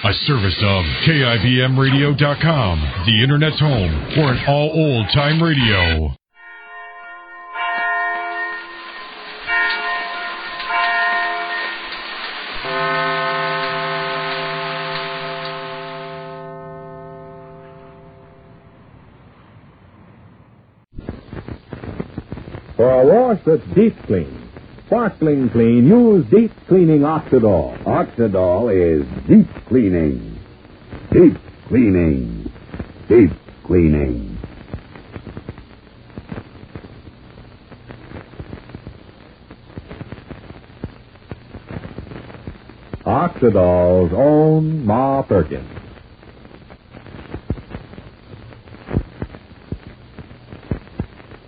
A service of KIBMradio.com, the Internet's home for an all old-time radio. For a wash that's deep clean, sparkling clean, use deep cleaning Oxidol. Oxidol is deep cleaning. Deep cleaning. Deep cleaning. Oxidol's own Ma Perkins.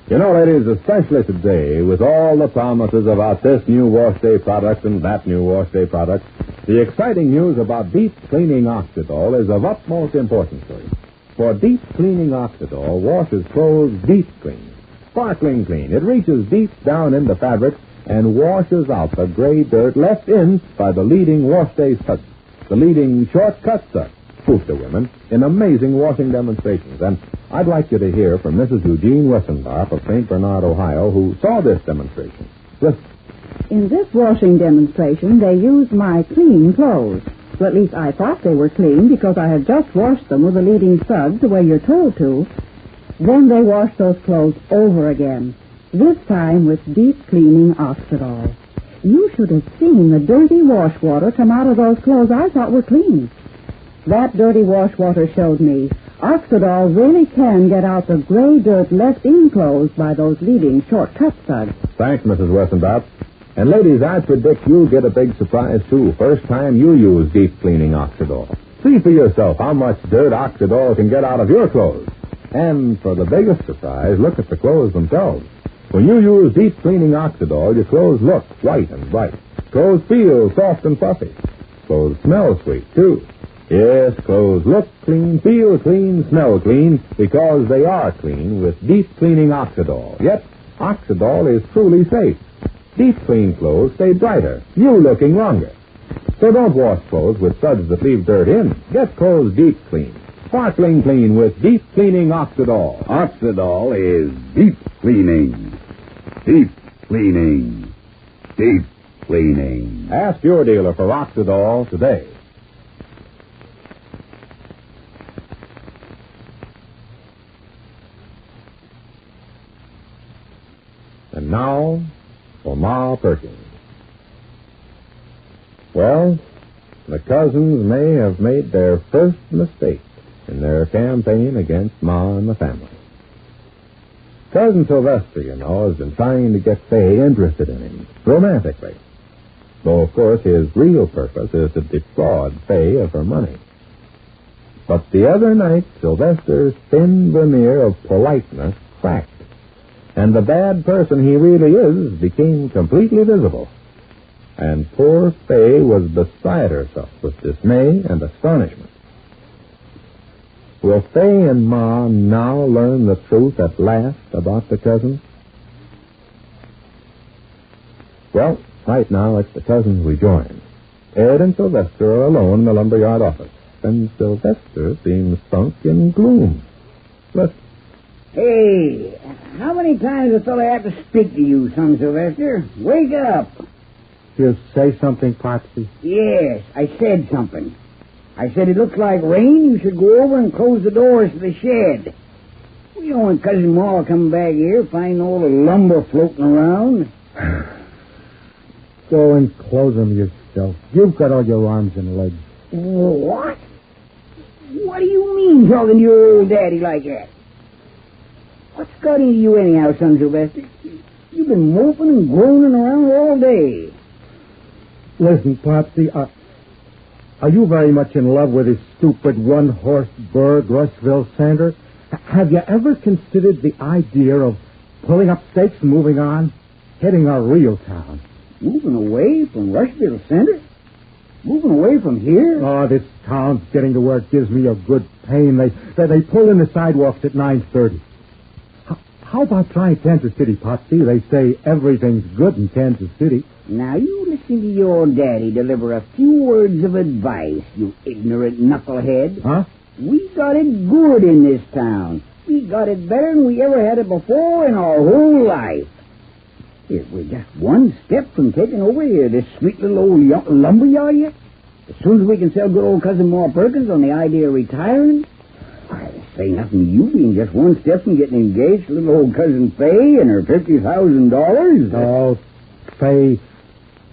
You know, ladies, especially today, with all the promises about this new wash day product and that new wash day product, the exciting news about deep cleaning Oxidol is of utmost importance to you. For deep cleaning Oxidol washes clothes deep clean, sparkling clean. It reaches deep down in the fabric and washes out the gray dirt left in by the leading wash day suds, the leading shortcut suds. Proof to women in amazing washing demonstrations. And I'd like you to hear from Mrs. Eugene Wessendorf of St. Bernard, Ohio, who saw this demonstration. Listen. In this washing demonstration, they used my clean clothes. Well, at least I thought they were clean because I had just washed them with the leading suds the way you're told to. Then they washed those clothes over again, this time with deep cleaning Oxidol. You should have seen the dirty wash water come out of those clothes I thought were clean. That dirty wash water showed me Oxidol really can get out the gray dirt left in clothes by those leading shortcut suds. Thanks, Mrs. Wessendorf. And ladies, I predict you'll get a big surprise, too, first time you use deep cleaning Oxidol. See for yourself how much dirt Oxidol can get out of your clothes. And for the biggest surprise, look at the clothes themselves. When you use deep cleaning Oxidol, your clothes look white and bright. Clothes feel soft and fluffy. Clothes smell sweet, too. Yes, clothes look clean, feel clean, smell clean, because they are clean with deep cleaning Oxidol. Yet, Oxidol is truly safe. Deep clean clothes stay brighter, new looking longer. So don't wash clothes with suds that leave dirt in. Get clothes deep clean, sparkling clean with deep cleaning Oxidol. Oxidol is deep cleaning. Deep cleaning. Deep cleaning. Ask your dealer for Oxidol today. And now, for Ma Perkins. Well, the cousins may have made their first mistake in their campaign against Ma and the family. Cousin Sylvester, you know, has been trying to get Fay interested in him, romantically. Though, of course, his real purpose is to defraud Fay of her money. But the other night, Sylvester's thin veneer of politeness cracked. And the bad person he really is became completely visible. And poor Fay was beside herself with dismay and astonishment. Will Fay and Ma now learn the truth at last about the cousins? Well, right now it's the cousins we join. Ed and Sylvester are alone in the lumberyard office, and Sylvester seems sunk in gloom. Listen. Hey, how many times does a fellow have to speak to you, son Sylvester? Wake up. You say something, Popsy? Yes, I said something. I said it looks like rain. You should go over and close the doors to the shed. You know when Cousin Ma will come back here, find all the lumber floating around. Go and close them yourself. You've got all your arms and legs. What? What do you mean talking to your old daddy like that? What's got into you anyhow, son Sylvester? You've been moping and groaning around all day. Listen, Popsy, are you very much in love with this stupid one-horse burg, Rushville Sander? Have you ever considered the idea of pulling up stakes and moving on? Hitting a real town? Moving away from Rushville Center? Moving away from here? Oh, this town's getting to where it gives me a good pain. They pull in the sidewalks at 9:30. How about trying Kansas City, Popsy? They say everything's good in Kansas City. Now, you listen to your daddy deliver a few words of advice, you ignorant knucklehead. Huh? We got it good in this town. We got it better than we ever had it before in our whole life. Here, we're just one step from taking over here this sweet little old lumberyard yet. As soon as we can sell good old Cousin Ma Perkins on the idea of retiring, I say nothing to you being just one step from getting engaged to little old Cousin Fay and her $50,000. Oh, Fay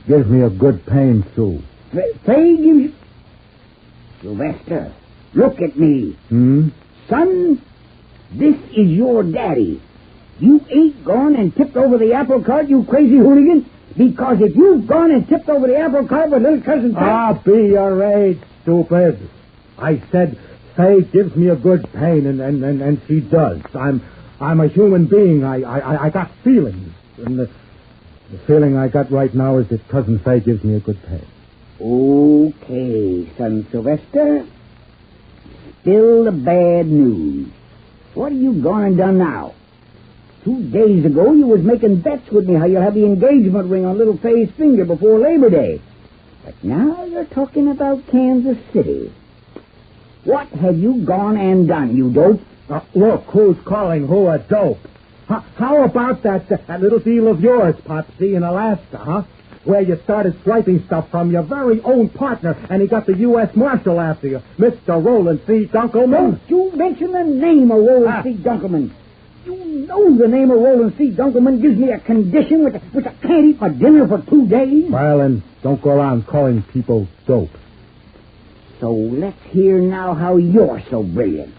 gives me a good pain, too. Fay gives you... Sylvester, look at me. Son, this is your daddy. You ain't gone and tipped over the apple cart, you crazy hooligan, because if you've gone and tipped over the apple cart with little Cousin Fay... Ah, be your age, stupid. I said Fay gives me a good pain, and she does. I'm a human being. I got feelings. And the feeling I got right now is that Cousin Fay gives me a good pain. Okay, son Sylvester. Spill the bad news. What have you gone and done now? 2 days ago, you was making bets with me how you'll have the engagement ring on little Fay's finger before Labor Day. But now you're talking about Kansas City. What have you gone and done, you dope? Look, who's calling who a dope? How about that little deal of yours, Popsy, in Alaska, huh? Where you started swiping stuff from your very own partner, and he got the U.S. Marshal after you, Mr. Roland C. Dunkelman. Don't you mention the name of Roland C. Dunkelman. You know the name of Roland C. Dunkelman gives me a condition which I can't eat my dinner for 2 days. Well, then, don't go around calling people dope. So let's hear now how you're so brilliant.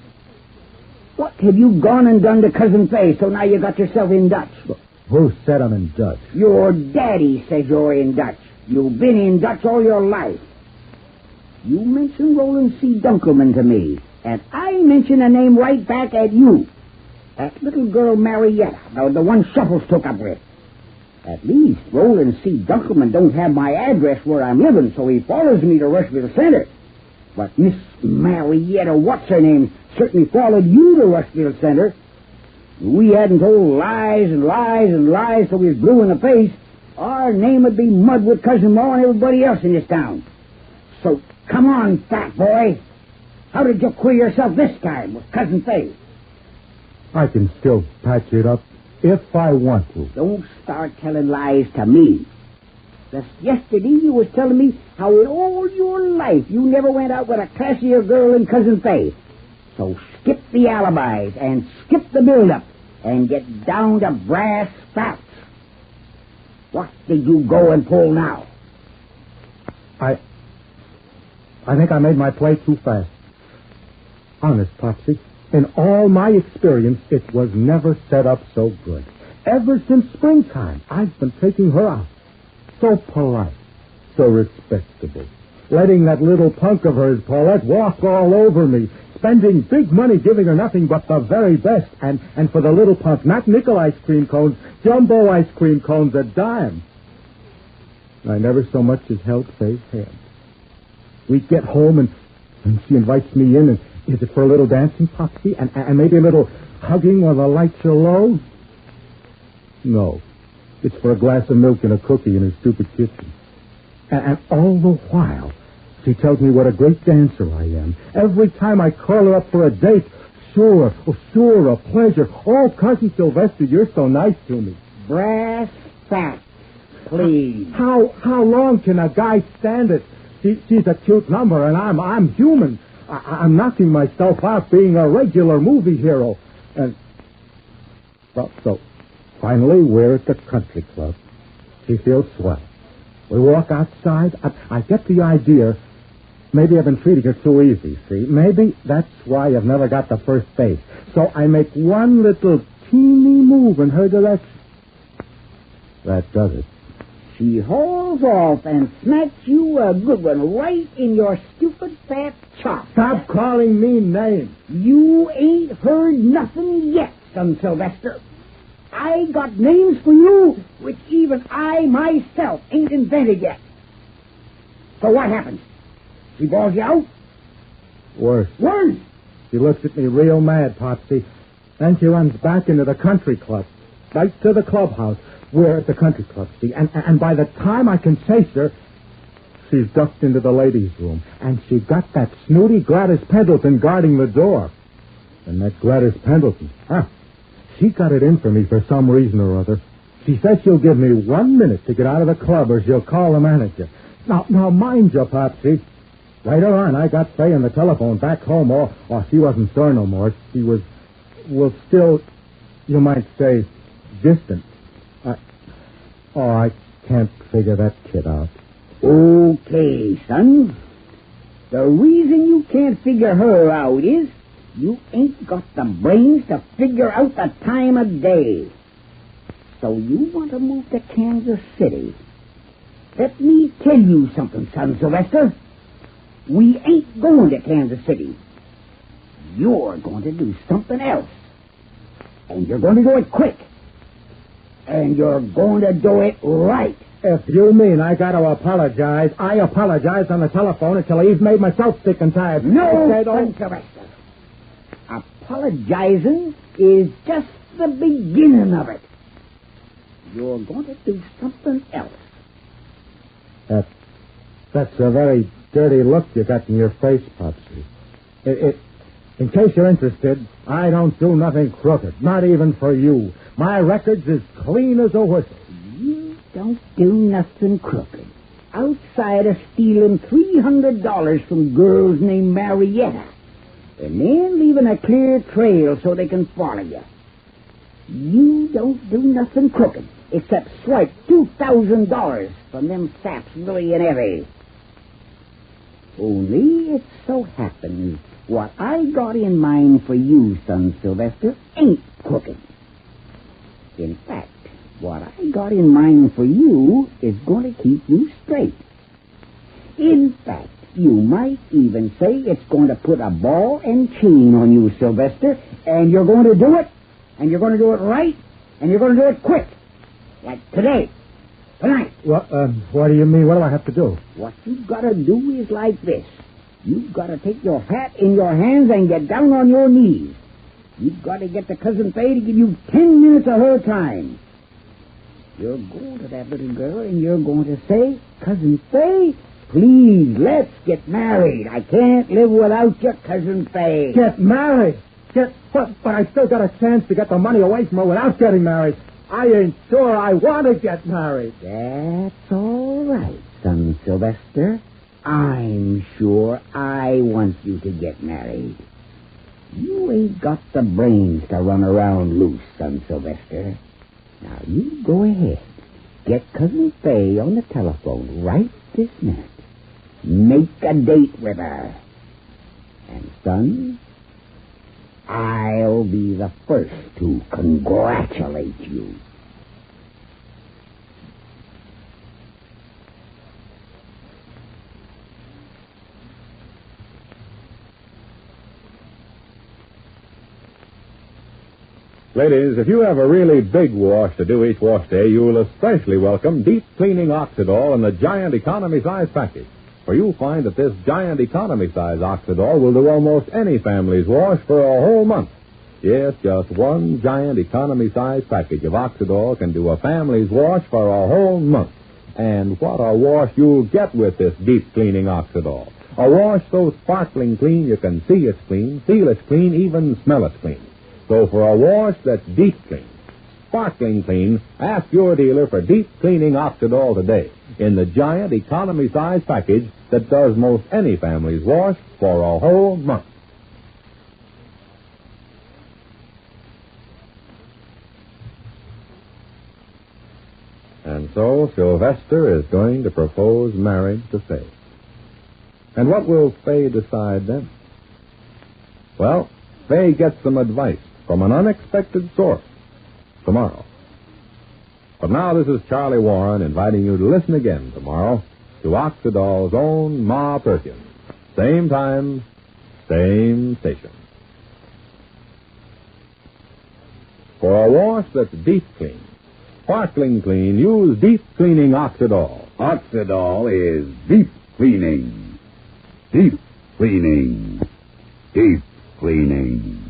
What have you gone and done to Cousin Fay so now you got yourself in Dutch? Who said I'm in Dutch? Your daddy says you're in Dutch. You've been in Dutch all your life. You mentioned Roland C. Dunkelman to me, and I mentioned a name right back at you. That little girl Marietta, the one Shuffles took up with. At least Roland C. Dunkelman don't have my address where I'm living, so he follows me to Rushville Center. But Miss Marietta, what's her name, certainly followed you to Rushville Center. We hadn't told lies and lies and lies till we was blue in the face. Our name would be mud with Cousin Ma and everybody else in this town. So come on, fat boy. How did you queer yourself this time with Cousin Fay? I can still patch it up if I want to. Don't start telling lies to me. Just yesterday you was telling me how in all your life you never went out with a classier girl than Cousin Fay. So skip the alibis and skip the build-up and get down to brass facts. What did you go and pull now? I think I made my play too fast. Honest, Popsy, in all my experience, it was never set up so good. Ever since springtime, I've been taking her out. So polite, so respectable. Letting that little punk of hers, Paulette, walk all over me. Spending big money giving her nothing but the very best. And for the little punk, not nickel ice cream cones, jumbo ice cream cones a dime. I never so much as held Fay's hand. We get home and she invites me in, and is it for a little dancing, Popsy? And maybe a little hugging while the lights are low? No. It's for a glass of milk and a cookie in her stupid kitchen. And all the while, she tells me what a great dancer I am. Every time I call her up for a date, sure, a pleasure. Oh, Cousin Sylvester, you're so nice to me. Brass facts, please. How long can a guy stand it? She's a cute number, and I'm human. I'm knocking myself out being a regular movie hero. And, well, so finally we're at the country club. She feels swell. We walk outside. I get the idea. Maybe I've been treating her too easy, see? Maybe that's why I've never got the first base. So I make one little teeny move in her direction. That does it. She hauls off and smacks you a good one right in your stupid fat chop. Stop calling me names. You ain't heard nothing yet, son Sylvester. I got names for you which even I myself ain't invented yet. So what happens? She balls you out? Worse. Worse? She looks at me real mad, Popsy. Then she runs back into the country club. Right to the clubhouse. We're at the country club, see, and by the time I can chase her, she's ducked into the ladies' room, and she got that snooty Gladys Pendleton guarding the door. And that Gladys Pendleton, she got it in for me for some reason or other. She says she'll give me 1 minute to get out of the club or she'll call the manager. Now, mind you, Popsy. Later on, I got Faye on the telephone back home. She wasn't sore no more. She was, still, you might say, distant. I can't figure that kid out. Okay, son. The reason you can't figure her out is you ain't got the brains to figure out the time of day. So you want to move to Kansas City. Let me tell you something, son Sylvester. We ain't going to Kansas City. You're going to do something else. And you're going to do it quick. And you're going to do it right. If you mean I got to apologize, I apologize on the telephone until I've made myself sick and tired. No, son Sylvester. Apologizing is just the beginning of it. You're going to do something else. That's a very dirty look you got in your face, Popsy. In case you're interested, I don't do nothing crooked, not even for you. My record's as clean as a whistle. You don't do nothing crooked, outside of stealing $300 from girls named Marietta, and then leaving a clear trail so they can follow you. You don't do nothing crooked, except swipe $2,000 from them saps Louie and Evie. Only it so happens what I got in mind for you, son Sylvester, ain't crooked. In fact, what I got in mind for you is going to keep you straight. In fact, you might even say it's going to put a ball and chain on you, Sylvester, and you're going to do it, and you're going to do it right, and you're going to do it quick. Like today. Tonight. What do you mean? What do I have to do? What you've got to do is like this. You've got to take your hat in your hands and get down on your knees. You've got to get the Cousin Faye to give you 10 minutes of her time. You're going to that little girl and you're going to say, Cousin Faye, please, let's get married. I can't live without you, Cousin Faye. Get married? But I still got a chance to get the money away from her without getting married. I ain't sure I want to get married. That's all right, son Sylvester. I'm sure I want you to get married. You ain't got the brains to run around loose, son Sylvester. Now, you go ahead. Get Cousin Faye on the telephone right this minute. Make a date with her. And, son, I'll be the first to congratulate you. Ladies, if you have a really big wash to do each wash day, you'll especially welcome Deep Cleaning Oxidol in the Giant Economy Size package. For you'll find that this Giant Economy Size Oxidol will do almost any family's wash for a whole month. Yes, just one Giant Economy Size package of Oxidol can do a family's wash for a whole month. And what a wash you'll get with this Deep Cleaning Oxidol. A wash so sparkling clean you can see it's clean, feel it's clean, even smell it's clean. So for a wash that's deep clean, sparkling clean, ask your dealer for Deep Cleaning Oxidol today in the Giant Economy Size package that does most any family's wash for a whole month. And so Sylvester is going to propose marriage to Faye. And what will Faye decide then? Well, Faye gets some advice from an unexpected source tomorrow. But now this is Charlie Warren inviting you to listen again tomorrow to Oxidol's own Ma Perkins. Same time, same station. For a wash that's deep clean, sparkling clean, use Deep Cleaning Oxidol. Oxidol is deep cleaning. Deep cleaning. Deep cleaning.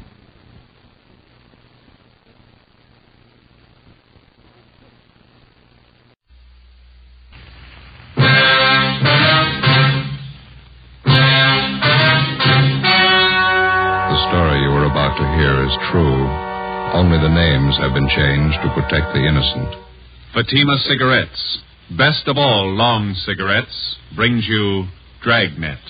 story you are about to hear is true. Only the names have been changed to protect the innocent. Fatima Cigarettes, best of all long cigarettes, brings you Dragnet.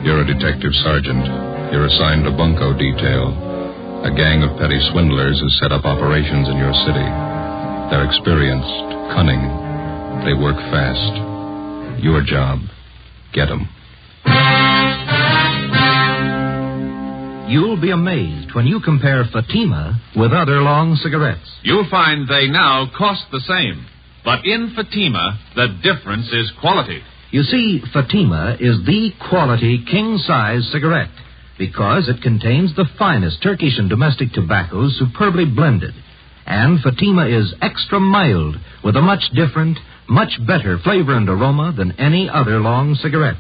You're a detective sergeant. You're assigned a bunco detail. A gang of petty swindlers has set up operations in your city. They're experienced, cunning. They work fast. Your job, get them. You'll be amazed when you compare Fatima with other long cigarettes. You'll find they now cost the same. But in Fatima, the difference is quality. You see, Fatima is the quality king-size cigarette because it contains the finest Turkish and domestic tobaccos superbly blended. And Fatima is extra mild with a much different, much better flavor and aroma than any other long cigarette.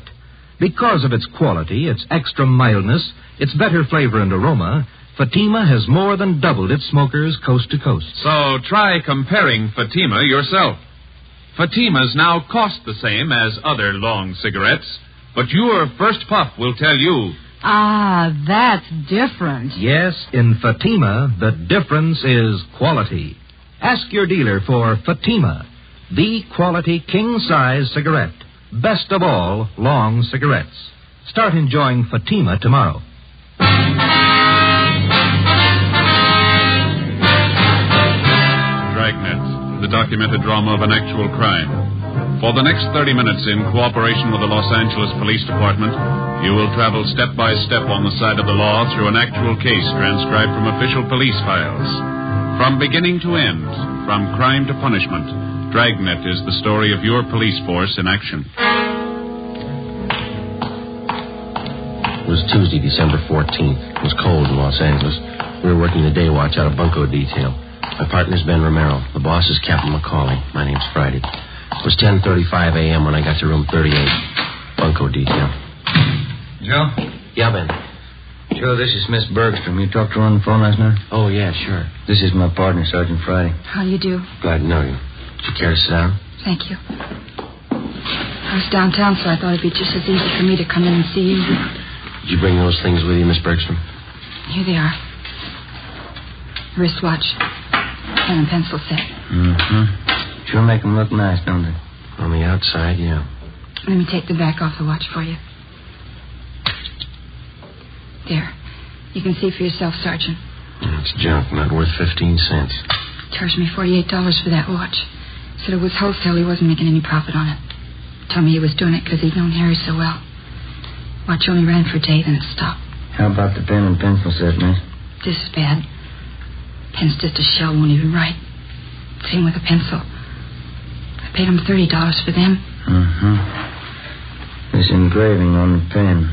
Because of its quality, its extra mildness, its better flavor and aroma, Fatima has more than doubled its smokers coast to coast. So try comparing Fatima yourself. Fatimas now cost the same as other long cigarettes, but your first puff will tell you... Ah, that's different. Yes, in Fatima, the difference is quality. Ask your dealer for Fatima, the quality king-size cigarette. Best of all long cigarettes. Start enjoying Fatima tomorrow. Dragnet, the documented drama of an actual crime. For the next 30 minutes, in cooperation with the Los Angeles Police Department, you will travel step by step on the side of the law through an actual case transcribed from official police files. From beginning to end, from crime to punishment, Dragnet is the story of your police force in action. It was Tuesday, December 14th. It was cold in Los Angeles. We were working the day watch out of bunco detail. My partner's Ben Romero. The boss is Captain McCauley. My name's Friday. It was 10:35 a.m. when I got to room 38. Bunko detail. Joe? Yeah, Ben. Joe, this is Miss Bergstrom. You talked to her on the phone last night? Oh, yeah, sure. This is my partner, Sergeant Friday. How you do? Glad to know you. Would you care to sit down? Thank you. I was downtown, so I thought it'd be just as easy for me to come in and see you. Did you bring those things with you, Miss Bergstrom? Here they are. Wristwatch. Pen and pencil set. Mm-hmm. Sure make them look nice, don't they? On the outside, yeah. Let me take the back off the watch for you. There. You can see for yourself, Sergeant. It's junk, not worth 15 cents. Charged me $48 for that watch. Said it was wholesale. He wasn't making any profit on it. Told me he was doing it because he'd known Harry so well. Watch only ran for a day, then it stopped. How about the pen and pencil set, miss? This is bad. Pen's just a shell, won't even write. Same with a pencil. I paid him $30 for them. Mm-hmm. This engraving on the pen.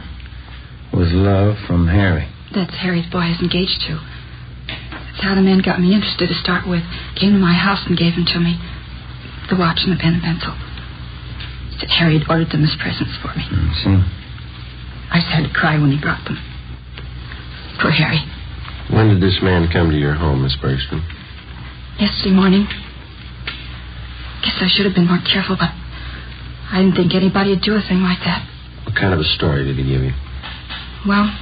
With love from Harry. That's Harry's boy I was engaged to. That's how the man got me interested to start with. Came to my house and gave them to me. The watch and the pen and pencil. Said Harry had ordered them as presents for me. See? I just had to cry when he brought them. Poor Harry. When did this man come to your home, Miss Bergstrom? Yesterday morning. Guess I should have been more careful, but I didn't think anybody would do a thing like that. What kind of a story did he give you? Well,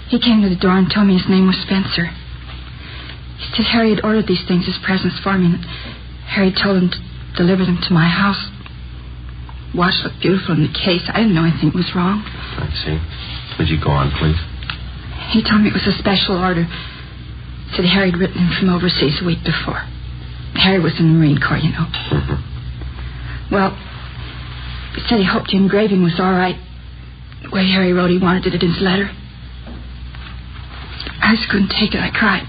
he came to the door and told me his name was Spencer. He said Harry had ordered these things as presents for me, and Harry told him to deliver them to my house. Watch looked beautiful in the case. I didn't know anything was wrong. I see. Would you go on, please? He told me it was a special order. Said Harry had written him from overseas a week before. Harry was in the Marine Corps, you know. Mm-hmm. Well, he said he hoped the engraving was all right. The way Harry wrote he wanted it in his letter. I just couldn't take it. I cried.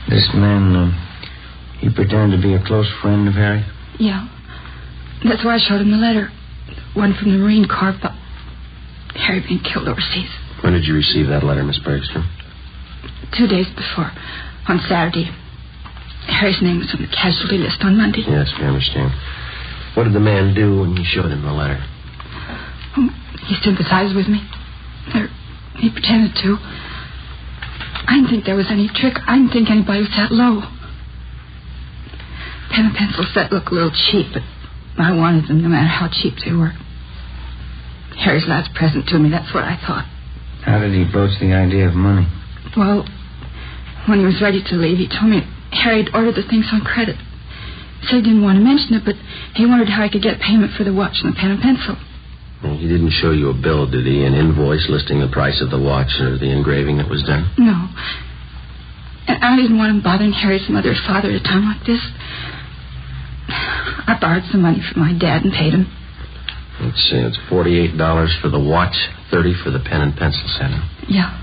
This man, he pretended to be a close friend of Harry? Yeah. That's why I showed him the letter. One from the Marine Corps about Harry being killed overseas. When did you receive that letter, Miss Bergstrom? 2 days before. On Saturday. Harry's name was on the casualty list on Monday. Yes, we understand. What did the man do when you showed him the letter? He sympathized with me. Or he pretended to. I didn't think there was any trick. I didn't think anybody was that low. Pen and pencil set looked a little cheap, but I wanted them no matter how cheap they were. Harry's last present to me, that's what I thought. How did he broach the idea of money? Well, when he was ready to leave, he told me Harry had ordered the things on credit. He said he didn't want to mention it, but he wondered how he could get payment for the watch and the pen and pencil. Well, he didn't show you a bill, did he? An invoice listing the price of the watch or the engraving that was done? No. And I didn't want him bothering Harry's mother or father at a time like this. I borrowed some money from my dad and paid him. Let's see, it's $48 for the watch, $30 for the pen and pencil set. Yeah.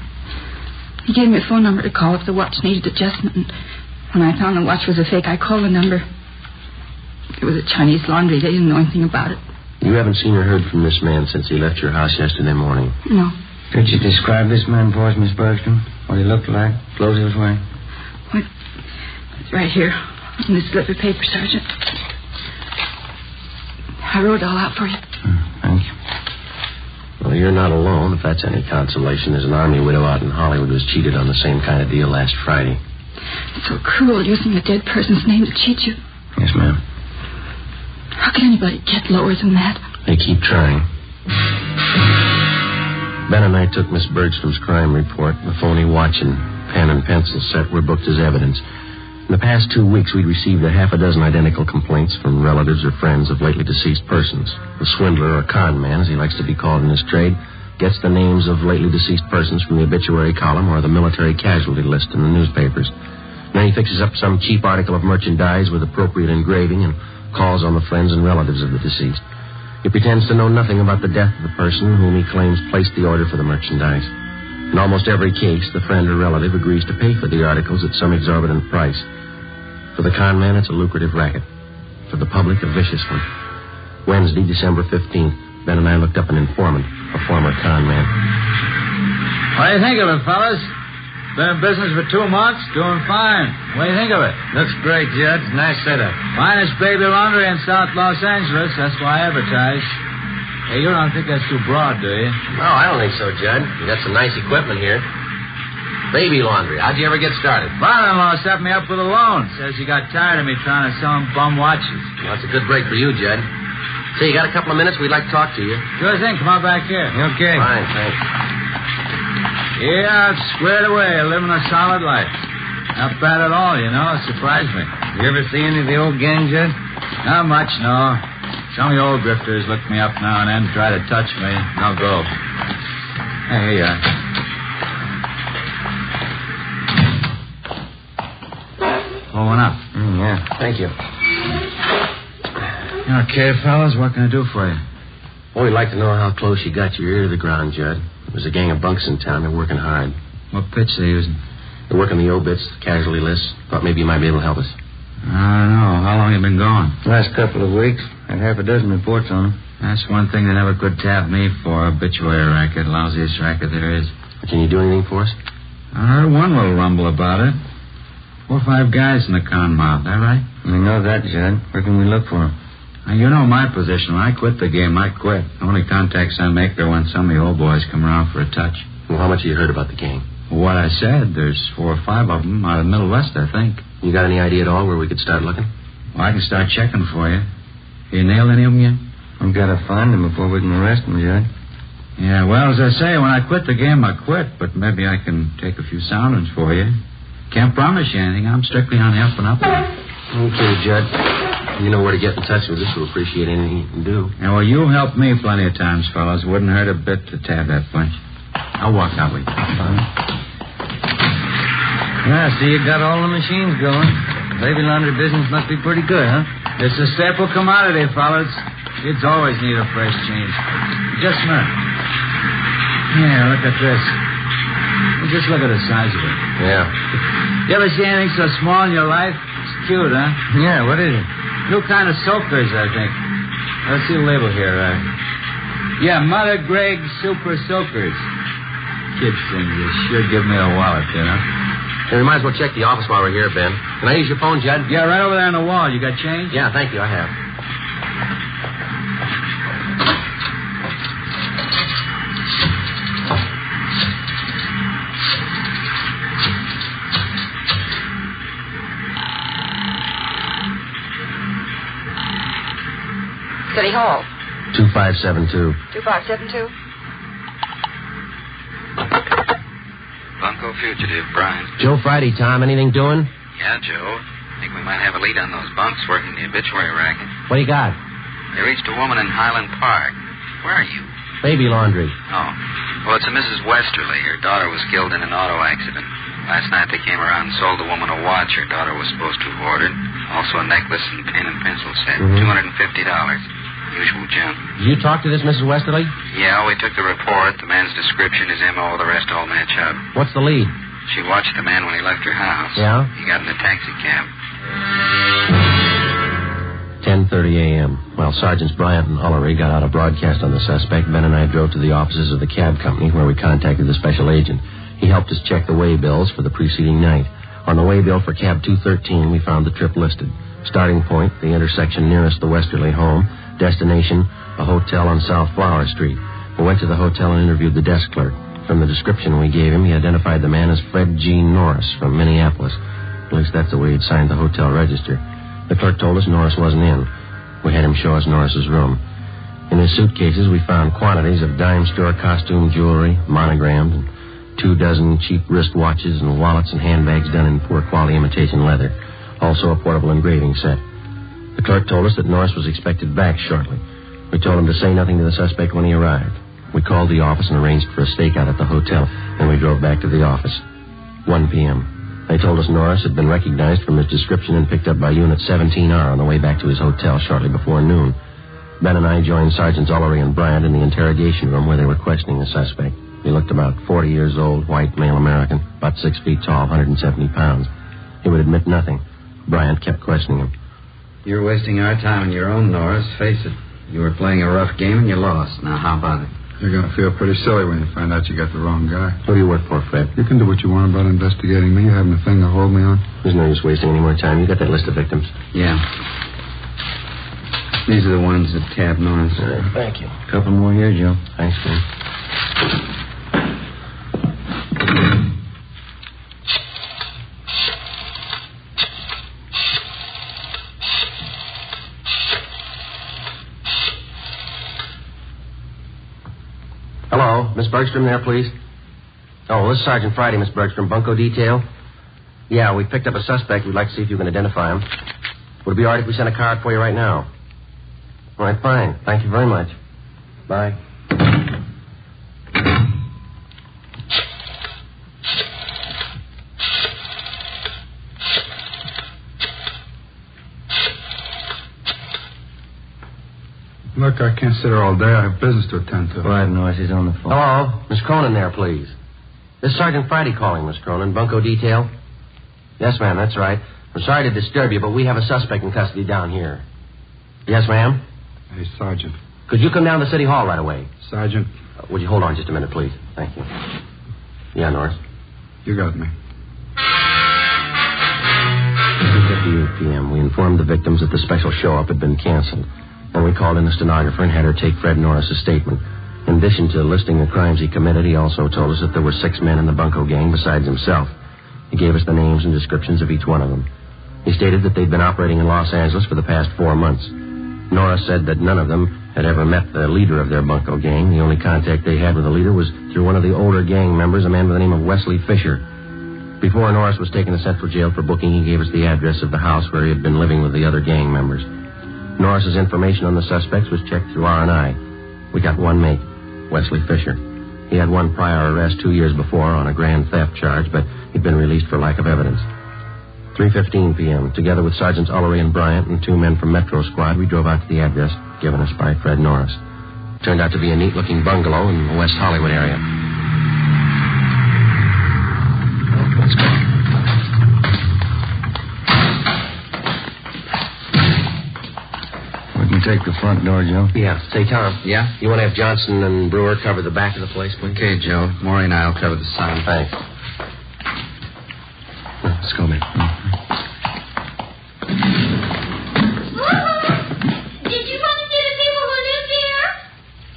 He gave me a phone number to call if the watch needed adjustment. And when I found the watch was a fake, I called the number. It was a Chinese laundry. They didn't know anything about it. You haven't seen or heard from this man since he left your house yesterday morning? No. Could you describe this man for us, Miss Bergstrom? What he looked like, clothes he was wearing? Well, it's right here on this slip of paper, Sergeant. I wrote it all out for you. Thank you. Well, you're not alone, if that's any consolation. There's an army widow out in Hollywood who was cheated on the same kind of deal last Friday. It's so cruel using a dead person's name to cheat you. Yes, ma'am. How can anybody get lower than that? They keep trying. Ben and I took Miss Bergstrom's crime report. The phony watch and pen and pencil set were booked as evidence. In the past 2 weeks, we'd received a half a dozen identical complaints from relatives or friends of lately deceased persons. The swindler, or con man, as he likes to be called in his trade, gets the names of lately deceased persons from the obituary column or the military casualty list in the newspapers. Then he fixes up some cheap article of merchandise with appropriate engraving and calls on the friends and relatives of the deceased. He pretends to know nothing about the death of the person whom he claims placed the order for the merchandise. In almost every case, the friend or relative agrees to pay for the articles at some exorbitant price. For the con man, it's a lucrative racket. For the public, a vicious one. Wednesday, December 15th, Ben and I looked up an informant, a former con man. What do you think of it, fellas? Been in business for 2 months, doing fine. What do you think of it? Looks great, Judge. Nice setup. Finest baby laundry in South Los Angeles. That's why I advertise. Hey, you don't think that's too broad, do you? No, I don't think so, Judd. You got some nice equipment here. Baby laundry. How'd you ever get started? Father-in-law set me up with a loan. Says he got tired of me trying to sell him bum watches. Well, that's a good break for you, Judd. Say, you got a couple of minutes? We'd like to talk to you. Sure thing. Come on back here. Okay. Fine, thanks. Yeah, it's squared away. Living a solid life. Not bad at all, you know. It surprised me. You ever see any of the old gang, Judge? Not much, no. Some of the old grifters look me up now and then, try to touch me, and I'll go. Hey, here you are. Pull one up. Yeah. Thank you. Okay, fellas, what can I do for you? Well, we'd like to know how close you got your ear to the ground, Judd. There's a gang of bunks in town. They're working hard. What pitch they using? They're working the obits, the casualty lists. Thought maybe you might be able to help us. I don't know. How long you been gone? Last couple of weeks. Had half a dozen reports on them. That's one thing they never could tap me for. Obituary racket. Lousiest racket there is. Can you do anything for us? I heard one little rumble about it. 4 or 5 guys in the con mob. That right? We know that, Judd. Where can we look for them? Now, you know my position. When I quit the game, I quit. The only contacts I make are when some of the old boys come around for a touch. Well, how much have you heard about the gang? What I said, there's 4 or 5 of them out of the Middle West, I think. You got any idea at all where we could start looking? Well, I can start checking for you. You nailed any of them yet? We've got to find them before we can arrest them, Judd. Yeah, well, as I say, when I quit the game, I quit. But maybe I can take a few soundings for you. Can't promise you anything. I'm strictly on the up and up. Okay, Judd. You know where to get in touch with us. We'll appreciate anything you can do. Yeah, well, you've helped me plenty of times, fellas. Wouldn't hurt a bit to tab that bunch. I'll walk out with you. Yeah, see, you got all the machines going. Baby laundry business must be pretty good, huh? It's a staple commodity, fellas. Kids always need a fresh change. Just a minute. Yeah, look at this. Just look at the size of it. Yeah. You ever see anything so small in your life? It's cute, huh? Yeah, what is it? New kind of soakers, I think. Let's see the label here. Yeah, Mother Greg Super Soakers. Kids things, they sure give me a wallet, you know? Hey, we might as well check the office while we're here, Ben. Can I use your phone, Judd? Yeah, right over there on the wall. You got change? Yeah, thank you. I have. City Hall. 2572. 2572? Bunko fugitive, Brian. Joe Friday, Tom. Anything doing? Yeah, Joe. Think we might have a lead on those bunks working the obituary racket. What do you got? They reached a woman in Highland Park. Where are you? Baby laundry. Oh. Well, it's a Mrs. Westerly. Her daughter was killed in an auto accident. Last night they came around and sold the woman a watch her daughter was supposed to have ordered. Also a necklace and pen and pencil set. $250. Usual junk. Did you talk to this Mrs. Westerly? Yeah, we took the report. The man's description, his M.O., the rest all match up. What's the lead? She watched the man when he left her house. Yeah? He got in a taxi cab. 10:30 a.m. While Sergeants Bryant and Ullery got out a broadcast on the suspect, Ben and I drove to the offices of the cab company where we contacted the special agent. He helped us check the way bills for the preceding night. On the way bill for cab 213, we found the trip listed. Starting point, the intersection nearest the Westerly home. Destination, a hotel on South Flower Street. We went to the hotel and interviewed the desk clerk. From the description we gave him, he identified the man as Fred G. Norris from Minneapolis. At least that's the way he'd signed the hotel register. The clerk told us Norris wasn't in. We had him show us Norris's room. In his suitcases, we found quantities of dime store costume jewelry, monogrammed, and 24 cheap wristwatches and wallets and handbags done in poor quality imitation leather. Also a portable engraving set. The clerk told us that Norris was expected back shortly. We told him to say nothing to the suspect when he arrived. We called the office and arranged for a stakeout at the hotel, and we drove back to the office. 1 p.m. They told us Norris had been recognized from his description and picked up by Unit 17R on the way back to his hotel shortly before noon. Ben and I joined Sergeants Ullery and Bryant in the interrogation room where they were questioning the suspect. He looked about 40 years old, white, male American, about 6 feet tall, 170 pounds. He would admit nothing. Bryant kept questioning him. You're wasting our time on your own, Norris. Face it. You were playing a rough game and you lost. Now, how about it? You're going to feel pretty silly when you find out you got the wrong guy. Who do you work for, Fred? You can do what you want about investigating me. You haven't a thing to hold me on. There's no use wasting any more time. You got that list of victims? Yeah. These are the ones that tabbed Norris. Thank you. A couple more here, Joe. Thanks, Ben. Hello, Miss Bergstrom there, please. Oh, this is Sergeant Friday, Miss Bergstrom. Bunko detail? Yeah, we picked up a suspect. We'd like to see if you can identify him. Would it be all right if we sent a card for you right now? All right, fine. Thank you very much. Bye. Look, I can't sit here all day. I have business to attend to. Quiet, Norris. He's on the phone. Hello, Miss Cronin there, please. This is Sergeant Friday calling, Miss Cronin. Bunko detail? Yes, ma'am, that's right. I'm sorry to disturb you, but we have a suspect in custody down here. Yes, ma'am? Hey, Sergeant. Could you come down to City Hall right away? Sergeant. Would you hold on just a minute, please? Thank you. Yeah, Norris? You got me. 2:58 p.m. We informed the victims that the special show-up had been canceled. And we called in a stenographer and had her take Fred Norris's statement. In addition to listing the crimes he committed, he also told us that there were 6 men in the Bunko gang besides himself. He gave us the names and descriptions of each one of them. He stated that they'd been operating in Los Angeles for the past 4 months. Norris said that none of them had ever met the leader of their Bunko gang. The only contact they had with the leader was through one of the older gang members, a man by the name of Wesley Fisher. Before Norris was taken to Central Jail for booking, he gave us the address of the house where he had been living with the other gang members. Norris's information on the suspects was checked through R&I. We got one mate, Wesley Fisher. He had one prior arrest 2 years before on a grand theft charge, but he'd been released for lack of evidence. 3:15 p.m., together with Sergeants Ullery and Bryant and 2 men from Metro Squad, we drove out to the address given us by Fred Norris. Turned out to be a neat-looking bungalow in the West Hollywood area. Well, let's go. We can take the front door, Joe. Yeah. Say, Tom. Yeah? You want to have Johnson and Brewer cover the back of the place, please? Okay, Joe. Maury and I will cover the side. Thanks. Let's go, man. Did you want to see the people who live here?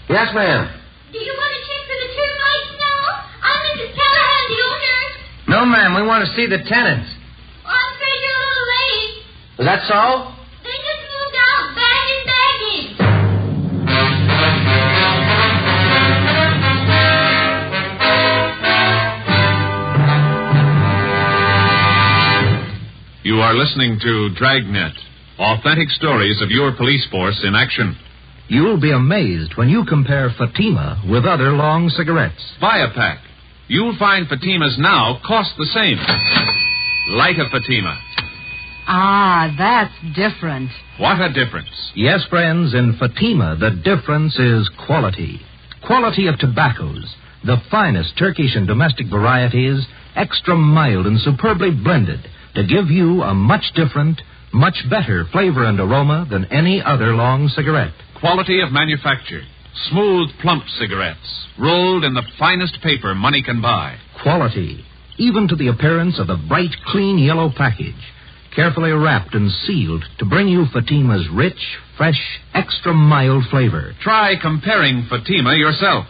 Yes, ma'am. Do you want to check for the termites now? I'm Mrs. Callahan, the owner. No, ma'am. We want to see the tenants. Oh, I'm afraid you're a little late. Is that so? They just moved out, bagging. are listening to Dragnet, authentic stories of your police force in action. You'll be amazed when you compare Fatima with other long cigarettes. Buy a pack. You'll find Fatimas now cost the same. Light a Fatima. Ah, that's different. What a difference. Yes, friends, in Fatima, the difference is quality. Quality of tobaccos. The finest Turkish and domestic varieties, extra mild and superbly blended to give you a much different, much better flavor and aroma than any other long cigarette. Quality of manufacture. Smooth, plump cigarettes, rolled in the finest paper money can buy. Quality, even to the appearance of the bright, clean yellow package, carefully wrapped and sealed to bring you Fatima's rich, fresh, extra mild flavor. Try comparing Fatima yourself.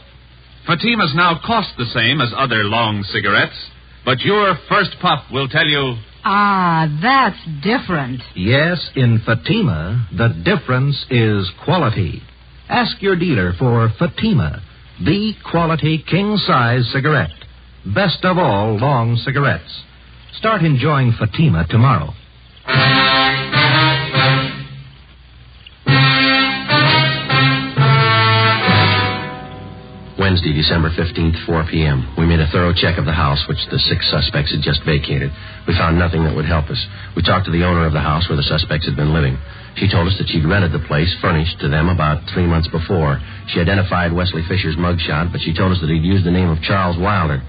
Fatimas now cost the same as other long cigarettes, but your first puff will tell you... Ah, that's different. Yes, in Fatima, the difference is quality. Ask your dealer for Fatima, the quality king-size cigarette. Best of all long cigarettes. Start enjoying Fatima tomorrow. Wednesday, December 15th, 4 p.m. We made a thorough check of the house, which the 6 suspects had just vacated. We found nothing that would help us. We talked to the owner of the house where the suspects had been living. She told us that she'd rented the place, furnished to them, about 3 months before. She identified Wesley Fisher's mugshot, but she told us that he'd used the name of Charles Wilder.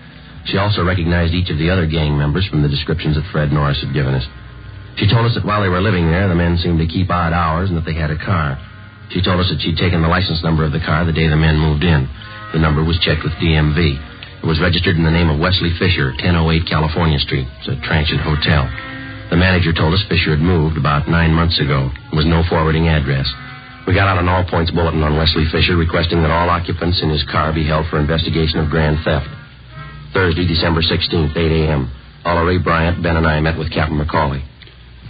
She also recognized each of the other gang members from the descriptions that Fred Norris had given us. She told us that while they were living there, the men seemed to keep odd hours and that they had a car. She told us that she'd taken the license number of the car the day the men moved in. The number was checked with DMV. It was registered in the name of Wesley Fisher, 1008 California Street. It's a transient hotel. The manager told us Fisher had moved about 9 months ago. There was no forwarding address. We got out an all-points bulletin on Wesley Fisher requesting that all occupants in his car be held for investigation of grand theft. Thursday, December 16th, 8 a.m. Oliver Ray Bryant, Ben, and I met with Captain McCauley.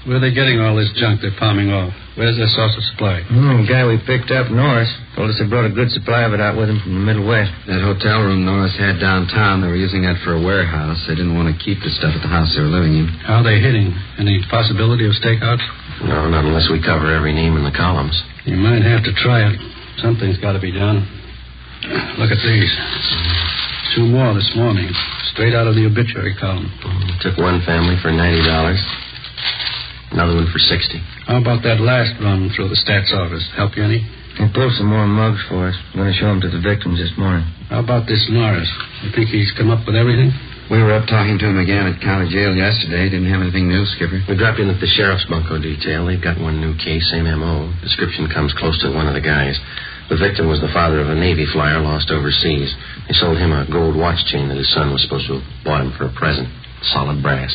Where are they getting all this junk they're palming off? Where's their source of supply? The guy we picked up, Norris, told us they brought a good supply of it out with him from the Midwest. That hotel room Norris had downtown, they were using that for a warehouse. They didn't want to keep the stuff at the house they were living in. How are they hitting? Any possibility of stakeouts? No, not unless we cover every name in the columns. You might have to try it. Something's got to be done. Look at these. 2 more this morning, straight out of the obituary column. Took one family for $90. Another one for $60. How about that last run through the stats office? Help you any? They pulled some more mugs for us. I'm going to show them to the victims this morning. How about this Norris? You think he's come up with everything? We were up talking to him again at county jail yesterday. Didn't have anything new, Skipper. We dropped in at the sheriff's bunco detail. They've got one new case, same M.O. Description comes close to one of the guys. The victim was the father of a Navy flyer lost overseas. They sold him a gold watch chain that his son was supposed to have bought him for a present. Solid brass.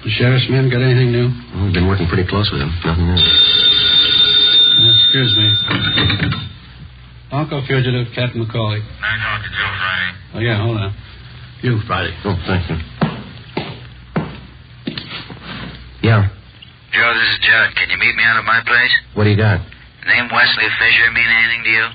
The sheriff's men got anything new? We've been working pretty close with him. Nothing new. Excuse me. Bunko fugitive, Captain McCauley. I talked to Joe Friday. Oh, yeah, hold on. You, Friday. Oh, thank you. Yeah. Joe, this is Judd. Can you meet me out at my place? What do you got? The name Wesley Fisher mean anything to you?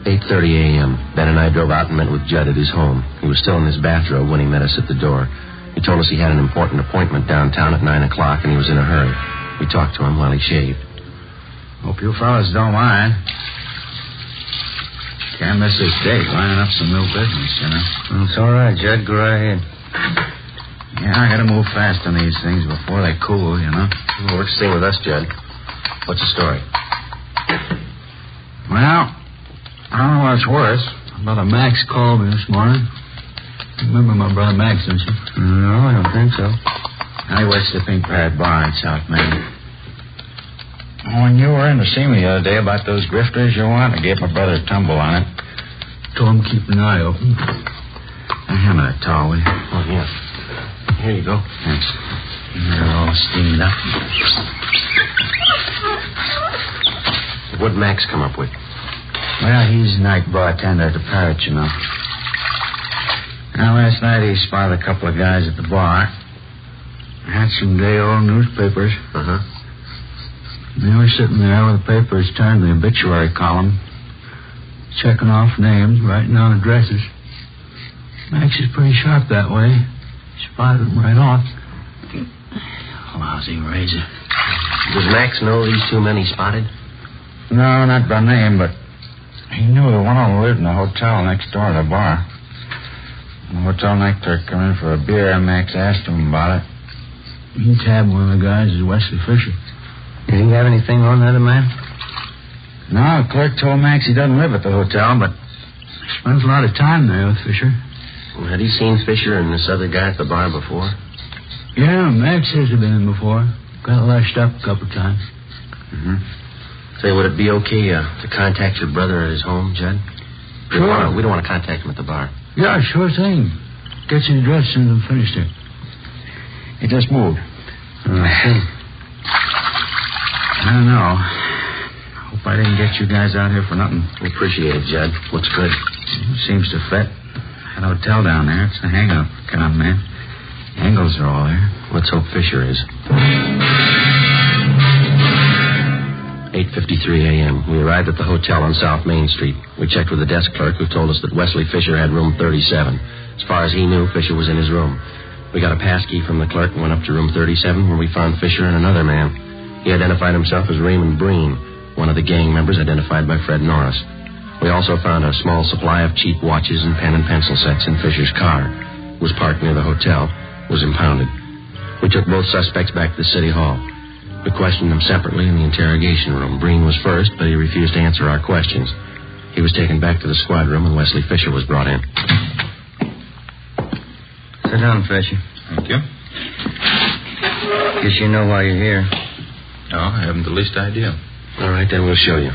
8:30 a.m. Ben and I drove out and met with Judd at his home. He was still in his bathrobe when he met us at the door. He told us he had an important appointment downtown at 9 o'clock and he was in a hurry. We talked to him while he shaved. Hope you fellas don't mind. Can't miss this date, lining up some new business, you know. It's all right, Judd. Go right ahead. Yeah, I gotta move fast on these things before they cool, you know. Well, what you say with us, Judd? What's the story? Well, I don't know what's worse. Brother Max called me this morning. Remember my brother Max, don't you? No, I don't think so. I watched the Pink Parrot Bar in South Main. When you were in to see me the other day about those grifters you want, I gave my brother a tumble on it. Told him keep an eye open. Hand me that towel, will you? Oh, yeah. Here you go. Thanks. They're all steamed up. What'd Max come up with? Well, he's night bartender at the Parrot, you know. Now, last night he spotted a couple of guys at the bar. Had some day-old newspapers. Uh-huh. They were sitting there with the papers turned to the obituary column, checking off names, writing down addresses. Max is pretty sharp that way. Spotted him right off. Lousy razor. Does Max know these two men he spotted? No, not by name, but he knew the one of them lived in the hotel next door to the bar. The hotel night clerk come in for a beer, and Max asked him about it. He tabbed one of the guys as Wesley Fisher. Did he have anything on that man? No, the clerk told Max he doesn't live at the hotel, but he spends a lot of time there with Fisher. Well, had he seen Fisher and this other guy at the bar before? Yeah, Max says he's been in before. Got lashed up a couple times. Mm-hmm. Say, would it be okay to contact your brother at his home, Judd? Sure. We don't want to contact him at the bar. Yeah, sure thing. Get your address as soon as I'm finished here. He just moved. I don't know. Hope I didn't get you guys out here for nothing. We appreciate it, Judd. Looks good. Seems to fit. That hotel down there, it's a hang-up. Come on, man. Angles are all there. Let's hope Fisher is. 8:53 a.m. We arrived at the hotel on South Main Street. We checked with the desk clerk, who told us that Wesley Fisher had room 37. As far as he knew, Fisher was in his room. We got a pass key from the clerk and went up to room 37, where we found Fisher and another man. He identified himself as Raymond Breen, one of the gang members identified by Fred Norris. We also found a small supply of cheap watches and pen and pencil sets in Fisher's car. It was parked near the hotel. It was impounded. We took both suspects back to the city hall. We questioned them separately in the interrogation room. Breen was first, but he refused to answer our questions. He was taken back to the squad room, and Wesley Fisher was brought in. Sit down, Fisher. Thank you. Guess you know why you're here. No, I haven't the least idea. All right, then we'll show you.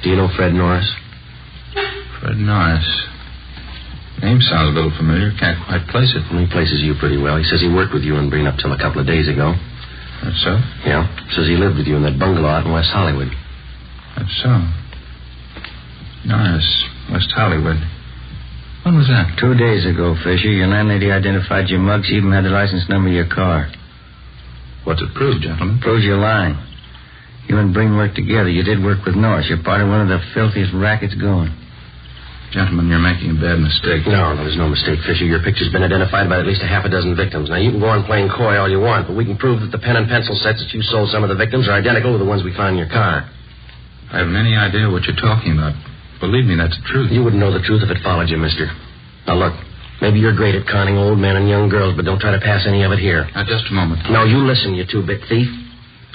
Do you know Fred Norris? Fred Norris. Name sounds a little familiar. Can't quite place it. Well, he places you pretty well. He says he worked with you in Breen up till a couple of days ago. That's so? Yeah. Says he lived with you in that bungalow out in West Hollywood. That's so. Norris, West Hollywood. When was that? 2 days ago, Fisher. Your landlady identified your mugs. She even had the license number of your car. What's it prove, gentlemen? Proves you're lying. You and Breen worked together. You did work with Norris. You're part of one of the filthiest rackets going. Gentlemen, you're making a bad mistake. No, there's no mistake, Fisher. Your picture's been identified by at least a half a dozen victims. Now, you can go on playing coy all you want, but we can prove that the pen and pencil sets that you sold some of the victims are identical to the ones we found in your car. I haven't any idea what you're talking about. Believe me, that's the truth. You wouldn't know the truth if it followed you, mister. Now, look, maybe you're great at conning old men and young girls, but don't try to pass any of it here. Now, just a moment. No, you listen, you two-bit thief.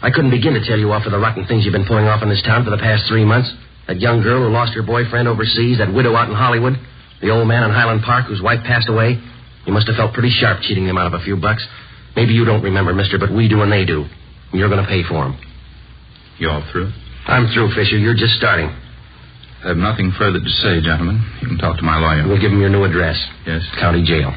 I couldn't begin to tell you off for the rotten things you've been pulling off in this town for the past 3 months. That young girl who lost her boyfriend overseas, that widow out in Hollywood, the old man in Highland Park whose wife passed away. You must have felt pretty sharp cheating them out of a few bucks. Maybe you don't remember, mister, but we do and they do. And you're going to pay for them. You all through? I'm through, Fisher. You're just starting. I have nothing further to say, gentlemen. You can talk to my lawyer. We'll give him your new address. Yes. County jail.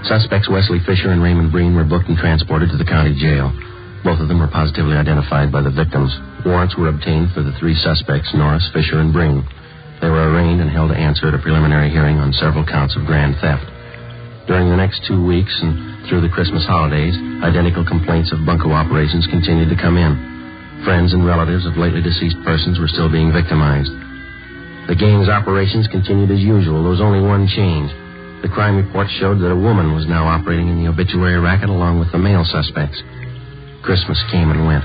Suspects Wesley Fisher and Raymond Breen were booked and transported to the county jail. Both of them were positively identified by the victims. Warrants were obtained for the 3 suspects, Norris, Fisher, and Breen. They were arraigned and held to answer at a preliminary hearing on several counts of grand theft. During the next 2 weeks and through the Christmas holidays, identical complaints of bunco operations continued to come in. Friends and relatives of lately deceased persons were still being victimized. The gang's operations continued as usual. There was only one change. The crime report showed that a woman was now operating in the obituary racket along with the male suspects. Christmas came and went.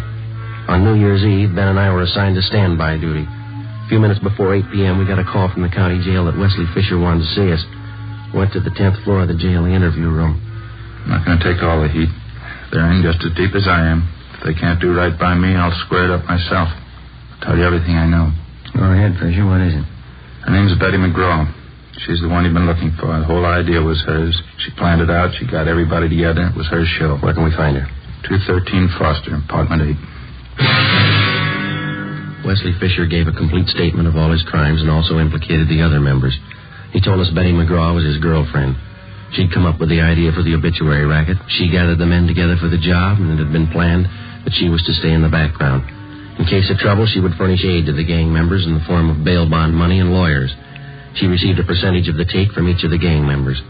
On New Year's Eve, Ben and I were assigned to standby duty. A few minutes before 8 p.m., we got a call from the county jail that Wesley Fisher wanted to see us. Went to the 10th floor of the jail, the interview room. I'm not going to take all the heat. They're in just as deep as I am. If they can't do right by me, I'll square it up myself. I'll tell you everything I know. Go ahead, Fisher. What is it? Her name's Betty McGraw. She's the one you've been looking for. The whole idea was hers. She planned it out. She got everybody together. It was her show. Where can we find her? 213 Foster, apartment 8. Wesley Fisher gave a complete statement of all his crimes and also implicated the other members. He told us Betty McGraw was his girlfriend. She'd come up with the idea for the obituary racket. She gathered the men together for the job, and it had been planned that she was to stay in the background. In case of trouble, she would furnish aid to the gang members in the form of bail bond money and lawyers. She received a percentage of the take from each of the gang members.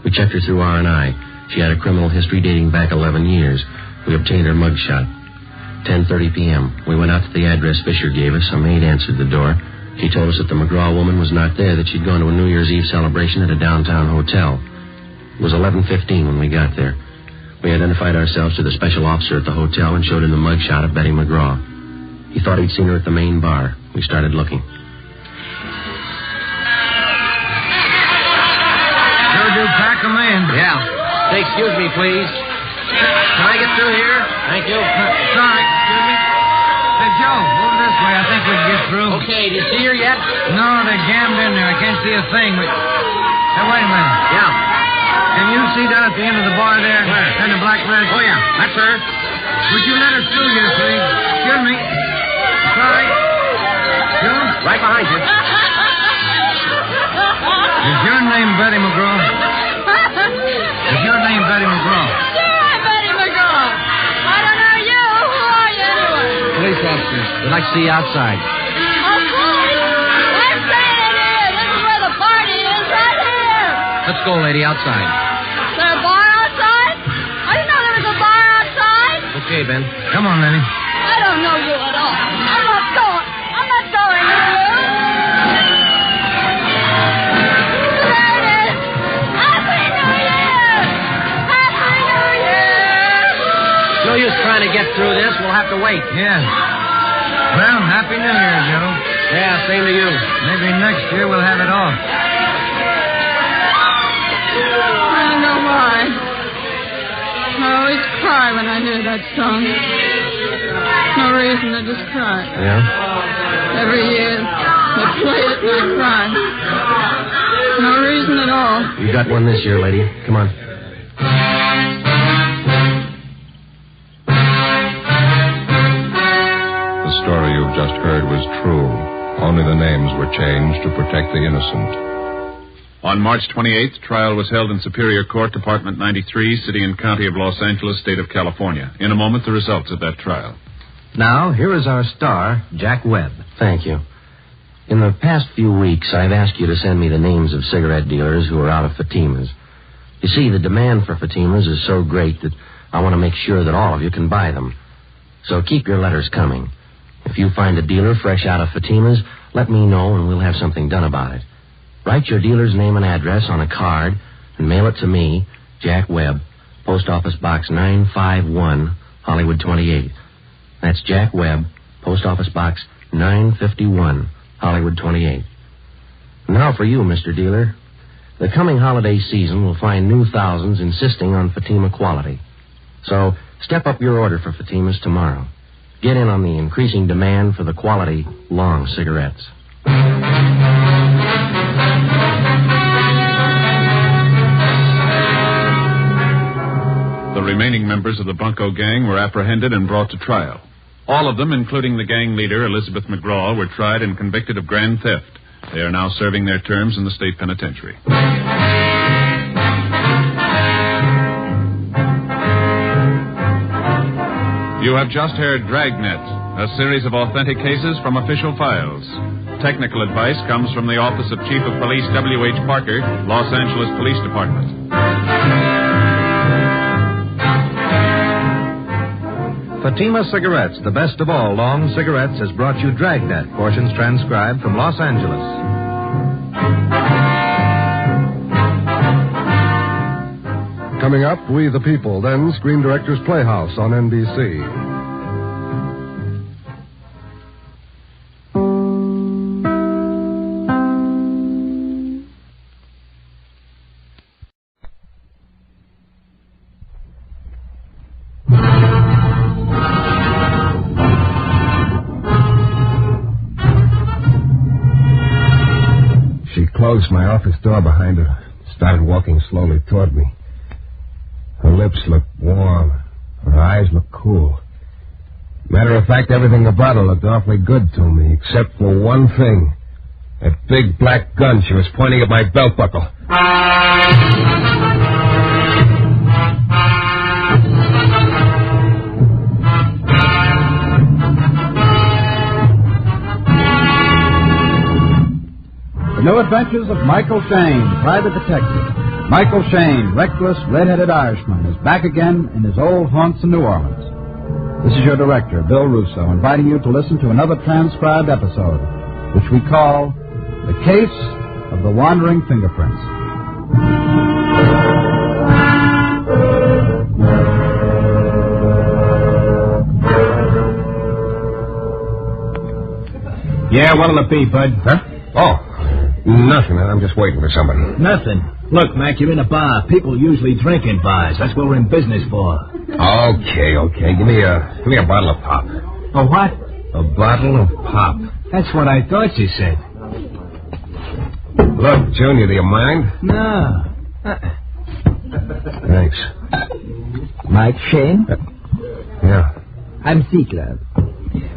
We checked her through R&I. She had a criminal history dating back 11 years. We obtained her mugshot. 10:30 p.m. We went out to the address Fisher gave us. A maid answered the door. She told us that the McGraw woman was not there, that she'd gone to a New Year's Eve celebration at a downtown hotel. It was 11:15 when we got there. We identified ourselves to the special officer at the hotel and showed him the mugshot of Betty McGraw. He thought he'd seen her at the main bar. We started looking. Sure do pack 'em in. Yeah. Say, excuse me, please. Can I get through here? Thank you. Sorry, excuse me. Hey, Joe, move this way. I think we can get through. Okay, do you see her yet? No, they're jammed in there. I can't see a thing. Hey, wait a minute. Yeah. Can you see down at the end of the bar there? Where? In the black dress? Oh, yeah. That's her. Would you let her through here, please? Excuse me. Sorry. June? Right behind you. Is your name Betty McGraw? Is your name Betty McGraw? Yeah, Betty McGraw. I don't know you. Who are you anyway? Police officers. We'd like to see you outside. Of course. I'm saying it is. This is where the party is, right here. Let's go, lady, outside. Is there a bar outside? I didn't know there was a bar outside. Okay, Ben. Come on, Lenny. I don't know you at all. I'm not going. I'm not going with you. There it is. Happy New Year! Happy New Year! No use trying to get through this. We'll have to wait. Yeah. Well, Happy New Year, Joe. Yeah, same to you. Maybe next year we'll have it off. I don't know why. I always cry when I hear that song. No reason, I just cry. Yeah? Every year, they play it and I cry. No reason at all. You got one this year, lady. Come on. The story you've just heard was true. Only the names were changed to protect the innocent. On March 28th, trial was held in Superior Court, Department 93, City and County of Los Angeles, State of California. In a moment, the results of that trial. Now, here is our star, Jack Webb. Thank you. In the past few weeks, I've asked you to send me the names of cigarette dealers who are out of Fatimas. You see, the demand for Fatimas is so great that I want to make sure that all of you can buy them. So keep your letters coming. If you find a dealer fresh out of Fatimas, let me know and we'll have something done about it. Write your dealer's name and address on a card and mail it to me, Jack Webb, Post Office Box 951, Hollywood 28. That's Jack Webb, Post Office Box 951, Hollywood 28. Now for you, Mr. Dealer. The coming holiday season will find new thousands insisting on Fatima quality. So step up your order for Fatimas tomorrow. Get in on the increasing demand for the quality long cigarettes. The remaining members of the Bunko gang were apprehended and brought to trial. All of them, including the gang leader, Elizabeth McGraw, were tried and convicted of grand theft. They are now serving their terms in the state penitentiary. You have just heard Dragnet, a series of authentic cases from official files. Technical advice comes from the Office of Chief of Police W.H. Parker, Los Angeles Police Department. Fatima Cigarettes, the best of all long cigarettes, has brought you Dragnet, portions transcribed from Los Angeles. Coming up, We the People, then Screen Directors Playhouse on NBC. She closed my office door behind her, started walking slowly toward me. Her lips looked warm. Her eyes looked cool. Matter of fact, everything about her looked awfully good to me, except for one thing. That big black gun she was pointing at my belt buckle. The New Adventures of Michael Shayne, Private Detective. Michael Shayne, reckless, red-headed Irishman, is back again in his old haunts in New Orleans. This is your director, Bill Russo, inviting you to listen to another transcribed episode which we call The Case of the Wandering Fingerprints. Yeah, what'll it be, Bud? Huh? Oh, nothing. I'm just waiting for somebody. Nothing. Look, Mac, you're in a bar. People usually drink in bars. That's what we're in business for. Okay. Give me a bottle of pop. A what? A bottle of pop. That's what I thought you said. Look, Junior, do you mind? No. Thanks. Mike Shayne? Yeah. I'm Ziegler.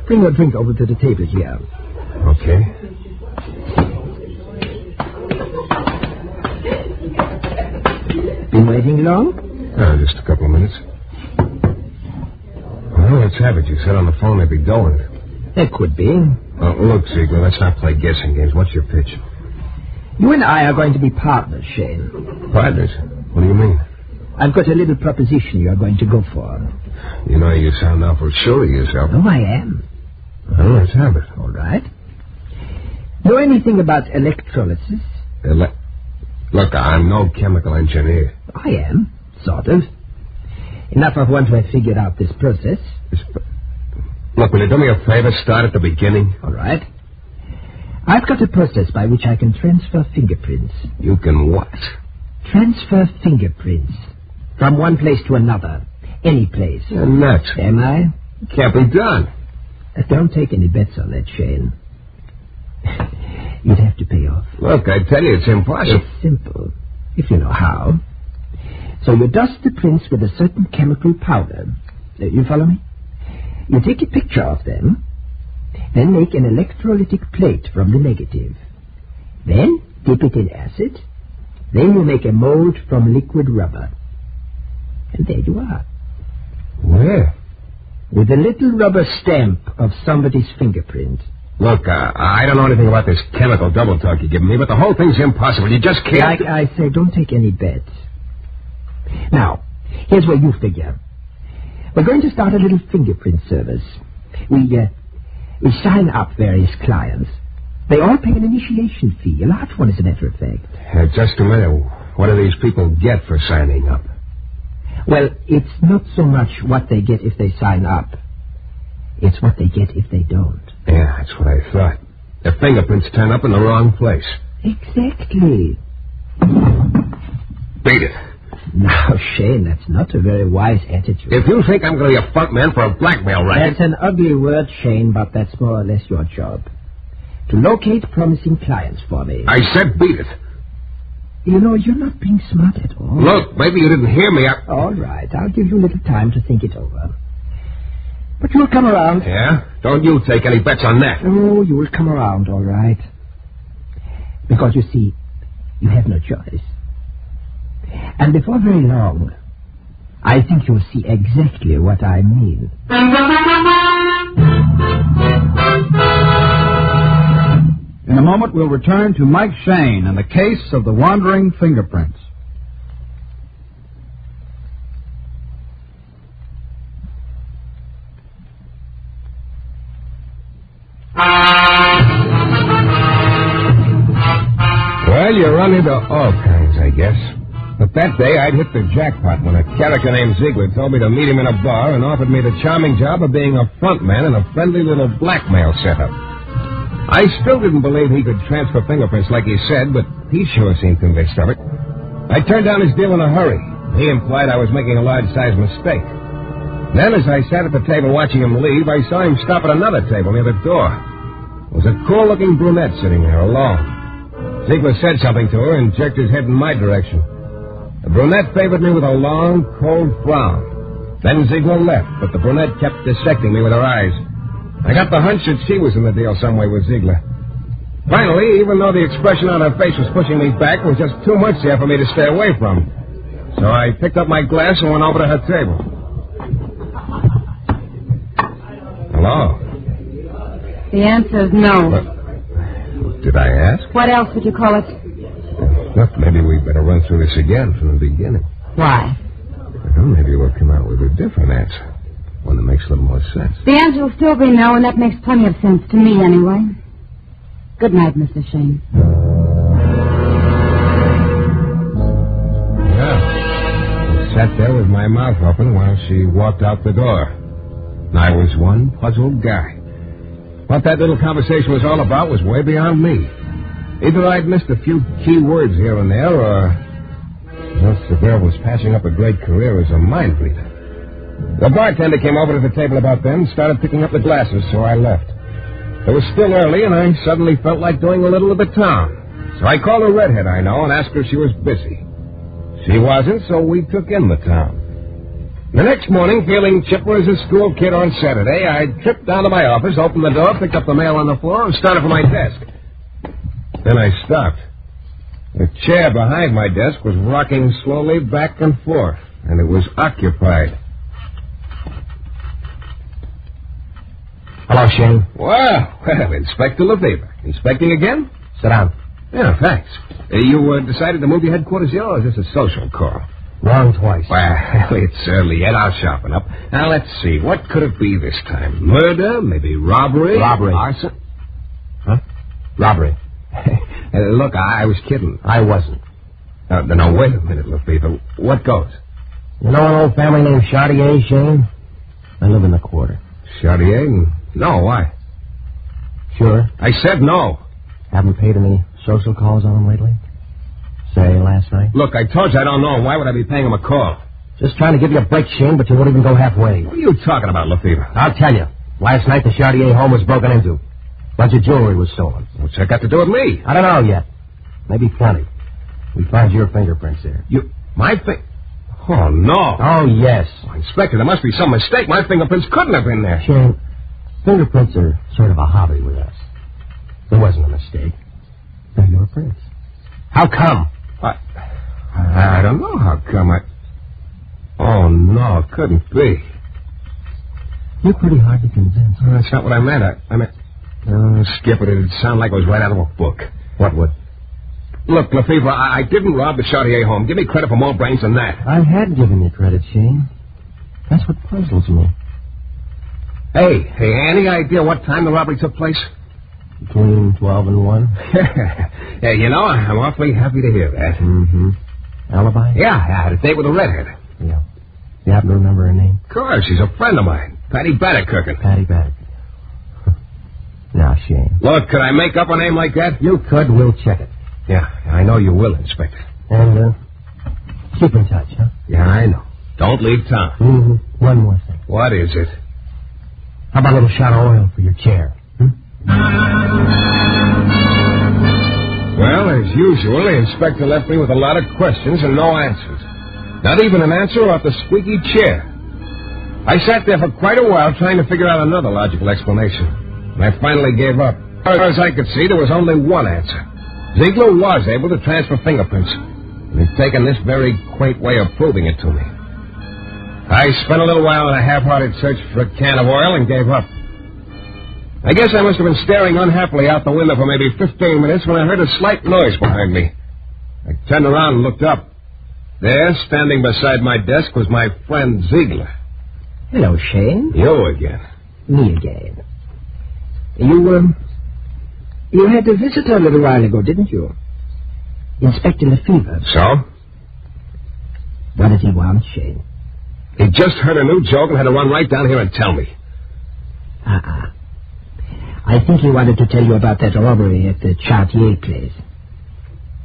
Bring your drink over to the table here. Okay. Been waiting long? Just a couple of minutes. Well, let's have it. You said on the phone they'd be going. That could be. Look, Ziegler, let's not play guessing games. What's your pitch? You and I are going to be partners, Shayne. Partners? What do you mean? I've got a little proposition you are going to go for. You know, you sound awful sure of yourself. Oh, I am. Well, let's have it. All right. Know anything about electrolysis? Look, I'm no chemical engineer. I am, sort of. Enough of one to have figured out this process. Look, will you do me a favor? Start at the beginning. All right. I've got a process by which I can transfer fingerprints. You can what? Transfer fingerprints. From one place to another. Any place. You're nuts. Am I? Can't be done. Don't take any bets on that, Shayne. You'd have to pay off. Look, I tell you, it's impossible. It's simple, if you know how. So you dust the prints with a certain chemical powder. You follow me? You take a picture of them, then make an electrolytic plate from the negative. Then dip it in acid. Then you make a mold from liquid rubber. And there you are. Where? With a little rubber stamp of somebody's fingerprint. Look, I don't know anything about this chemical double talk you're giving me, but the whole thing's impossible. You just can't... Like I say, don't take any bets. Now, here's where you figure. We're going to start a little fingerprint service. We sign up various clients. They all pay an initiation fee, a large one, as a matter of fact. Just a minute. What do these people get for signing up? Well, it's not so much what they get if they sign up. It's what they get if they don't. Yeah, that's what I thought. Their fingerprints turn up in the wrong place. Exactly. Beat it. Now, Shayne, that's not a very wise attitude. If you think I'm going to be a front man for a blackmail racket... That's an ugly word, Shayne, but that's more or less your job. To locate promising clients for me. I said beat it. You know, you're not being smart at all. Look, maybe you didn't hear me. All right, I'll give you a little time to think it over. But you'll come around. Yeah? Don't you take any bets on that. Oh, you will come around, all right. Because, you see, you have no choice. And before very long, I think you'll see exactly what I mean. In a moment, we'll return to Mike Shayne and the case of the wandering fingerprints. Well, you run into all kinds, I guess. But that day, I'd hit the jackpot when a character named Ziegler told me to meet him in a bar and offered me the charming job of being a front man in a friendly little blackmail setup. I still didn't believe he could transfer fingerprints like he said, but he sure seemed convinced of it. I turned down his deal in a hurry. He implied I was making a large-sized mistake. Then, as I sat at the table watching him leave, I saw him stop at another table near the door. There was a cool-looking brunette sitting there alone. Ziegler said something to her and jerked his head in my direction. The brunette favored me with a long, cold frown. Then Ziegler left, but the brunette kept dissecting me with her eyes. I got the hunch that she was in the deal some way with Ziegler. Finally, even though the expression on her face was pushing me back, there was just too much there for me to stay away from. So I picked up my glass and went over to her table. Hello? The answer is no. What did I ask? What else would you call it? Look, maybe we'd better run through this again from the beginning. Why? Well, maybe we'll come out with a different answer. One that makes a little more sense. The answer will still be no, and that makes plenty of sense to me anyway. Good night, Mr. Shayne. Yeah. I sat there with my mouth open while she walked out the door. And I was one puzzled guy. What that little conversation was all about was way beyond me. Either I'd missed a few key words here and there, or else the girl was passing up a great career as a mind reader. The bartender came over to the table about then and started picking up the glasses, so I left. It was still early, and I suddenly felt like doing a little of the town. So I called a redhead I know and asked her if she was busy. She wasn't, so we took in the town. The next morning, feeling chipper as a school kid on Saturday, I tripped down to my office, opened the door, picked up the mail on the floor, and started for my desk. Then I stopped. The chair behind my desk was rocking slowly back and forth, and it was occupied. Hello, Shayne. Well, Inspector Lefevre. Inspecting again? Sit down. Yeah, thanks. You decided to move your headquarters here, or is this a social call? Wrong twice. Well, it's early yet. I'll sharpen up. Now, let's see. What could it be this time? Murder? Maybe robbery? Robbery. Arson? Huh? Robbery. Look, I was kidding. I wasn't. No, wait a minute, Lefevre. What goes? You know an old family named Chartier, Shayne? I live in the quarter. Chartier? No, why? Sure. I said no. Haven't paid any social calls on him lately? Say, last night? Look, I told you I don't know him. Why would I be paying him a call? Just trying to give you a break, Shayne, but you won't even go halfway. What are you talking about, Lefevre? I'll tell you. Last night, the Chartier home was broken into. Bunch of jewelry was stolen. What's that got to do with me? I don't know yet. Maybe plenty. We found your fingerprints there. My Oh, no. Oh, yes. Inspector, there must be some mistake. My fingerprints couldn't have been there. Shayne, fingerprints are sort of a hobby with us. There wasn't a mistake. They're your prints. How come? I don't know how come. Oh, no, it couldn't be. You're pretty hard to convince. Well, that's not what I meant. I meant... Skip it. It'd sound like it was right out of a book. What would? Look, Lefevre, I didn't rob the Chartier home. Give me credit for more brains than that. I had given you credit, Shayne. That's what puzzles me. Hey, any idea what time the robbery took place? Between 12 and 1. Hey, you know, I'm awfully happy to hear that. Mm-hmm. Alibi? Yeah, I had a date with a redhead. Yeah. You happen to remember her name? Of course, she's a friend of mine. Patty Bannockirkin. Patty Bannockirkin. Now, Shayne. Look, could I make up a name like that? You could. We'll check it. Yeah, I know you will, Inspector. And, keep in touch, huh? Yeah, I know. Don't leave town. Mm-hmm. One more thing. What is it? How about a little shot of oil for your chair? Well, as usual, the inspector left me with a lot of questions and no answers. Not even an answer about the squeaky chair. I sat there for quite a while trying to figure out another logical explanation. And I finally gave up. As far as I could see, there was only one answer. Ziegler was able to transfer fingerprints. And he'd taken this very quaint way of proving it to me. I spent a little while in a half-hearted search for a can of oil and gave up. I guess I must have been staring unhappily out the window for maybe 15 minutes when I heard a slight noise behind me. I turned around and looked up. There, standing beside my desk, was my friend Ziegler. Hello, Shayne. You again. Me again. You had a visitor a little while ago, didn't you? Inspector Lefevre. So? What did he want, Shayne? He just heard a new joke and had to run right down here and tell me. I think he wanted to tell you about that robbery at the Chartier place.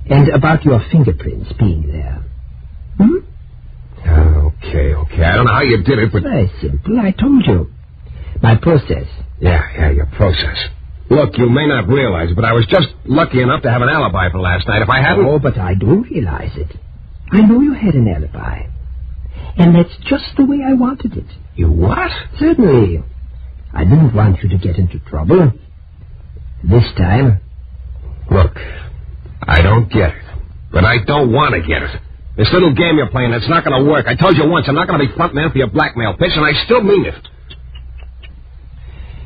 And about your fingerprints being there. Okay. I don't know how you did it, but... Very simple. I told you. My process. Yeah, your process. Look, you may not realize it, but I was just lucky enough to have an alibi for last night. If I hadn't... Oh, but I do realize it. I know you had an alibi. And that's just the way I wanted it. You what? Certainly. I didn't want you to get into trouble. This time... Look, I don't get it. But I don't want to get it. This little game you're playing, it's not going to work. I told you once, I'm not going to be front man for your blackmail pitch, and I still mean it.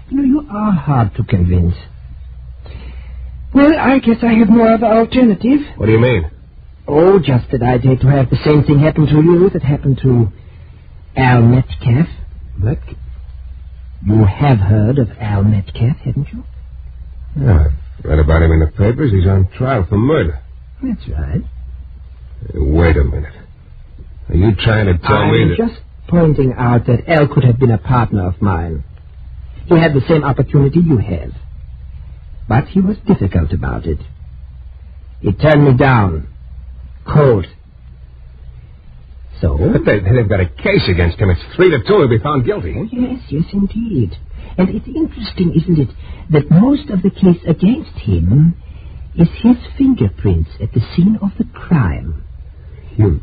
You are hard to convince. Well, I guess I have more of an alternative. What do you mean? Oh, just that I'd hate to have the same thing happen to you that happened to Al Metcalf. Metcalf? You have heard of Al Metcalf, haven't you? Yeah, I've Read about him in the papers. He's on trial for murder. That's right. Wait a minute. Are you trying to tell me that... I'm just pointing out that Al could have been a partner of mine. He had the same opportunity you have. But he was difficult about it. He turned me down. Cold. So? But they've got a case against him. It's 3-2. He'll be found guilty. Oh, yes, indeed. And it's interesting, isn't it, that most of the case against him is his fingerprints at the scene of the crime. You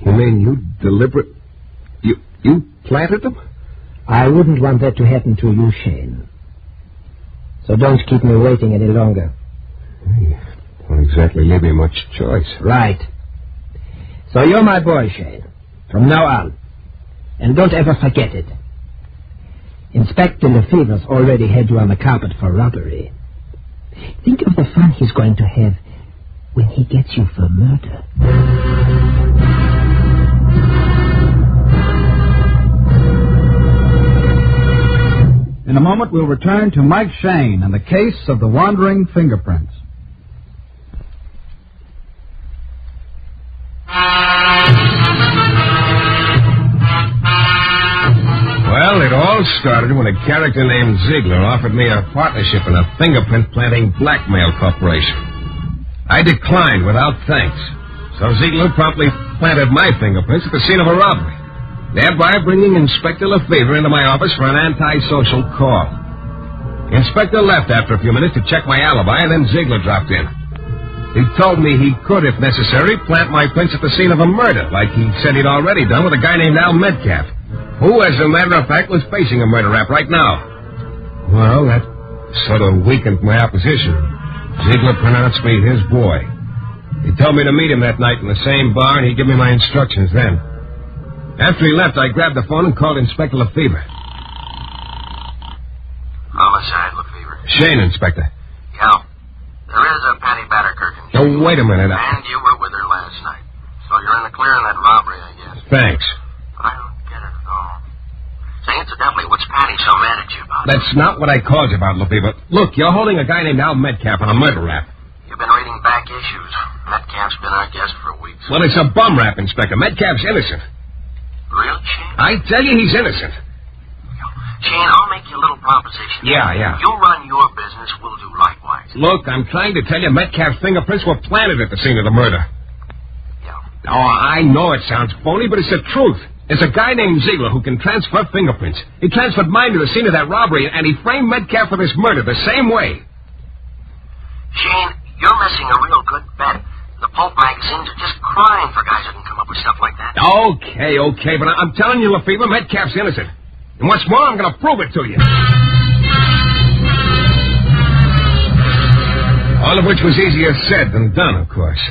mean you deliberate... You planted them? I wouldn't want that to happen to you, Shayne. So don't keep me waiting any longer. You don't exactly leave me much choice. Right. So you're my boy, Shayne, from now on. And don't ever forget it. Inspector Lefebvre's already had you on the carpet for robbery. Think of the fun he's going to have when he gets you for murder. In a moment, we'll return to Mike Shayne and the case of the wandering fingerprints. Well, it all started when a character named Ziegler offered me a partnership in a fingerprint-planting blackmail corporation. I declined without thanks, so Ziegler promptly planted my fingerprints at the scene of a robbery, thereby bringing Inspector Lefebvre into my office for an antisocial call. The inspector left after a few minutes to check my alibi, and then Ziegler dropped in. He told me he could, if necessary, plant my prints at the scene of a murder, like he said he'd already done with a guy named Al Metcalf, who, as a matter of fact, was facing a murder rap right now. Well, that sort of weakened my opposition. Ziegler pronounced me his boy. He told me to meet him that night in the same bar, and he'd give me my instructions then. After he left, I grabbed the phone and called Inspector Lefebvre. Homicide, Lefebvre. Shayne, Inspector. Yeah. There is a Patty Perkins. Oh, wait a minute. And you were with her last night. So you're in the clear on that robbery, I guess. Thanks. But I don't get it at all. Say, incidentally, what's Patty so mad at you about? That's not what I called you about, Lefebvre. Look, you're holding a guy named Al Metcalf on a murder rap. You've been reading back issues. Metcalf's been our guest for weeks. Well, it's a bum rap, Inspector. Metcalf's innocent. Real, Shayne? I tell you, he's innocent. Shayne, I'll make you a little proposition. Yeah. You run your business, we'll do likewise. Look, I'm trying to tell you Metcalf's fingerprints were planted at the scene of the murder. Yeah. Oh, I know it sounds phony, but it's the truth. There's a guy named Ziegler who can transfer fingerprints. He transferred mine to the scene of that robbery, and he framed Metcalf for this murder the same way. Shayne, you're missing a real good bet. The pulp magazines are just crying for guys who can come up with stuff like that. Okay, but I'm telling you, Lefebvre, Metcalf's innocent. And what's more, I'm going to prove it to you. All of which was easier said than done, of course.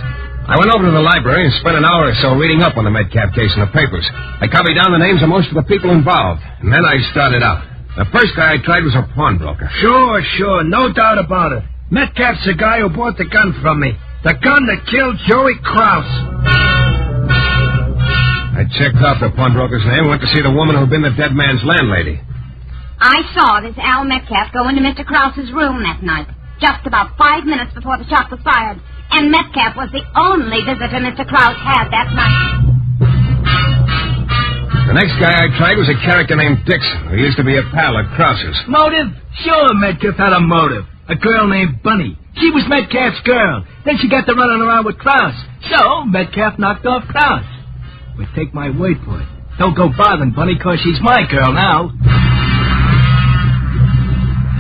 I went over to the library and spent an hour or so reading up on the Metcalf case in the papers. I copied down the names of most of the people involved, and then I started out. The first guy I tried was a pawnbroker. Sure, no doubt about it. Metcalf's the guy who bought the gun from me. The gun that killed Joey Krause. I checked off the pawnbroker's name and went to see the woman who'd been the dead man's landlady. I saw this Al Metcalf go into Mr. Krause's room that night, just about 5 minutes before the shot was fired. And Metcalf was the only visitor Mr. Krause had that night. The next guy I tried was a character named Dixon, who used to be a pal of Krause's. Motive? Sure, Metcalf had a motive. A girl named Bunny. She was Metcalf's girl. Then she got to running around with Krause. So Metcalf knocked off Krause. But take my word for it. Don't go bothering Bunny, because she's my girl now.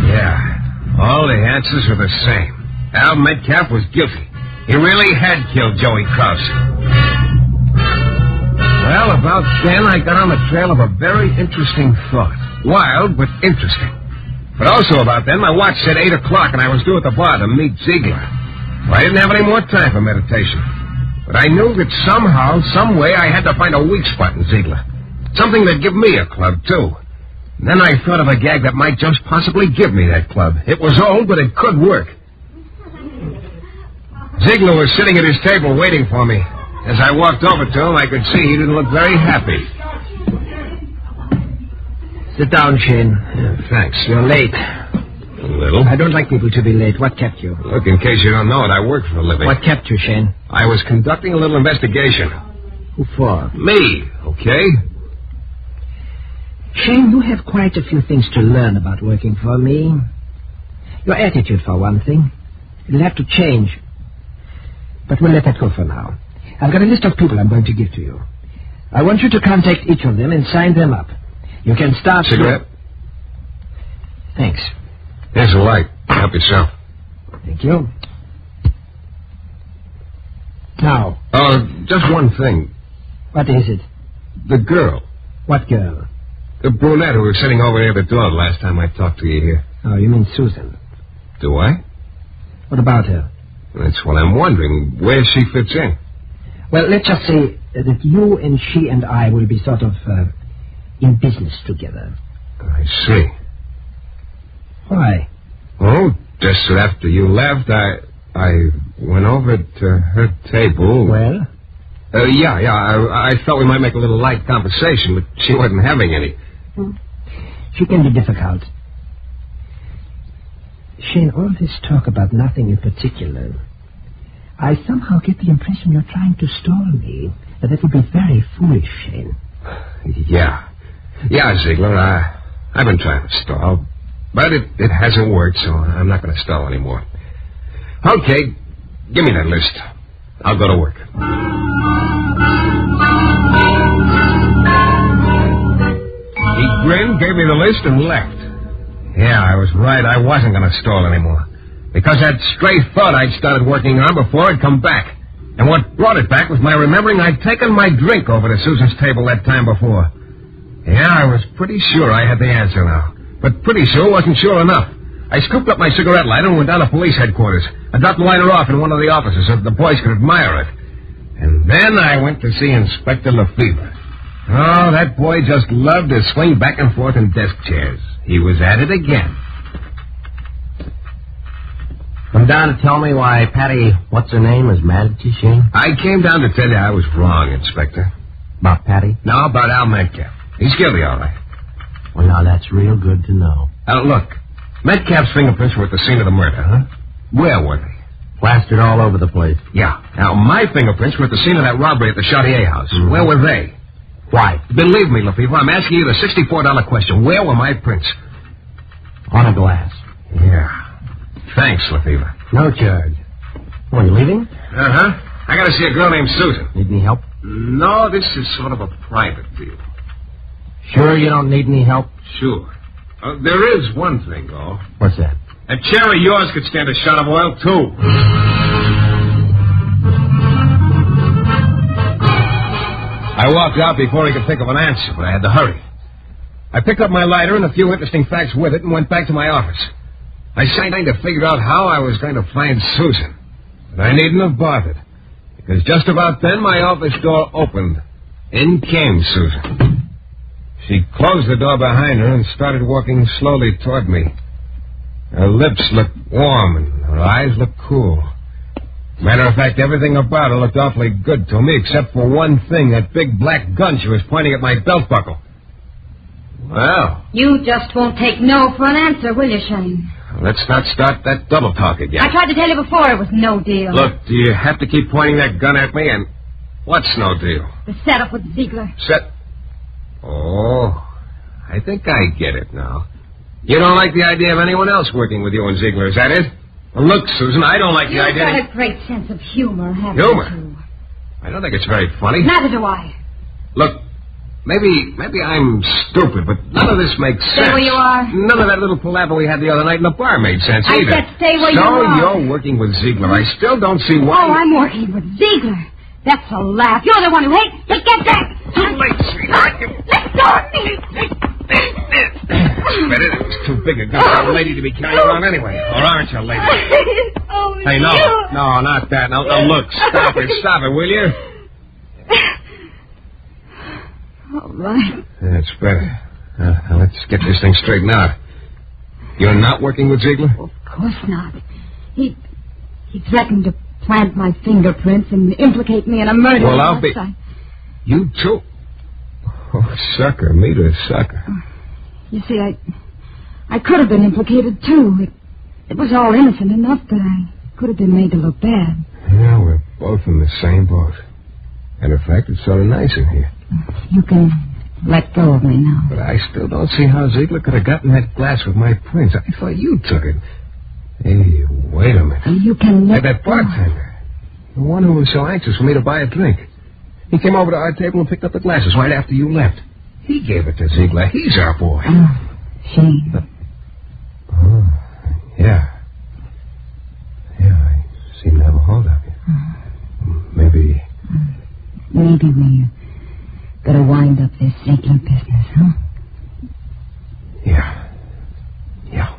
Yeah, all the answers were the same. Al Metcalf was guilty. He really had killed Joey Krause. Well, about then, I got on the trail of a very interesting thought. Wild, but interesting. But also about then, my watch said 8 o'clock, and I was due at the bar to meet Ziegler. Well, I didn't have any more time for meditation. But I knew that somehow, some way, I had to find a weak spot in Ziegler. Something that'd give me a club, too. And then I thought of a gag that might just possibly give me that club. It was old, but it could work. Ziegler was sitting at his table waiting for me. As I walked over to him, I could see he didn't look very happy. Sit down, Shayne. Thanks. You're late. A little. I don't like people to be late. What kept you? Look, in case you don't know it, I work for a living. What kept you, Shayne? I was conducting a little investigation. Who for? Me, okay? Shayne, you have quite a few things to learn about working for me. Your attitude, for one thing. It'll have to change. But we'll let that go for now. I've got a list of people I'm going to give to you. I want you to contact each of them and sign them up. You can start... Cigarette? Thanks. Here's a light. Help yourself. Thank you. Now. Just one thing. What is it? The girl. What girl? The brunette who was sitting over near the door the last time I talked to you here. Oh, you mean Susan? Do I? What about her? That's what I'm wondering, where she fits in. Well, let's just say that you and she and I will be sort of in business together. I see. Why? Oh, just after you left, I went over to her table. Well? Yeah, I thought we might make a little light conversation, but she wasn't having any. She can be difficult. Shayne, all this talk about nothing in particular, I somehow get the impression you're trying to stall me. But that would be very foolish, Shayne. Yeah, Ziegler, I've been trying to stall, but it hasn't worked, so I'm not going to stall anymore. Okay, give me that list. I'll go to work. He grinned, gave me the list, and left. Yeah, I was right. I wasn't going to stall anymore. Because that stray thought I'd started working on before had come back. And what brought it back was my remembering I'd taken my drink over to Susan's table that time before. Yeah, I was pretty sure I had the answer now. But pretty sure wasn't sure enough. I scooped up my cigarette lighter and went down to police headquarters. I dropped the lighter off in one of the offices so that the boys could admire it. And then I went to see Inspector Lefebvre. Oh, that boy just loved to swing back and forth in desk chairs. He was at it again. Come down to tell me why Patty, what's her name, is mad at you, Shayne? I came down to tell you I was wrong, Inspector. About Patty? No, about Al Metcalf. He's guilty, all right. Well, now, that's real good to know. Look, Metcalf's fingerprints were at the scene of the murder, huh? Where were they? Plastered all over the place. Yeah. Now, my fingerprints were at the scene of that robbery at the Chartier house. Mm-hmm. Where were they? Why? Believe me, Lefebvre, I'm asking you the $64 question. Where were my prints? On a glass. Yeah. Thanks, Lefebvre. No charge. Oh, you leaving? Uh-huh. I gotta see a girl named Susan. Need any help? No, this is sort of a private deal. Sure you don't need any help? Sure. There is one thing, though. What's that? A chair of yours could stand a shot of oil, too. I walked out before he could think of an answer, but I had to hurry. I picked up my lighter and a few interesting facts with it and went back to my office. I kind of figured out how I was going to find Susan. But I needn't have bothered. Because just about then, my office door opened. In came Susan. She closed the door behind her and started walking slowly toward me. Her lips looked warm and her eyes looked cool. Matter of fact, everything about her looked awfully good to me, except for one thing, that big black gun she was pointing at my belt buckle. Well. You just won't take no for an answer, will you, Shayne? Let's not start that double talk again. I tried to tell you before it was no deal. Look, do you have to keep pointing that gun at me? And what's no deal? The setup with Ziegler. Oh, I think I get it now. You don't like the idea of anyone else working with you and Ziegler, is that it? Well, look, Susan, I don't like the idea... You've got a great sense of humor, haven't Humor? you? I don't think it's very funny. Neither do I. Look, maybe I'm stupid, but none of this makes sense. Stay where you are. None of that little palaver we had the other night in the bar made sense I either. said stay where you are. So you're working with Ziegler. I still don't see why... Oh, I'm working with Ziegler. That's a laugh. You're the one who hates... Get back! Too late, sweetheart. Let go of me! Better. It was too big a gun for a lady to be carrying around anyway. Or aren't you, lady? Oh, hey, no, not that. No, look, stop it, will you? All right. That's better. Now let's get this thing straightened out. You're not working with Ziegler? Of course not. He threatened to plant my fingerprints and implicate me in a murder. Well, I'll be... You too? Oh, sucker. Meet a sucker. You see, I I could have been implicated, too. It was all innocent enough that I could have been made to look bad. Yeah, we're both in the same boat. And in fact, it's sort of nice in here. You can let go of me now. But I still don't see how Ziegler could have gotten that glass with my prints. I thought you took it. Hey, wait a minute. You can let that bartender. The one who was so anxious for me to buy a drink. He came over to our table and picked up the glasses right after you left. He gave it to Ziegler. He's our boy. Oh, Shayne. Oh, yeah. Yeah, I seem to have a hold of you. Maybe... Maybe we gotta wind up this Ziegler business, huh? Yeah. Yeah.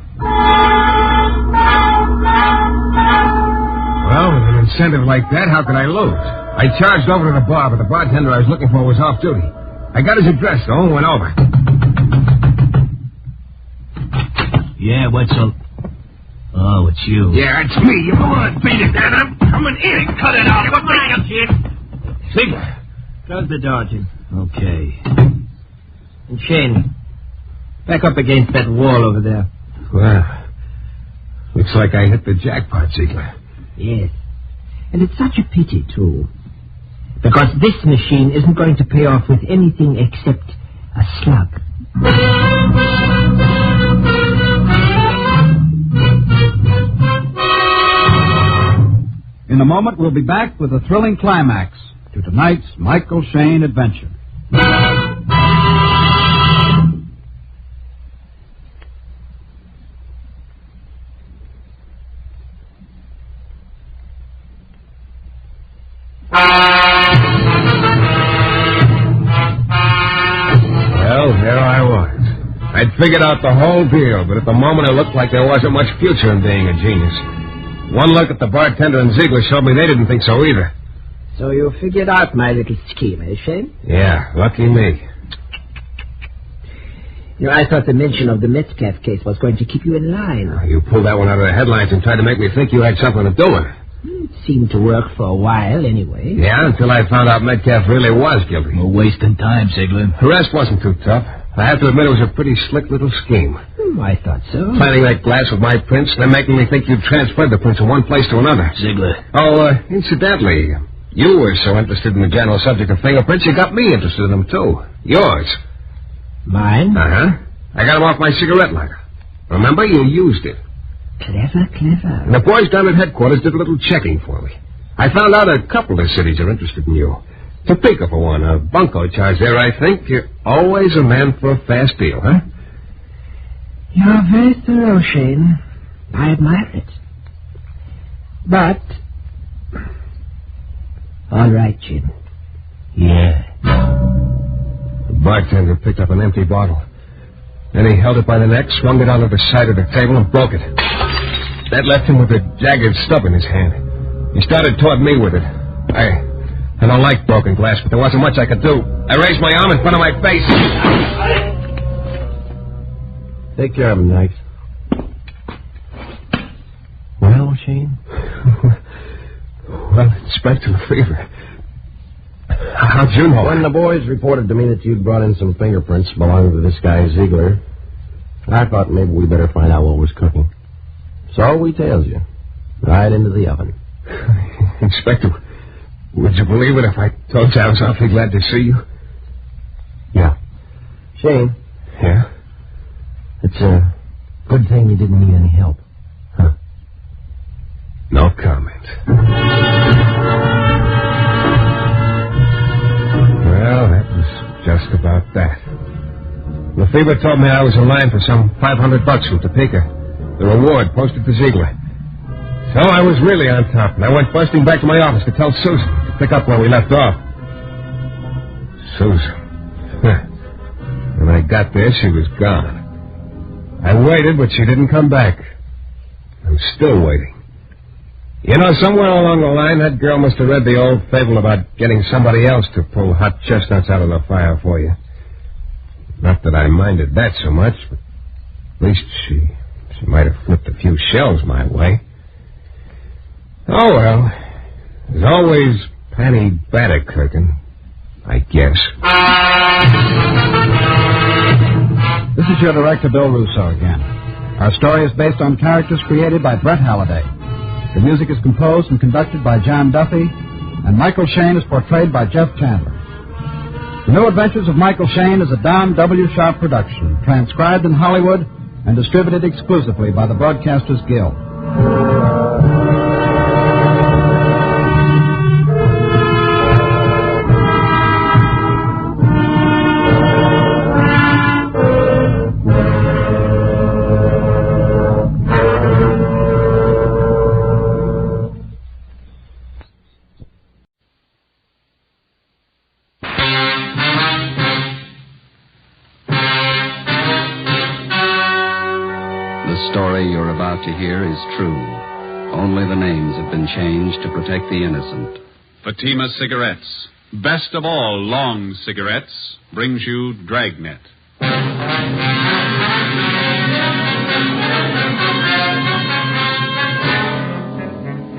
Well, with an incentive like that, how could I lose? I charged over to the bar, but the bartender I was looking for was off duty. I got his address, though, and went over. Yeah, what's up? Oh, it's you. Yeah, it's me. You go on, beat it, Dad. I'm coming in. Cut it out. What the kid? Ziegler. Close the door, Jim. Okay. And Shayne, back up against that wall over there. Well, looks like I hit the jackpot, Ziegler. Yes. And it's such a pity, too. Because this machine isn't going to pay off with anything except a slug. In a moment, we'll be back with a thrilling climax to tonight's Michael Shayne adventure. Well, there I was. I'd figured out the whole deal, but at the moment it looked like there wasn't much future in being a genius. One look at the bartender and Ziegler showed me they didn't think so either. So you figured out my little scheme, eh, Shayne? Yeah, lucky me. You know, I thought the mention of the Metcalf case was going to keep you in line. You pulled that one out of the headlines and tried to make me think you had something to do with it. It seemed to work for a while, anyway. Yeah, until I found out Metcalf really was guilty. We're wasting time, Ziegler. The rest wasn't too tough. I have to admit it was a pretty slick little scheme. I thought so. Planting that glass with my prints, then making me think you'd transferred the prints from one place to another. Ziegler. Oh, incidentally, you were so interested in the general subject of fingerprints, you got me interested in them, too. Yours. Mine? Uh-huh. I got them off my cigarette lighter. Remember, you used it. Clever, clever. And the boys down at headquarters did a little checking for me. I found out a couple of cities are interested in you. Topeka, for one. A bunco charge there, I think. You're always a man for a fast deal, huh? You're very thorough, Shayne. I admire it. But... all right, Jim. Yeah. The bartender picked up an empty bottle. Then he held it by the neck, swung it onto the side of the table, and broke it. That left him with a jagged stub in his hand. He started toward me with it. I don't like broken glass, but there wasn't much I could do. I raised my arm in front of my face. Take care of him, Nikes. Well, Shayne? Well, Inspector Fever. How'd you know? When the boys reported to me that you'd brought in some fingerprints belonging to this guy, Ziegler, I thought maybe we better find out what was cooking. So we tailed you. Right into the oven. Inspector, would you believe it if I told you I was awfully glad to see you? Yeah. Shayne. Yeah? It's a good thing you didn't need any help. Huh? No comment. Well, that was just about that. Lefebvre told me I was in line for some $500 from Topeka. The reward posted to Ziegler. So I was really on top, and I went busting back to my office to tell Susan to pick up where we left off. Susan. When I got there, she was gone. I waited, but she didn't come back. I'm still waiting. You know, somewhere along the line, that girl must have read the old fable about getting somebody else to pull hot chestnuts out of the fire for you. Not that I minded that so much, but at least she might have flipped a few shells my way. Oh, well. There's always Penny Batterkirkin, I guess. This is your director, Bill Russo, again. Our story is based on characters created by Brett Halliday. The music is composed and conducted by John Duffy, and Michael Shayne is portrayed by Jeff Chandler. The New Adventures of Michael Shayne is a Don W. Sharp production, transcribed in Hollywood and distributed exclusively by the Broadcasters Guild. The story you're about to hear is true. Only the names have been changed to protect the innocent. Fatima Cigarettes, best of all long cigarettes, brings you Dragnet.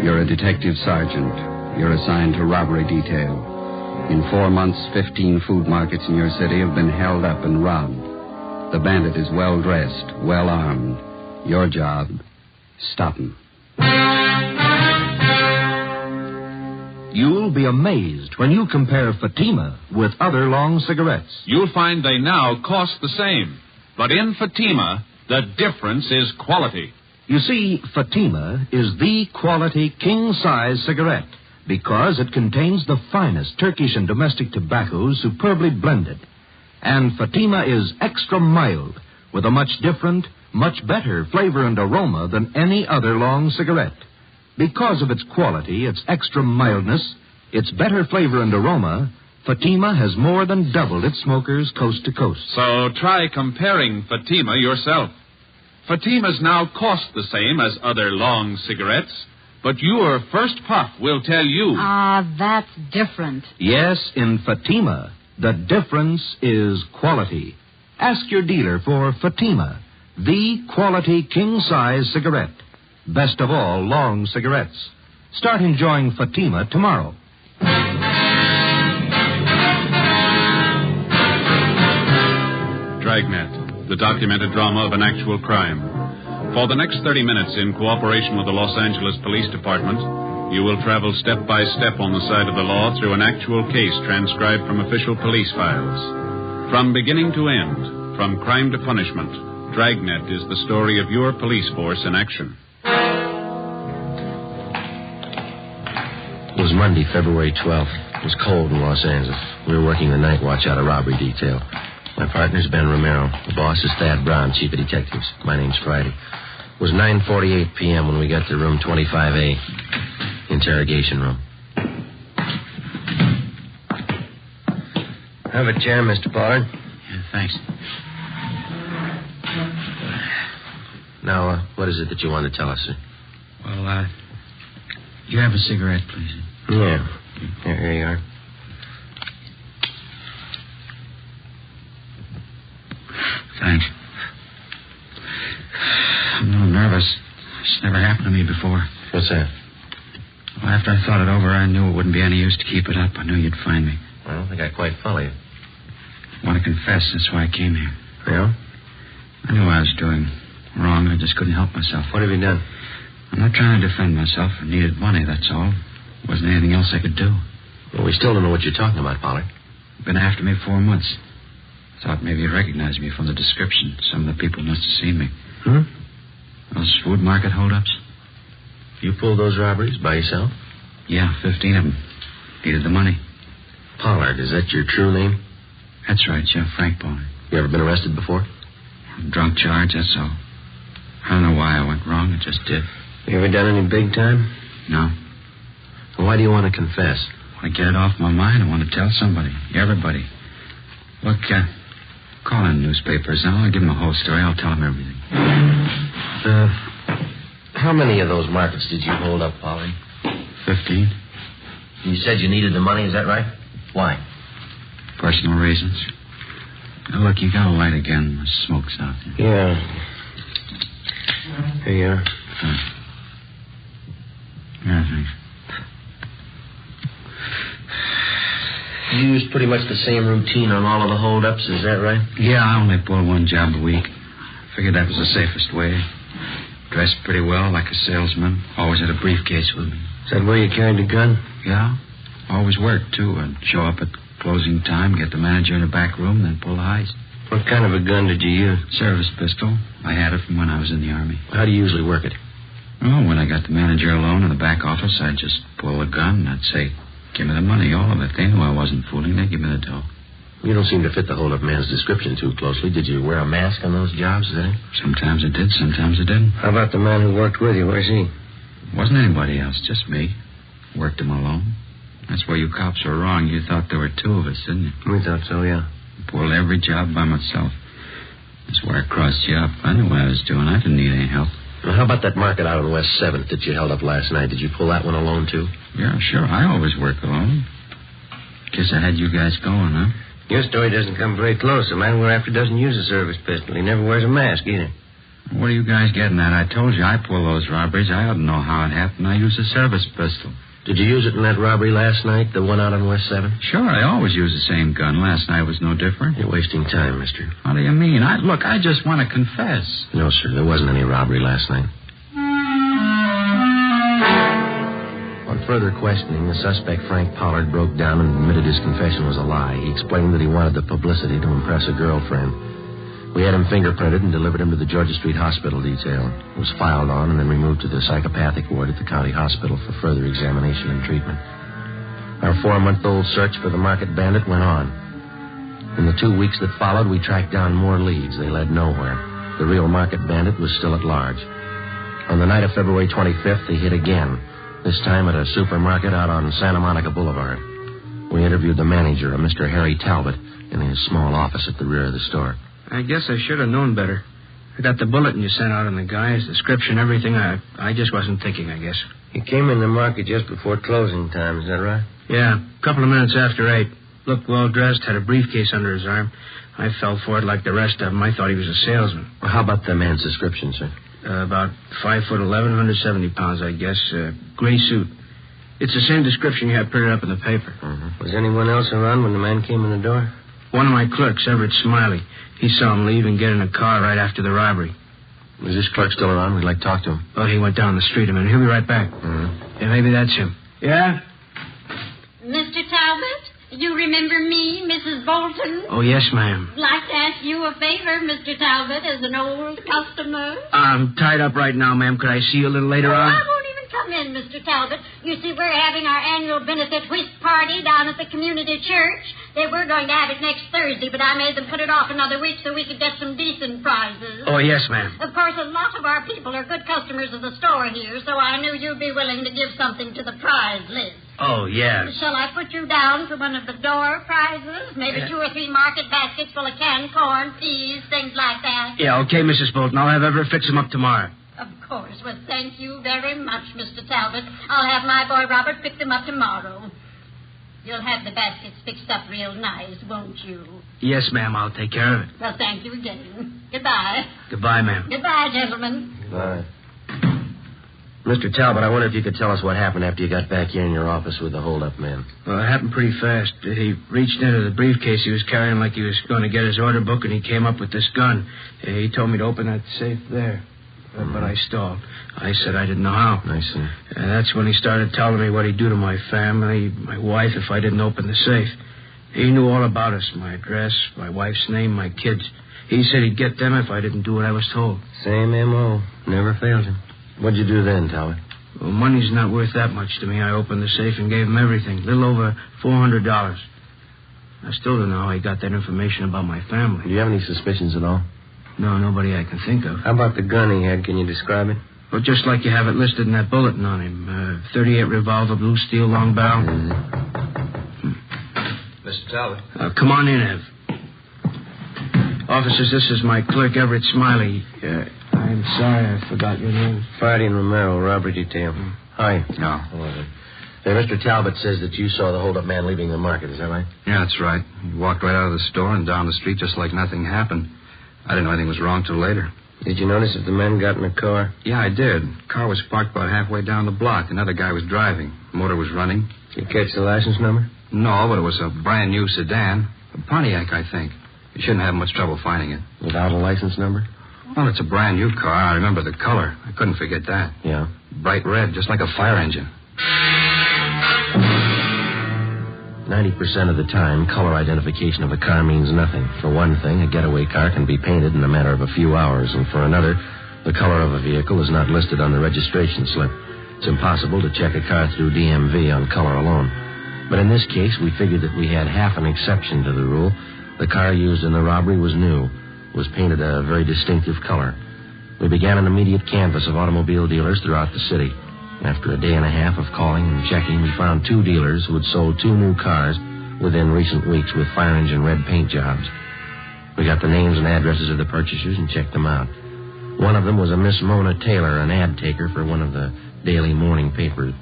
You're a detective sergeant. You're assigned to robbery detail. In 4 months, 15 food markets in your city have been held up and robbed. The bandit is well-dressed, well-armed. Your job, stop him. You'll be amazed when you compare Fatima with other long cigarettes. You'll find they now cost the same. But in Fatima, the difference is quality. You see, Fatima is the quality king-size cigarette because it contains the finest Turkish and domestic tobaccos superbly blended. And Fatima is extra mild with a much different, much better flavor and aroma than any other long cigarette. Because of its quality, its extra mildness, its better flavor and aroma, Fatima has more than doubled its smokers coast to coast. So try comparing Fatima yourself. Fatimas now cost the same as other long cigarettes, but your first puff will tell you. Ah, that's different. Yes, in Fatima, the difference is quality. Ask your dealer for Fatima, the quality king-size cigarette. Best of all long cigarettes. Start enjoying Fatima tomorrow. Dragnet, the documented drama of an actual crime. For the next 30 minutes, in cooperation with the Los Angeles Police Department, you will travel step by step on the side of the law through an actual case transcribed from official police files. From beginning to end, from crime to punishment, Dragnet is the story of your police force in action. It was Monday, February 12th. It was cold in Los Angeles. We were working the night watch out of robbery detail. My partner's Ben Romero. The boss is Thad Brown, chief of detectives. My name's Friday. It was 9:48 p.m. when we got to room 25A, interrogation room. Have a chair, Mr. Pollard. Yeah, thanks. Now, what is it that you want to tell us, sir? Well, you have a cigarette, please? Yeah. Here you are. Thanks. I'm a little nervous. It's never happened to me before. What's that? Well, after I thought it over, I knew it wouldn't be any use to keep it up. I knew you'd find me. Well, I think I quite follow you. I want to confess. That's why I came here. Yeah? I knew I was doing wrong. I just couldn't help myself. What have you done? I'm not trying to defend myself. I needed money, that's all. Wasn't anything else I could do. Well, we still don't know what you're talking about, Pollard. Been after me 4 months. Thought maybe you'd recognize me from the description. Some of the people must have seen me. Hmm? Those food market holdups? You pulled those robberies by yourself? Yeah, 15 of them. Needed the money. Pollard, is that your true name? That's right, Jeff Frank Pollard. You ever been arrested before? Drunk charge, that's all. I don't know why I went wrong. It just did. You ever done any big time? No. Well, why do you want to confess? I get it off my mind. I want to tell somebody. Everybody. Look, call in newspapers. I'll give them the whole story. I'll tell them everything. How many of those markets did you hold up, Pollard? 15. You said you needed the money, is that right? Why? Personal reasons. Now, look, you got a light again. The smoke's out there. Yeah. Here you are. Yeah, thanks. You used pretty much the same routine on all of the holdups, is that right? Yeah, I only pull one job a week. Figured that was the safest way. Dressed pretty well, like a salesman. Always had a briefcase with me. Is that where you carried the gun? Yeah. Always worked, too. I'd show up at closing time, get the manager in the back room, then pull the heist. What kind of a gun did you use? Service pistol. I had it from when I was in the Army. How do you usually work it? Oh, when I got the manager alone in the back office, I'd just pull the gun and I'd say, give me the money, all of it. They knew I wasn't fooling. They'd give me the dough. You don't seem to fit the hold-up man's description too closely. Did you wear a mask on those jobs, did it? Sometimes it did, sometimes it didn't. How about the man who worked with you? Where's he? Wasn't anybody else, just me. Worked him alone. That's where you cops were wrong. You thought there were two of us, didn't you? We thought so, yeah. Pulled every job by myself. That's where I crossed you up. I knew what I was doing. I didn't need any help. Well, how about that market out on West 7th that you held up last night? Did you pull that one alone, too? Yeah, sure. I always work alone. Guess I had you guys going, huh? Your story doesn't come very close. The man we're after doesn't use a service pistol. He never wears a mask, either. What are you guys getting at? I told you I pull those robberies. I ought to know how it happened. I use a service pistol. Did you use it in that robbery last night, the one out on West 7th? Sure, I always use the same gun. Last night was no different. You're wasting time, mister. How do you mean? Look, I just want to confess. No, sir, there wasn't any robbery last night. On further questioning, the suspect, Frank Pollard, broke down and admitted his confession was a lie. He explained that he wanted the publicity to impress a girlfriend. We had him fingerprinted and delivered him to the Georgia Street Hospital detail. It was filed on and then removed to the psychopathic ward at the county hospital for further examination and treatment. Our 4-month-old search for the market bandit went on. In the 2 weeks that followed, we tracked down more leads. They led nowhere. The real market bandit was still at large. On the night of February 25th, he hit again, this time at a supermarket out on Santa Monica Boulevard. We interviewed the manager, a Mr. Harry Talbot, in his small office at the rear of the store. I guess I should have known better. I got the bulletin you sent out on the guy, his description, everything. I just wasn't thinking, I guess. He came in the market just before closing time, is that right? Yeah, a couple of minutes after 8. Looked well-dressed, had a briefcase under his arm. I fell for it like the rest of them. I thought he was a salesman. Well, how about the man's description, sir? About 5'11", 170 pounds, I guess. Gray suit. It's the same description you had printed up in the paper. Mm-hmm. Was anyone else around when the man came in the door? One of my clerks, Everett Smiley. He saw him leave and get in a car right after the robbery. Is this clerk still around? We'd like to talk to him. Oh, he went down the street a minute. He'll be right back. Mm-hmm. Yeah, maybe that's him. Yeah? Mr. Talbot, you remember me, Mrs. Bolton? Oh, yes, ma'am. I'd like to ask you a favor, Mr. Talbot, as an old customer. I'm tied up right now, ma'am. Could I see you a little later on? I won't even come in, Mr. Talbot. You see, we're having our annual benefit whist party down at the community church. They were going to have it next Thursday, but I made them put it off another week so we could get some decent prizes. Oh, yes, ma'am. Of course, a lot of our people are good customers of the store here, so I knew you'd be willing to give something to the prize list. Oh, yes. Shall I put you down for one of the door prizes? Maybe 2 or 3 market baskets full of canned corn, peas, things like that. Yeah, okay, Mrs. Bolton. I'll have Everett fix them up tomorrow. Of course. Well, thank you very much, Mr. Talbot. I'll have my boy Robert pick them up tomorrow. You'll have the baskets fixed up real nice, won't you? Yes, ma'am. I'll take care of it. Well, thank you again. Goodbye. Goodbye, ma'am. Goodbye, gentlemen. Goodbye. Mr. Talbot, I wonder if you could tell us what happened after you got back here in your office with the hold-up man. Well, it happened pretty fast. He reached into the briefcase he was carrying like he was going to get his order book, and he came up with this gun. He told me to open that safe there. But I stalled. I said I didn't know how. I see. And that's when he started telling me what he'd do to my family, my wife, if I didn't open the safe. He knew all about us, my address, my wife's name, my kids. He said he'd get them if I didn't do what I was told. Same M.O. Never failed him. What'd you do then, Talbot? Well, money's not worth that much to me. I opened the safe and gave him everything. A little over $400. I still don't know how he got that information about my family. Do you have any suspicions at all? No, nobody I can think of. How about the gun he had? Can you describe it? Well, just like you have it listed in that bulletin on him. 38 revolver, blue steel, long barrel. Mr. Talbot. Come on in, Ev. Officers, this is my clerk, Everett Smiley. I'm sorry I forgot your name. Friday and Romero, robbery detail. Hi. No. Hey, Mr. Talbot says that you saw the hold-up man leaving the market. Is that right? Yeah, that's right. He walked right out of the store and down the street just like nothing happened. I didn't know anything was wrong till later. Did you notice if the men got in a car? Yeah, I did. The car was parked about halfway down the block. Another guy was driving. The motor was running. Did you catch the license number? No, but it was a brand new sedan. A Pontiac, I think. You shouldn't have much trouble finding it. Without a license number? Well, it's a brand new car. I remember the color. I couldn't forget that. Yeah. Bright red, just like a fire engine. 90% of the time, color identification of a car means nothing. For one thing, a getaway car can be painted in a matter of a few hours, and for another, the color of a vehicle is not listed on the registration slip. It's impossible to check a car through DMV on color alone. But in this case, we figured that we had half an exception to the rule. The car used in the robbery was new, was painted a very distinctive color. We began an immediate canvass of automobile dealers throughout the city. After a day and a half of calling and checking, we found 2 dealers who had sold 2 new cars within recent weeks with fire engine red paint jobs. We got the names and addresses of the purchasers and checked them out. One of them was a Miss Mona Taylor, an ad taker for one of the daily morning papers.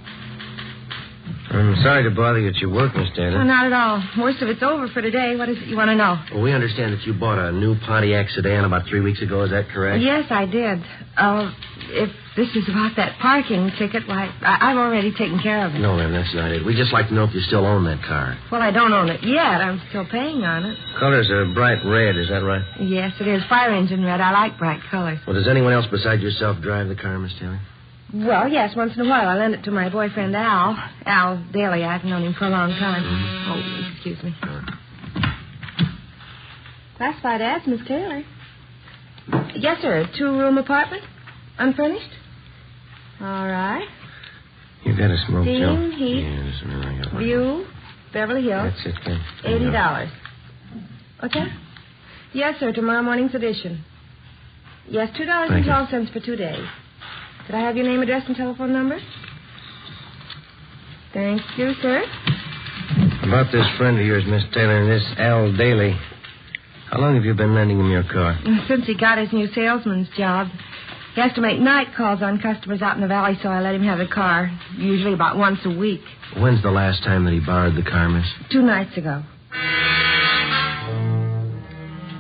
I'm sorry to bother you at your work, Miss Taylor. Oh, not at all. Most of it's over for today. What is it you want to know? Well, we understand that you bought a new Pontiac sedan about 3 weeks ago. Is that correct? Yes, I did. If this is about that parking ticket, why, I've already taken care of it. No, ma'am, that's not it. We'd just like to know if you still own that car. Well, I don't own it yet. I'm still paying on it. Colors are bright red, is that right? Yes, it is. Fire engine red. I like bright colors. Well, does anyone else besides yourself drive the car, Miss Taylor? Well, yes, once in a while. I lend it to my boyfriend, Al. Al Daly. I've known him for a long time. Oh, excuse me. Classified ads, Miss Taylor. Yes, sir. A 2-room apartment? Unfurnished? All right. You got a smoke, Steam, Joe? heat, Yes, I got one. view, Beverly Hills. That's it, then. $80. Okay? Yes, sir. Tomorrow morning's edition. Yes, $2.12 for 2 days. Could I have your name, address, and telephone number? Thank you, sir. About this friend of yours, Miss Taylor, and this Al Daly. How long have you been lending him your car? Since he got his new salesman's job. He has to make night calls on customers out in the valley, so I let him have the car, usually about once a week. When's the last time that he borrowed the car, miss? 2 nights ago.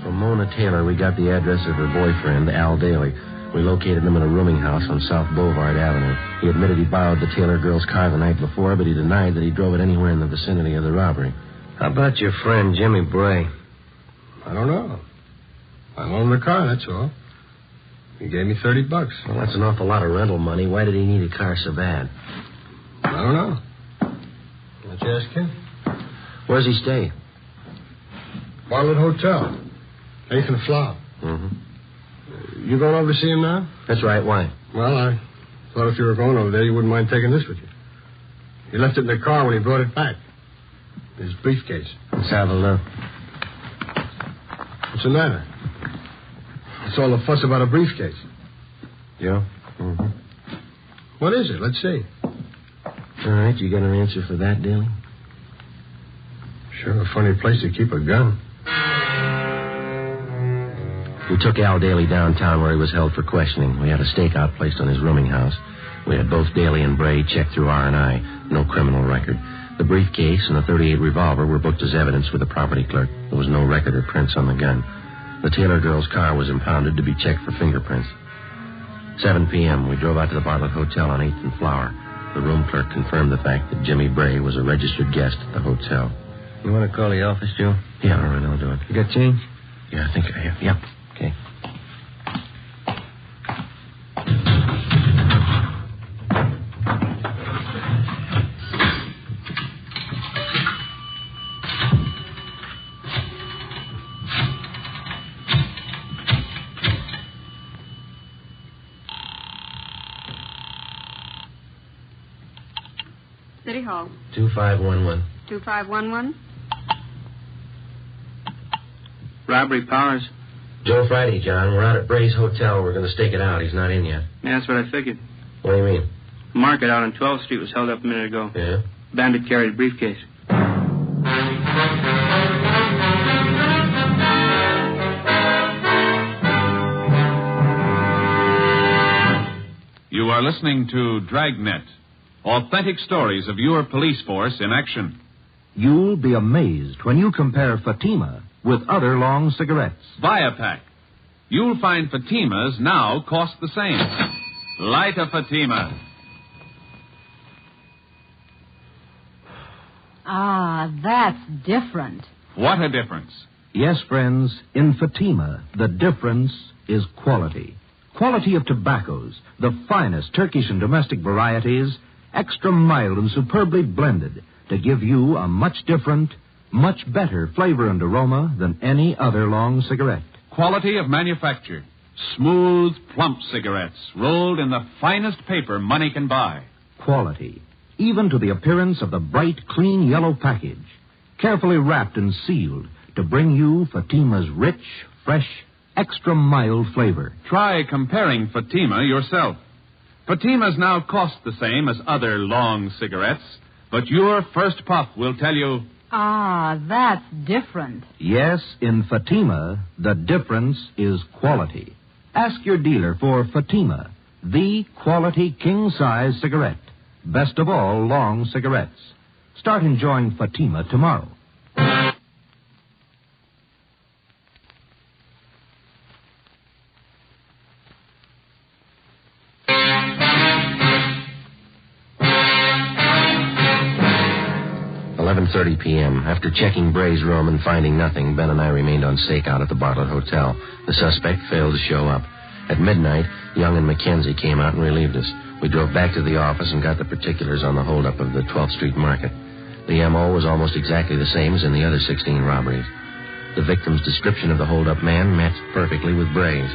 From Mona Taylor, we got the address of her boyfriend, Al Daly. We located him in a rooming house on South Boulevard Avenue. He admitted he borrowed the Taylor girl's car the night before, but he denied that he drove it anywhere in the vicinity of the robbery. How about your friend, Jimmy Bray? I don't know. I loaned the car, that's all. He gave me $30. Well, that's an awful lot of rental money. Why did he need a car so bad? I don't know. Why don't you ask him? Where's he stay? Bartlett Hotel. Nathan Flower. Mm-hmm. You going over to see him now? That's right. Why? Well, I thought if you were going over there, you wouldn't mind taking this with you. He left it in the car when he brought it back. His briefcase. Let's have a look. What's the matter? What's all the fuss about a briefcase? Yeah? Mm-hmm. What is it? Let's see. All right, you got an answer for that, Daly? Sure, a funny place to keep a gun. We took Al Daly downtown where he was held for questioning. We had a stakeout placed on his rooming house. We had both Daly and Bray checked through R&I. No criminal record. The briefcase and the .38 revolver were booked as evidence with the property clerk. There was no record or prints on the gun. The Taylor girl's car was impounded to be checked for fingerprints. 7 p.m., we drove out to the Bartlett Hotel on 8th and Flower. The room clerk confirmed the fact that Jimmy Bray was a registered guest at the hotel. You want to call the office, Joe? Yeah, all right, I'll do it. You got change? Yeah, I think I have. Yep. Okay. City Hall. 2511. 2511. Robbery Powers. Joe Friday, John. We're out at Bray's Hotel. We're going to stake it out. He's not in yet. Yeah, that's what I figured. What do you mean? The market out on 12th Street was held up a minute ago. Yeah? Bandit carried a briefcase. You are listening to Dragnet, authentic stories of your police force in action. You'll be amazed when you compare Fatima with other long cigarettes. Viapack. You'll find Fatimas now cost the same. Light a Fatima. Ah, that's different. What a difference. Yes, friends, in Fatima, the difference is quality. Quality of tobaccos, the finest Turkish and domestic varieties, extra mild and superbly blended to give you a much different, much better flavor and aroma than any other long cigarette. Quality of manufacture. Smooth, plump cigarettes rolled in the finest paper money can buy. Quality, even to the appearance of the bright, clean yellow package, carefully wrapped and sealed to bring you Fatima's rich, fresh, extra mild flavor. Try comparing Fatima yourself. Fatimas now cost the same as other long cigarettes, but your first puff will tell you... Ah, that's different. Yes, in Fatima, the difference is quality. Ask your dealer for Fatima, the quality king-size cigarette. Best of all long cigarettes. Start enjoying Fatima tomorrow. .30 p.m. After checking Bray's room and finding nothing, Ben and I remained on stakeout at the Bartlett Hotel. The suspect failed to show up. At midnight, Young and McKenzie came out and relieved us. We drove back to the office and got the particulars on the holdup of the 12th Street Market. The M.O. was almost exactly the same as in the other 16 robberies. The victim's description of the holdup man matched perfectly with Bray's.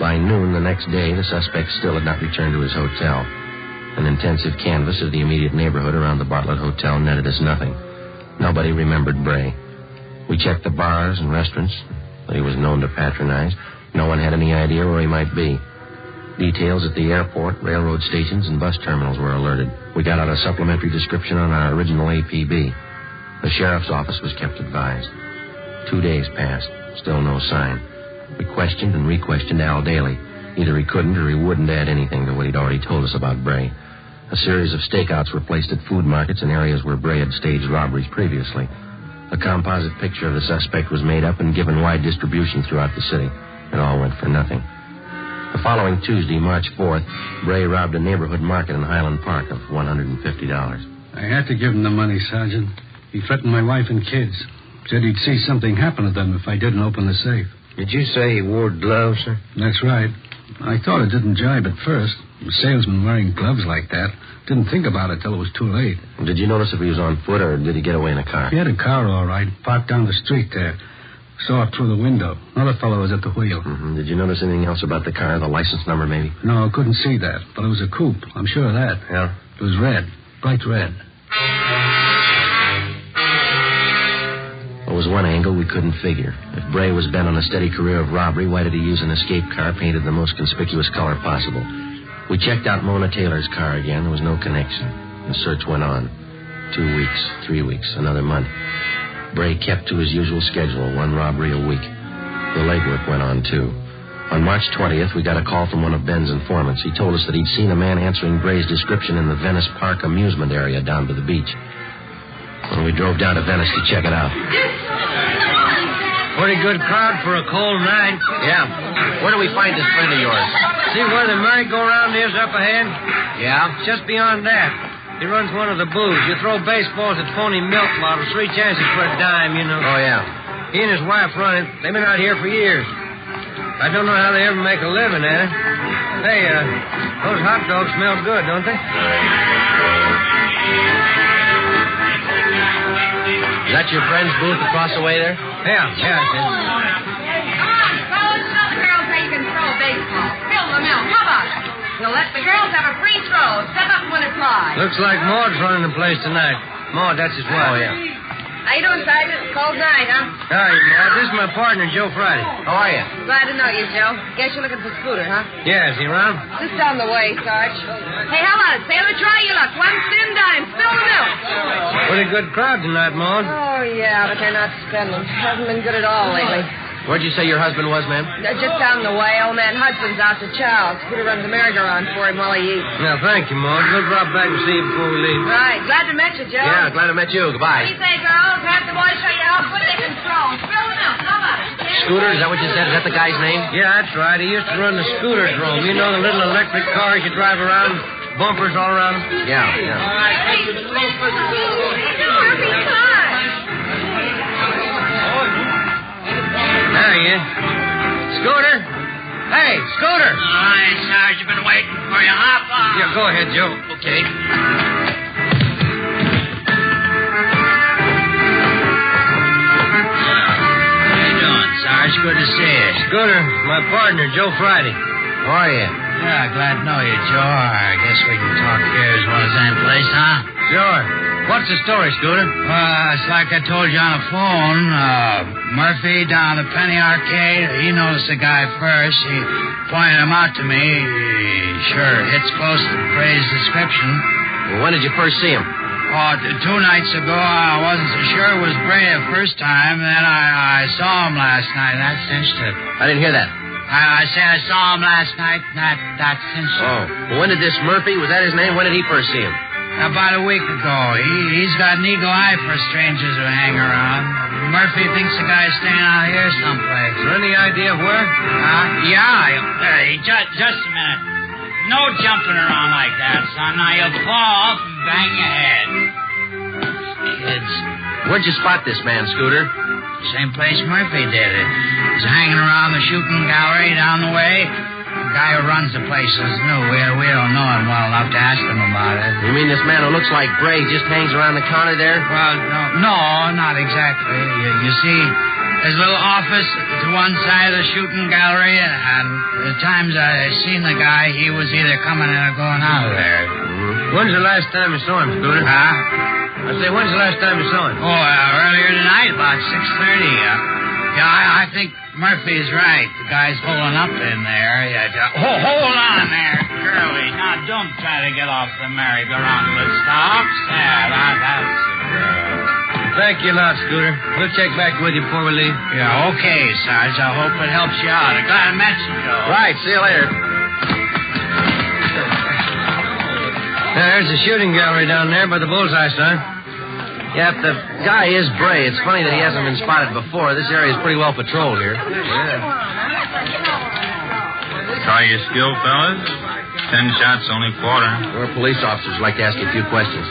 By noon the next day, the suspect still had not returned to his hotel. An intensive canvass of the immediate neighborhood around the Bartlett Hotel netted us nothing. Nobody remembered Bray. We checked the bars and restaurants that he was known to patronize. No one had any idea where he might be. Details at the airport, railroad stations, and bus terminals were alerted. We got out a supplementary description on our original APB. The sheriff's office was kept advised. 2 days passed. Still no sign. We questioned and re-questioned Al Daly. Either he couldn't or he wouldn't add anything to what he'd already told us about Bray. A series of stakeouts were placed at food markets in areas where Bray had staged robberies previously. A composite picture of the suspect was made up and given wide distribution throughout the city. It all went for nothing. The following Tuesday, March 4th, Bray robbed a neighborhood market in Highland Park of $150. I had to give him the money, Sergeant. He threatened my wife and kids. Said he'd see something happen to them if I didn't open the safe. Did you say he wore gloves, sir? That's right. I thought it didn't jibe at first. A salesman wearing gloves like that. Didn't think about it till it was too late. Did you notice if he was on foot or did he get away in a car? He had a car, all right, parked down the street there. Saw it through the window. Another fellow was at the wheel. Mm-hmm. Did you notice anything else about the car, the license number maybe? No, I couldn't see that, but it was a coupe. I'm sure of that. Yeah? It was red, bright red. There was one angle we couldn't figure. If Bray was bent on a steady career of robbery, why did he use an escape car painted the most conspicuous color possible? We checked out Mona Taylor's car again. There was no connection. The search went on. 2 weeks, 3 weeks, another month. Bray kept to his usual schedule, one robbery a week. The legwork went on, too. On March 20th, we got a call from one of Ben's informants. He told us that he'd seen a man answering Bray's description in the Venice Park amusement area down by the beach. Well, we drove down to Venice to check it out. Pretty good crowd for a cold night. Yeah. Where do we find this friend of yours? See where the merry-go-round is up ahead? Yeah? Just beyond that. He runs one of the booths. You throw baseballs at phony milk bottles, 3 chances for a dime, you know. Oh, yeah. He and his wife run it. They've been out here for years. I don't know how they ever make a living at it. Hey, those hot dogs smell good, don't they? Is that your friend's booth across the way there? Yeah, it is. Come on, fellas. Show the girls how you can throw a baseball. Spill the milk. How about it? We'll let the girls have a free throw. Step up and win a prize. Looks like Maud's running the place tonight. Maud, that's his wife. Oh, yeah. How you doing, Sergeant? Cold night, huh? Hi, Maud. This is my partner, Joe Friday. How are you? Glad to know you, Joe. Guess you're looking for Scooter, huh? Yeah, is he around? Just down the way, Sarge. Hey, how about it? Sailor, try your luck. 1 thin dime. Spill the milk. Pretty good crowd tonight, Maud. Oh, yeah, but they're not spending. Hasn't been good at all lately. Where'd you say your husband was, ma'am? Just down the way. Old man Hudson's out to chow. Scooter runs the merry-go-round for him while he eats. Yeah, thank you, Maud. We'll drop back and see you before we leave. Right. Glad to meet you, Joe. Yeah, glad to meet you. Goodbye. What do you say, girls? Have the boys show you how good they can throw. Spill the milk. How about it? Scooter, is that what you said? Is that the guy's name? Yeah, that's right. He used to run the scooter drome. You know, the little electric cars you drive around, bumpers all around them? Yeah, yeah. All right. Hey, There he is. Scooter? Hey, Scooter! Hi, Sarge. I've been waiting for you. Hop on. Yeah, go ahead, Joe. Okay. How you doing, Sarge? Good to see you. Scooter, my partner, Joe Friday. How are you? Yeah, glad to know you, Joe. I guess we can talk here as well as any place, huh? Sure. What's the story, Scooter? It's like I told you on the phone. Murphy down at the Penny Arcade, he noticed the guy first. He pointed him out to me. He sure hits close to Bray's description. Well, when did you first see him? Oh, 2 nights ago. I wasn't so sure it was Bray the first time. Then I saw him last night. That cinched it. I didn't hear that. I said I saw him last night. That cinched it. Oh. Well, when did this Murphy, was that his name? When did he first see him? About a week ago. He's got an eagle eye for strangers who hang around. Murphy thinks the guy's staying out here someplace. Is there any idea of where? Yeah. Just a minute. No jumping around like that, son. Now you'll fall off and bang your head. Kids. Where'd you spot this man, Scooter? Same place Murphy did it. He's hanging around the shooting gallery down the way. The guy who runs the place is new. We don't know him well enough to ask him about it. You mean this man who looks like Bray just hangs around the counter there? Well, no, not exactly. You see, there's a little office to one side of the shooting gallery, and the times I seen the guy, he was either coming in or going out of there. Mm-hmm. When's the last time you saw him, Scooter? I say, when's the last time you saw him? Earlier tonight, about 6:30. I think Murphy's right. The guy's holding up in there. Hold on there, Curly. Now, don't try to get off the merry-go-round till it stops. That's the girl. Thank you a lot, Scooter. We'll check back with you before we leave. Yeah, okay, Sarge. I hope it helps you out. I'm glad I met you, Joe. Right, see you later. There's the shooting gallery down there by the bullseye, son. Yeah, if the guy is Bray, it's funny that he hasn't been spotted before. This area is pretty well patrolled here. Try your skill, fellas. 10 shots, only quarter. We're police officers. Like to ask you a few questions.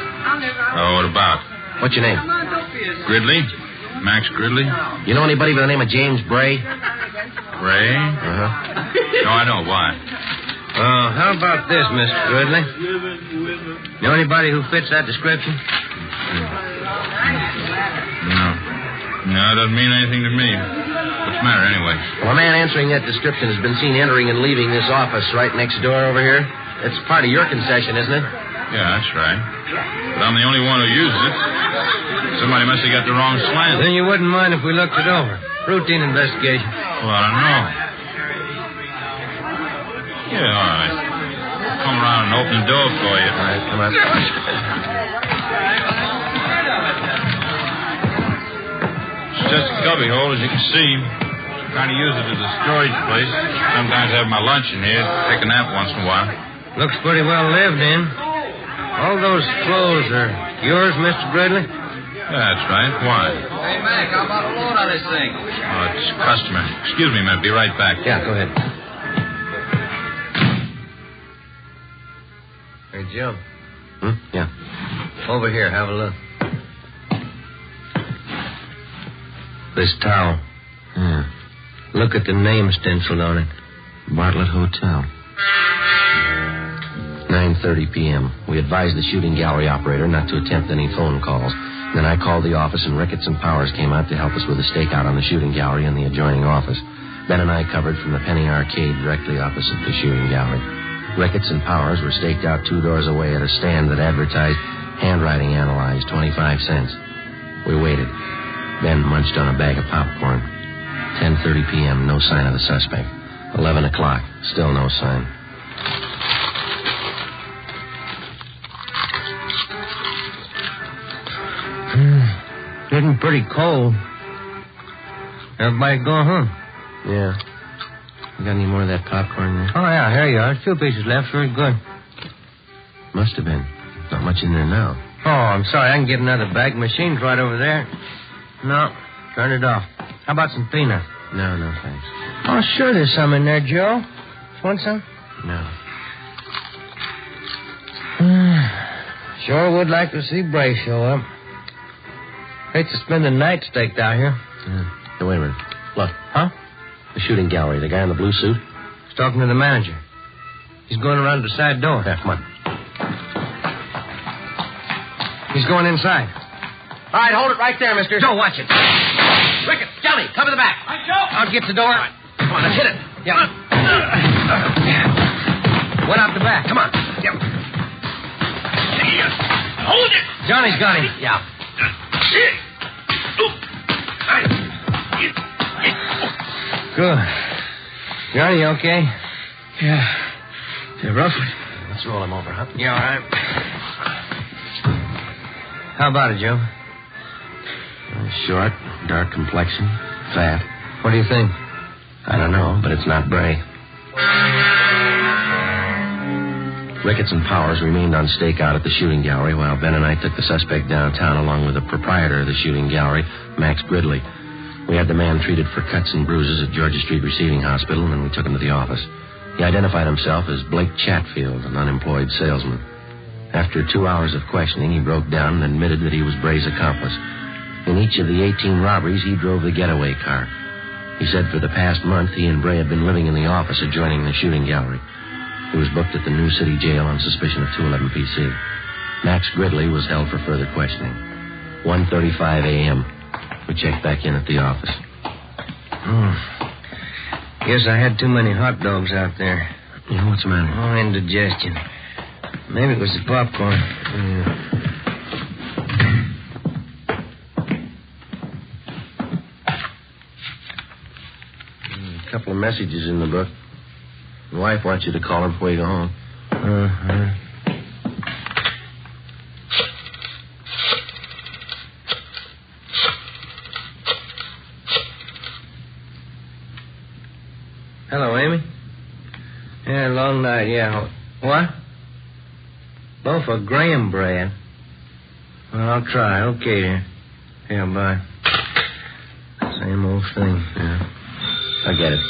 Oh, what about? What's your name? Gridley. Max Gridley. You know anybody by the name of James Bray? Bray? Uh-huh. No, I don't. Why? How about this, Mr. Gridley? Know anybody who fits that description? No, it doesn't mean anything to me. What's the matter, anyway? Well, a man answering that description has been seen entering and leaving this office right next door over here. It's part of your concession, isn't it? Yeah, that's right. But I'm the only one who uses it. Somebody must have got the wrong slant. Then you wouldn't mind if we looked it over. Routine investigation. Well, I don't know. Yeah, all right. I'll come around and open the door for you. All right, come on. It's just a cubby hole, as you can see. Kind of use it as a storage place. Sometimes I have my lunch in here. Take a nap once in a while. Looks pretty well lived in. All those clothes are yours, Mr. Gridley? That's right. Why? Hey, Mac, how about a load on this thing? Oh, it's a customer. Excuse me, man. Be right back. Yeah, go ahead. Hey, Joe. Yeah. Over here, have a look. This towel. Yeah. Look at the name stenciled on it. Bartlett Hotel. 9:30 p.m. We advised the shooting gallery operator not to attempt any phone calls. Then I called the office, and Ricketts and Powers came out to help us with a stakeout on the shooting gallery and the adjoining office. Ben and I covered from the Penny Arcade directly opposite the shooting gallery. Ricketts and Powers were staked out 2 doors away at a stand that advertised handwriting analyzed, 25 cents. We waited. Ben munched on a bag of popcorn. 10:30 p.m., no sign of the suspect. 11 o'clock, still no sign. Getting pretty cold. Everybody going home? Yeah. You got any more of that popcorn there? Oh, yeah, here you are. 2 pieces left. Very good. Must have been. Not much in there now. Oh, I'm sorry. I can get another bag. Machine's right over there. No, turn it off. How about some peanuts? No, thanks. Oh, sure there's some in there, Joe. Want some? No. Sure would like to see Bray show up. Hate to spend the night staked out here. Yeah. Hey, wait a minute. Look. Huh? The shooting gallery. The guy in the blue suit? He's talking to the manager. He's going around the side door. Yeah, come on. He's going inside. All right, hold it right there, mister. Joe, watch it. Rickett, Johnny, cover the back. Out gets the door. Come on, let's hit it. Yeah. Went out the back. Come on. Yep. Hold it. Johnny's got him. Yeah. Good. Johnny, you okay? Yeah. They're rough. Let's roll him over, huh? Yeah, all right. How about it, Joe? Short, dark complexion, fat. What do you think? I don't know, but it's not Bray. Ricketts and Powers remained on stakeout at the shooting gallery while Ben and I took the suspect downtown along with the proprietor of the shooting gallery, Max Gridley. We had the man treated for cuts and bruises at Georgia Street Receiving Hospital, and then we took him to the office. He identified himself as Blake Chatfield, an unemployed salesman. After 2 hours of questioning, he broke down and admitted that he was Bray's accomplice. In each of the 18 robberies, he drove the getaway car. He said for the past month, he and Bray had been living in the office adjoining the shooting gallery. He was booked at the New City Jail on suspicion of 211 PC. Max Gridley was held for further questioning. 1:35 a.m. We checked back in at the office. Guess I had too many hot dogs out there. Yeah, what's the matter? Oh, indigestion. Maybe it was the popcorn. A couple of messages in the book. The wife wants you to call her before you go home. Uh-huh. Hello, Amy. Yeah, long night, yeah. What? Loaf of graham bread. Well, I'll try. Okay, dear. Yeah, bye. Same old thing. Yeah. I get it.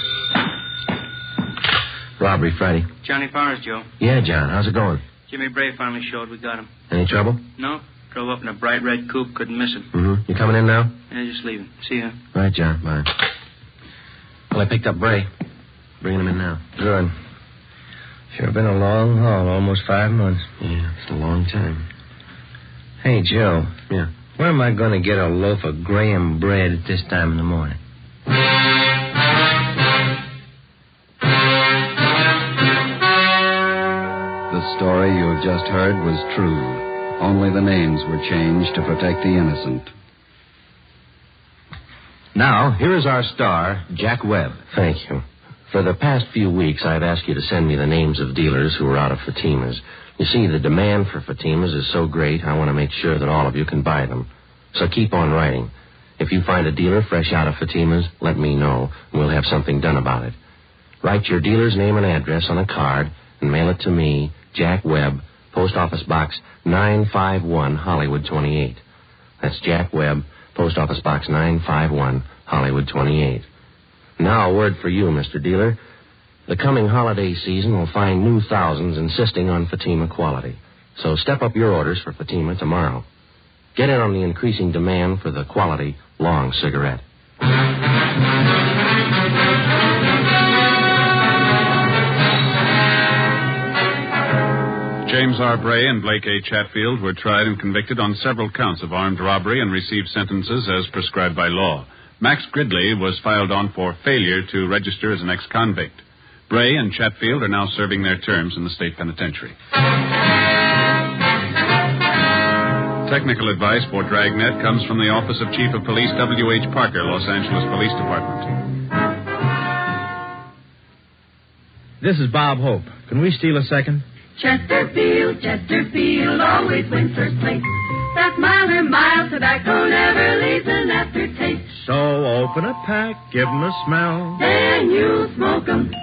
Robbery Friday. Johnny Powers, Joe. Yeah, John. How's it going? Jimmy Bray finally showed. We got him. Any trouble? No. Drove up in a bright red coupe. Couldn't miss him. Mm-hmm. You coming in now? Yeah, just leaving. See ya. Right, John. Bye. Well, I picked up Bray. Bringing him in now. Good. Sure been a long haul. Almost 5 months. Yeah, it's a long time. Hey, Joe. Yeah? Where am I going to get a loaf of graham bread at this time in the morning? The story you have just heard was true. Only the names were changed to protect the innocent. Now, here is our star, Jack Webb. Thank you. For the past few weeks, I've asked you to send me the names of dealers who are out of Fatimas. You see, the demand for Fatimas is so great, I want to make sure that all of you can buy them. So keep on writing. If you find a dealer fresh out of Fatimas, let me know, and we'll have something done about it. Write your dealer's name and address on a card and mail it to me, Jack Webb, Post Office Box 951, Hollywood 28. That's Jack Webb, Post Office Box 951, Hollywood 28. Now, a word for you, Mr. Dealer. The coming holiday season will find new thousands insisting on Fatima quality. So step up your orders for Fatima tomorrow. Get in on the increasing demand for the quality long cigarette. James R. Bray and Blake A. Chatfield were tried and convicted on several counts of armed robbery and received sentences as prescribed by law. Max Gridley was filed on for failure to register as an ex-convict. Bray and Chatfield are now serving their terms in the state penitentiary. Technical advice for Dragnet comes from the Office of Chief of Police W.H. Parker, Los Angeles Police Department. This is Bob Hope. Can we steal a second? Chesterfield, always wins first place. That Myler mild tobacco never leaves an aftertaste. So open a pack, give 'em a smell. Then you'll smoke 'em.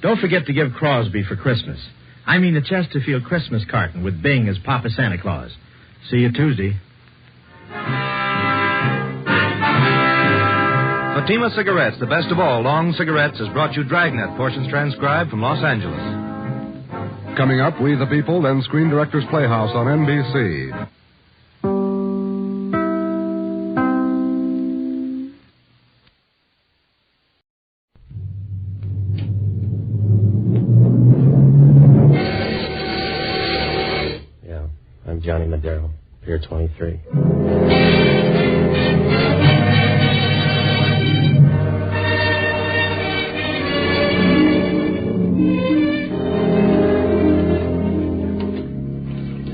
Don't forget to give Crosby for Christmas. I mean the Chesterfield Christmas carton with Bing as Papa Santa Claus. See you Tuesday. Fatima Cigarettes, the best of all long cigarettes, has brought you Dragnet, portions transcribed from Los Angeles. Coming up, We the People, then Screen Directors Playhouse on NBC. Johnny Madero, Pier 23. You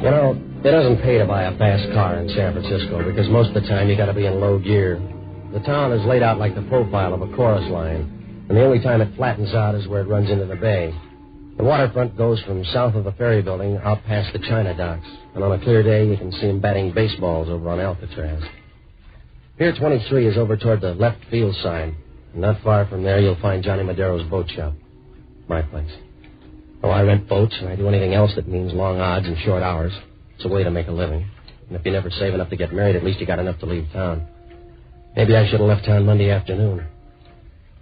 know, it doesn't pay to buy a fast car in San Francisco because most of the time you got to be in low gear. The town is laid out like the profile of a chorus line, and the only time it flattens out is where it runs into the bay. The waterfront goes from south of the ferry building out past the China docks, and on a clear day you can see them batting baseballs over on Alcatraz. Pier 23 is over toward the left field side, and not far from there you'll find Johnny Madero's boat shop, my place. Oh, I rent boats, and I do anything else that means long odds and short hours. It's a way to make a living. And if you never save enough to get married, at least you got enough to leave town. Maybe I should have left town Monday afternoon.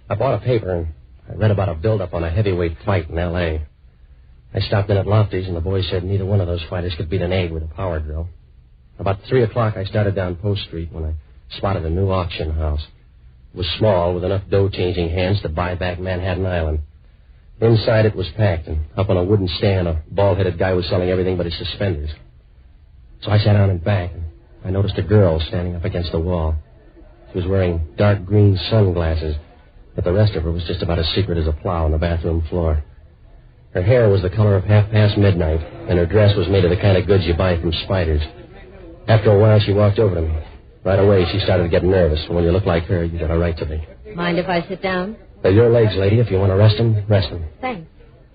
I bought a paper, and I read about a build-up on a heavyweight fight in L.A. I stopped in at Lofty's, and the boys said neither one of those fighters could beat an egg with a power drill. About 3 o'clock, I started down Post Street when I spotted a new auction house. It was small, with enough dough-changing hands to buy back Manhattan Island. Inside it was packed, and up on a wooden stand, a bald-headed guy was selling everything but his suspenders. So I sat down in back, and I noticed a girl standing up against the wall. She was wearing dark green sunglasses, but the rest of her was just about as secret as a plow on the bathroom floor. Her hair was the color of midnight, and her dress was made of the kind of goods you buy from spiders. After a while, she walked over to me. Right away, she started to get nervous, and when you look like her, you got a right to be. Mind if I sit down? They're your legs, lady. If you want to rest them, rest them. Thanks.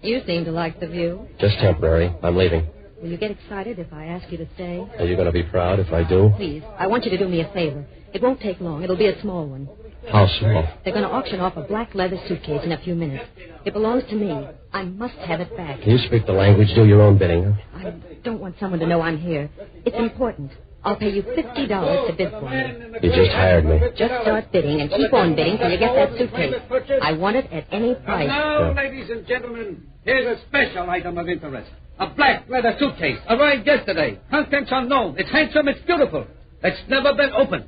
You seem to like the view. Just temporary. I'm leaving. Will you get excited if I ask you to stay? Are you going to be proud if I do? Please, I want you to do me a favor. It won't take long. It'll be a small one. How small? They're going to auction off a black leather suitcase in a few minutes. It belongs to me. I must have it back. Can you speak the language? Do your own bidding, huh? I don't want someone to know I'm here. It's important. I'll pay you $50 to bid for me. You just hired me. Just start bidding and keep on bidding till you get that suitcase. I want it at any price. Now, ladies and gentlemen, here's a special item of interest. A black leather suitcase. Arrived yesterday. Contents unknown. It's handsome. It's beautiful. It's never been opened.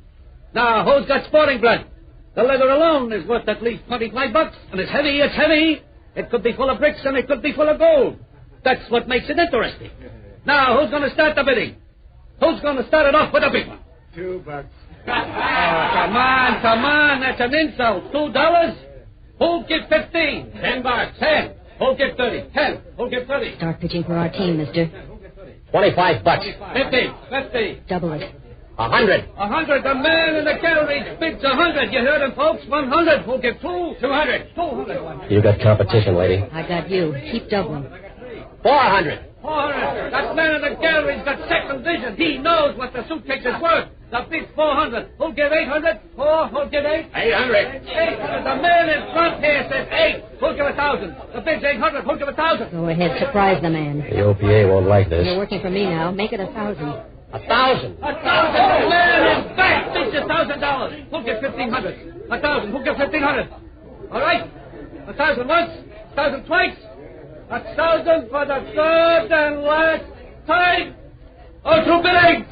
Now, who's got sporting blood? The leather alone is worth at least $25, and it's heavy. It's heavy. It could be full of bricks, and it could be full of gold. That's what makes it interesting. Now, who's going to start the bidding? Who's going to start it off with a big one? $2. Come on. That's an insult. $2? Who'll give 15? $10. 10. Who'll give 30? 10. Who'll give 30? Start pitching for our team, mister. $25. 50. Double it. 100. 100. The man in the gallery bids 100. You heard him, folks. 100. Who'll give 2? 200. 200. You got competition, lady. I got you. Keep doubling. 400. 400. That man in the gallery's got second vision. He knows what the suitcase is worth. The bid's 400. Who'll give 800? 4. Who'll give 8? 800. 800. The man in front here says 8. Who'll give 1,000? The bid's 800. Who'll give 1,000? Go ahead. Surprise the man. The OPA won't like this. You're working for me now. Make it 1,000. 1,000. 1,000. The man is back. Bids $1,000. Who'll give 1,500? 1,000. Who'll give 1,500? All right. 1,000 once. 1,000 twice. 1,000 for the third and last time. Oh, through bidding.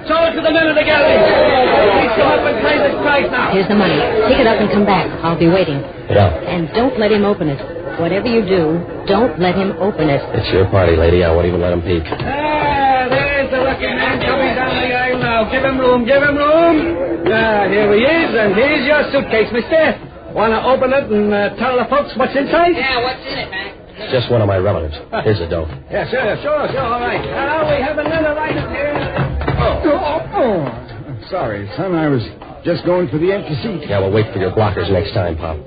Show it to the men in the gallery. Please go up and pay this price now. Here's the money. Pick it up and come back. I'll be waiting. Yeah. And don't let him open it. Whatever you do, don't let him open it. It's your party, lady. I won't even let him peek. There's the lucky man coming down the aisle now. Give him room. Give him room. Here he is, and here's your suitcase, mister. Want to open it and tell the folks what's inside? Yeah, what's in it, Mac? It's just one of my relatives. Here's the dough. Yeah, sure, all right. Now we have another item here. Sorry, son, I was just going for the empty seat. Yeah, we'll wait for your blockers next time, Pop.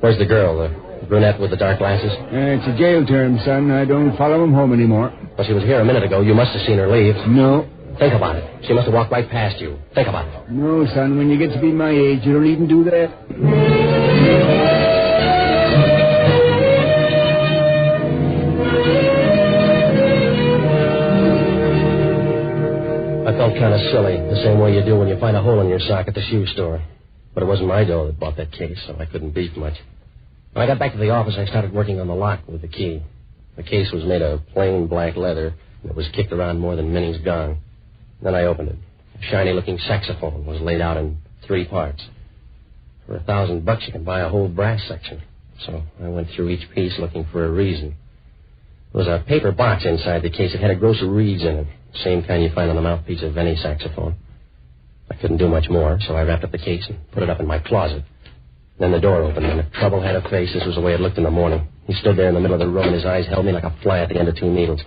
Where's the girl, the brunette with the dark glasses? It's a jail term, son. I don't follow them home anymore. Well, she was here a minute ago. You must have seen her leave. No. Think about it. She must have walked right past you. Think about it. No, son, when you get to be my age, you don't even do that. I felt kind of silly, the same way you do when you find a hole in your sock at the shoe store. But it wasn't my dough that bought that case, so I couldn't beat much. When I got back to the office, I started working on the lock with the key. The case was made of plain black leather, and it was kicked around more than Minnie's gong. Then I opened it. A shiny-looking saxophone was laid out in 3 parts. For $1,000, you can buy a whole brass section. So I went through each piece looking for a reason. There was a paper box inside the case. It had a gross of reeds in it. Same kind you find on the mouthpiece of any saxophone. I couldn't do much more, so I wrapped up the case and put it up in my closet. Then the door opened, and if trouble had a face, this was the way it looked in the morning. He stood there in the middle of the room, and his eyes held me like a fly at the end of 2 needles.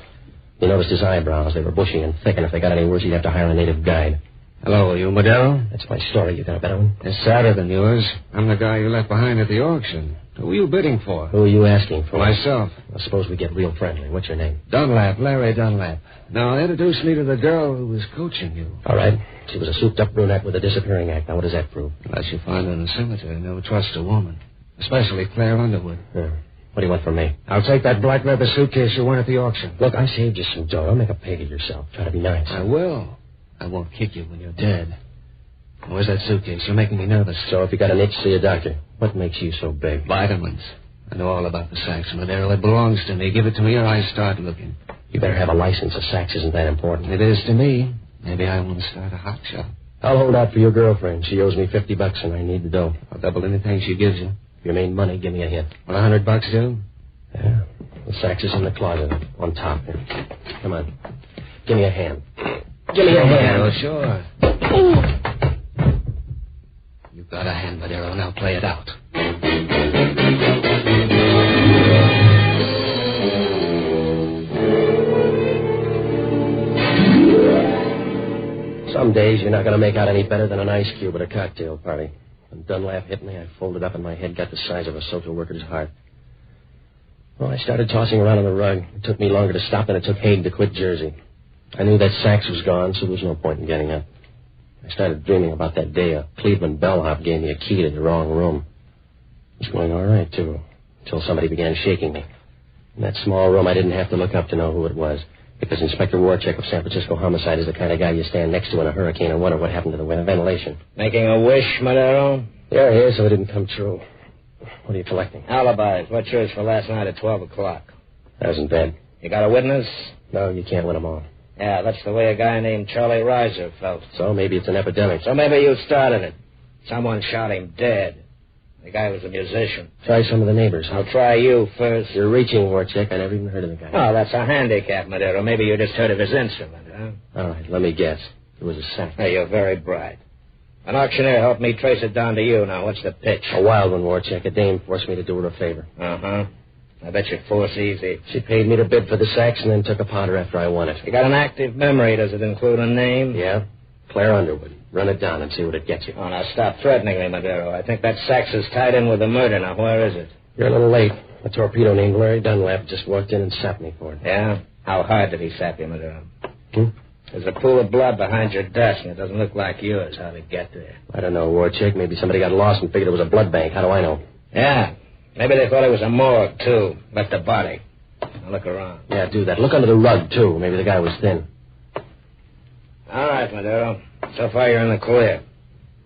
You noticed his eyebrows. They were bushy and thick, and if they got any worse, he'd have to hire a native guide. Hello, you Madero? That's my story. You got a better one? It's sadder than yours. I'm the guy you left behind at the auction. Who are you bidding for? Who are you asking for? Myself. I suppose we get real friendly. What's your name? Dunlap, Larry Dunlap. Now, introduce me to the girl who was coaching you. All right. She was a souped-up brunette with a disappearing act. Now, what does that prove? Unless you find her in the cemetery, never trust a woman. Especially Claire Underwood. Yeah. What do you want from me? I'll take that black leather suitcase you won at the auction. Look, I saved you some dough. Don't make a pig of yourself. Try to be nice. I will. I won't kick you when you're dead. Where's that suitcase? You're making me nervous. So if you got an itch, see a doctor. What makes you so big? Vitamins. I know all about the sax, Madero. It belongs to me. Give it to me or I start looking. You better have a license. A sax isn't that important. It is to me. Maybe I want to start a hot shop. I'll hold out for your girlfriend. She owes me $50 and I need the dough. I'll double anything she gives you. If you mean money, give me a hint. Will $100 do? Yeah. The sax is in the closet on top here. Come on. Give me a hand. Give me a hand. Oh, sure. You got a hand, Madero. Now play it out. Some days you're not going to make out any better than an ice cube at a cocktail party. When Dunlap hit me, I folded up and my head got the size of a social worker's heart. Well, I started tossing around on the rug. It took me longer to stop than it took Haig to quit Jersey. I knew that sax was gone, so there was no point in getting up. I started dreaming about that day a Cleveland bellhop gave me a key to the wrong room. It was going all right, too, until somebody began shaking me. In that small room, I didn't have to look up to know who it was, because Inspector Warchek of San Francisco Homicide is the kind of guy you stand next to in a hurricane and wonder what happened to the ventilation. Making a wish, Madero? Yeah, here, so it didn't come true. What are you collecting? Alibis. What's yours for last night at 12 o'clock? That wasn't bad. You got a witness? No, you can't win them all. Yeah, that's the way a guy named Charlie Reiser felt. So maybe it's an epidemic. So maybe you started it. Someone shot him dead. The guy was a musician. Try some of the neighbors. I'll try you first. You're reaching, Warchek. I never even heard of the guy. Oh, that's a handicap, Madero. Maybe you just heard of his instrument, huh? All right, let me guess. It was a sax. Hey, you're very bright. An auctioneer helped me trace it down to you. Now, what's the pitch? A wild one, Warchek. A dame forced me to do her a favor. Uh-huh. I bet you force easy. She paid me to bid for the sax and then took a powder after I won it. You got an active memory. Does it include a name? Yeah. Claire Underwood. Run it down and see what it gets you. Oh, now stop threatening me, Madero. I think that sax is tied in with the murder. Now, where is it? You're a little late. A torpedo named Larry Dunlap just walked in and sapped me for it. Yeah? How hard did he sap you, Madero? There's a pool of blood behind your desk, and it doesn't look like yours. How'd it get there? I don't know, Warchek. Maybe somebody got lost and figured it was a blood bank. How do I know? Yeah. Maybe they thought it was a morgue, too. Left the body. Now look around. Yeah, do that. Look under the rug, too. Maybe the guy was thin. All right, Madero. So far, you're in the clear.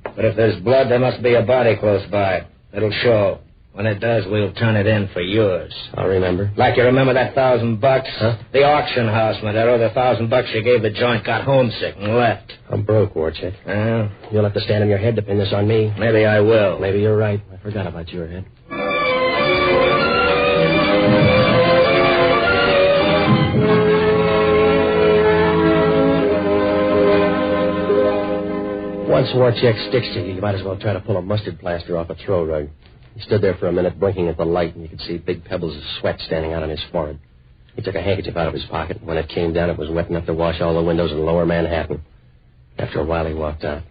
But if there's blood, there must be a body close by. It'll show. When it does, we'll turn it in for yours. I'll remember. Like you remember that $1,000? Huh? The auction house, Madero. The $1,000 you gave the joint got homesick and left. I'm broke, Warchek. You'll have to stand on your head to pin this on me. Maybe I will. Maybe you're right. I forgot about your head. Once Warchek sticks to you, you might as well try to pull a mustard plaster off a throw rug. He stood there for a minute blinking at the light, and you could see big pebbles of sweat standing out on his forehead. He took a handkerchief out of his pocket, and when it came down, it was wet enough to wash all the windows in lower Manhattan. After a while, he walked out.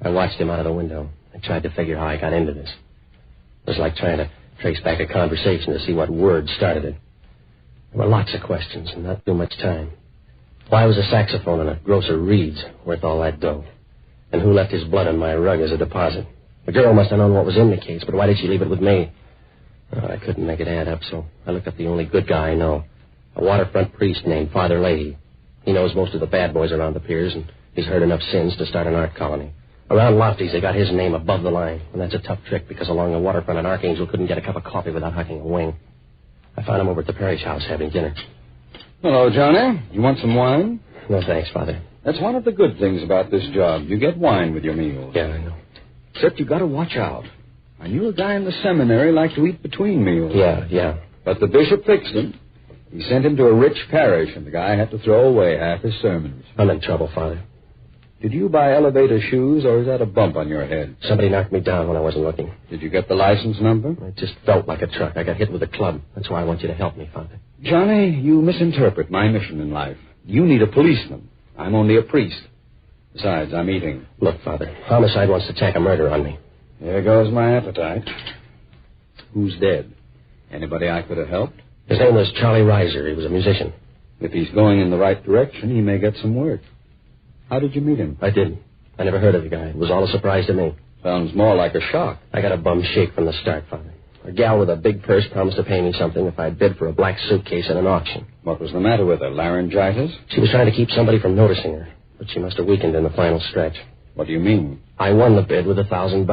I watched him out of the window. I tried to figure how I got into this. It was like trying to trace back a conversation to see what word started it. There were lots of questions, and not too much time. Why was a saxophone in a grocer Reed's worth all that dough? And who left his blood on my rug as a deposit? The girl must have known what was in the case, but why did she leave it with me? Oh, I couldn't make it add up, so I looked up the only good guy I know, a waterfront priest named Father Leahy. He knows most of the bad boys around the piers, and he's heard enough sins to start an art colony. Around Lofty's, they got his name above the line, and that's a tough trick, because along the waterfront, an archangel couldn't get a cup of coffee without hucking a wing. I found him over at the parish house having dinner. Hello, Johnny. You want some wine? No, thanks, Father. That's one of the good things about this job. You get wine with your meals. Yeah, I know. Except you got to watch out. I knew a guy in the seminary liked to eat between meals. Yeah. But the bishop fixed him. He sent him to a rich parish, and the guy had to throw away half his sermons. I'm in trouble, Father. Did you buy elevator shoes, or is that a bump on your head? Somebody knocked me down when I wasn't looking. Did you get the license number? It just felt like a truck. I got hit with a club. That's why I want you to help me, Father. Johnny, you misinterpret my mission in life. You need a policeman. I'm only a priest. Besides, I'm eating. Look, Father, homicide wants to tack a murder on me. There goes my appetite. Who's dead? Anybody I could have helped? His name was Charlie Reiser. He was a musician. If he's going in the right direction, he may get some work. How did you meet him? I didn't. I never heard of the guy. It was all a surprise to me. Sounds more like a shock. I got a bum shake from the start, Father. A gal with a big purse promised to pay me something if I'd bid for a black suitcase at an auction. What was the matter with her? Laryngitis? She was trying to keep somebody from noticing her, but she must have weakened in the final stretch. What do you mean? I won the bid with $1,000,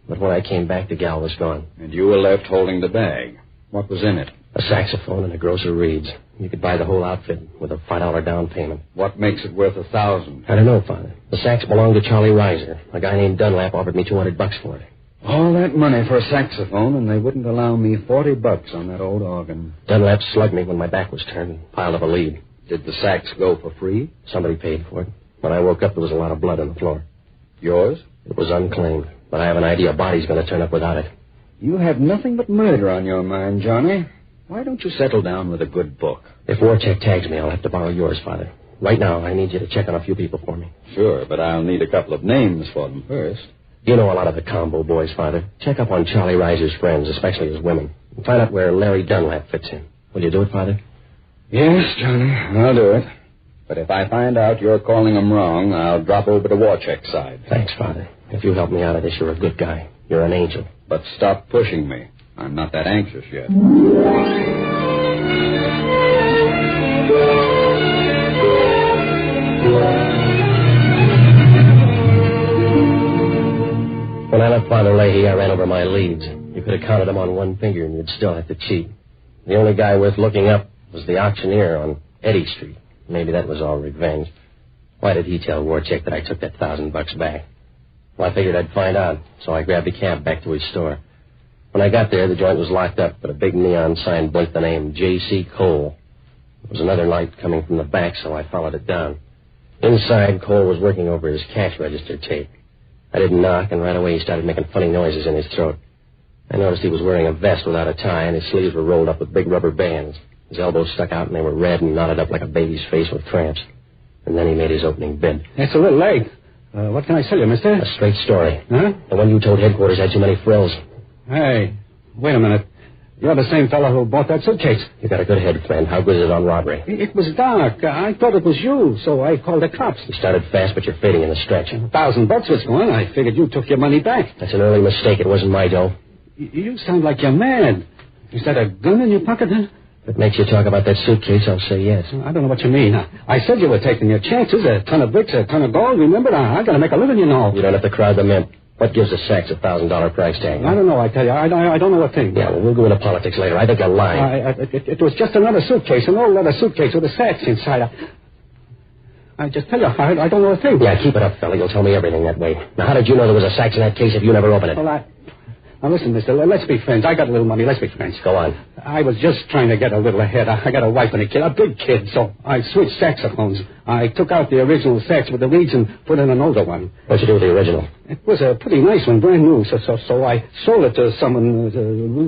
but when I came back, the gal was gone. And you were left holding the bag. What was in it? A saxophone and a grocer reeds. You could buy the whole outfit with a $5 down payment. What makes it worth $1,000? I don't know, Father. The sax belonged to Charlie Reiser. A guy named Dunlap offered me $200 for it. All that money for a saxophone, and they wouldn't allow me $40 on that old organ. Dunlap slugged me when my back was turned and piled up a lead. Did the sax go for free? Somebody paid for it. When I woke up, there was a lot of blood on the floor. Yours? It was unclaimed, but I have an idea a body's going to turn up without it. You have nothing but murder on your mind, Johnny. Why don't you settle down with a good book? If Warcheck tags me, I'll have to borrow yours, Father. Right now, I need you to check on a few people for me. Sure, but I'll need a couple of names for them first. You know a lot of the combo boys, Father. Check up on Charlie Reiser's friends, especially his women, and find out where Larry Dunlap fits in. Will you do it, Father? Yes, Johnny, I'll do it. But if I find out you're calling them wrong, I'll drop over to Warcheck's side. Thanks, Father. If you help me out of this, you're a good guy. You're an angel. But stop pushing me. I'm not that anxious yet. When I left Father Leahy, I ran over my leads. You could have counted them on one finger, and you'd still have to cheat. The only guy worth looking up was the auctioneer on Eddy Street. Maybe that was all revenge. Why did he tell Warcheck that I took that $1,000 back? Well, I figured I'd find out, so I grabbed a cab back to his store. When I got there, the joint was locked up, but a big neon sign blinked the name J.C. Cole. There was another light coming from the back, so I followed it down. Inside, Cole was working over his cash register tape. I didn't knock, and right away he started making funny noises in his throat. I noticed he was wearing a vest without a tie, and his sleeves were rolled up with big rubber bands. His elbows stuck out, and they were red and knotted up like a baby's face with cramps. And then he made his opening bid. It's a little late. What can I sell you, mister? A straight story. Huh? The one you told headquarters had too many frills. Hey, wait a minute. You're the same fellow who bought that suitcase. You got a good head, friend. How good is it on robbery? It was dark. I thought it was you, so I called the cops. You started fast, but you're fading in the stretch. $1,000 was gone. I figured you took your money back. That's an early mistake. It wasn't my dough. You sound like you're mad. Is that a gun in your pocket, huh? If it makes you talk about that suitcase, I'll say yes. I don't know what you mean. I said you were taking your chances. A ton of bricks, a ton of gold. Remember, I got to make a living, you know. You don't have to crowd them in. What gives a sax a $1,000 price tag? I don't know, I tell you. I don't know a thing. Yeah, well, we'll go into politics later. I think you're lying. It was just another suitcase, an old leather suitcase with a sax inside. I just tell you, I don't know a thing. Yeah, keep it up, fella. You'll tell me everything that way. Now, how did you know there was a sax in that case if you never opened it? Well, Now, listen, mister, let's be friends. I got a little money. Let's be friends. Go on. I was just trying to get a little ahead. I got a wife and a kid, a big kid, so I switched saxophones. I took out the original sax with the reeds and put in an older one. What'd you do with the original? It was a pretty nice one, brand new, so I sold it to someone,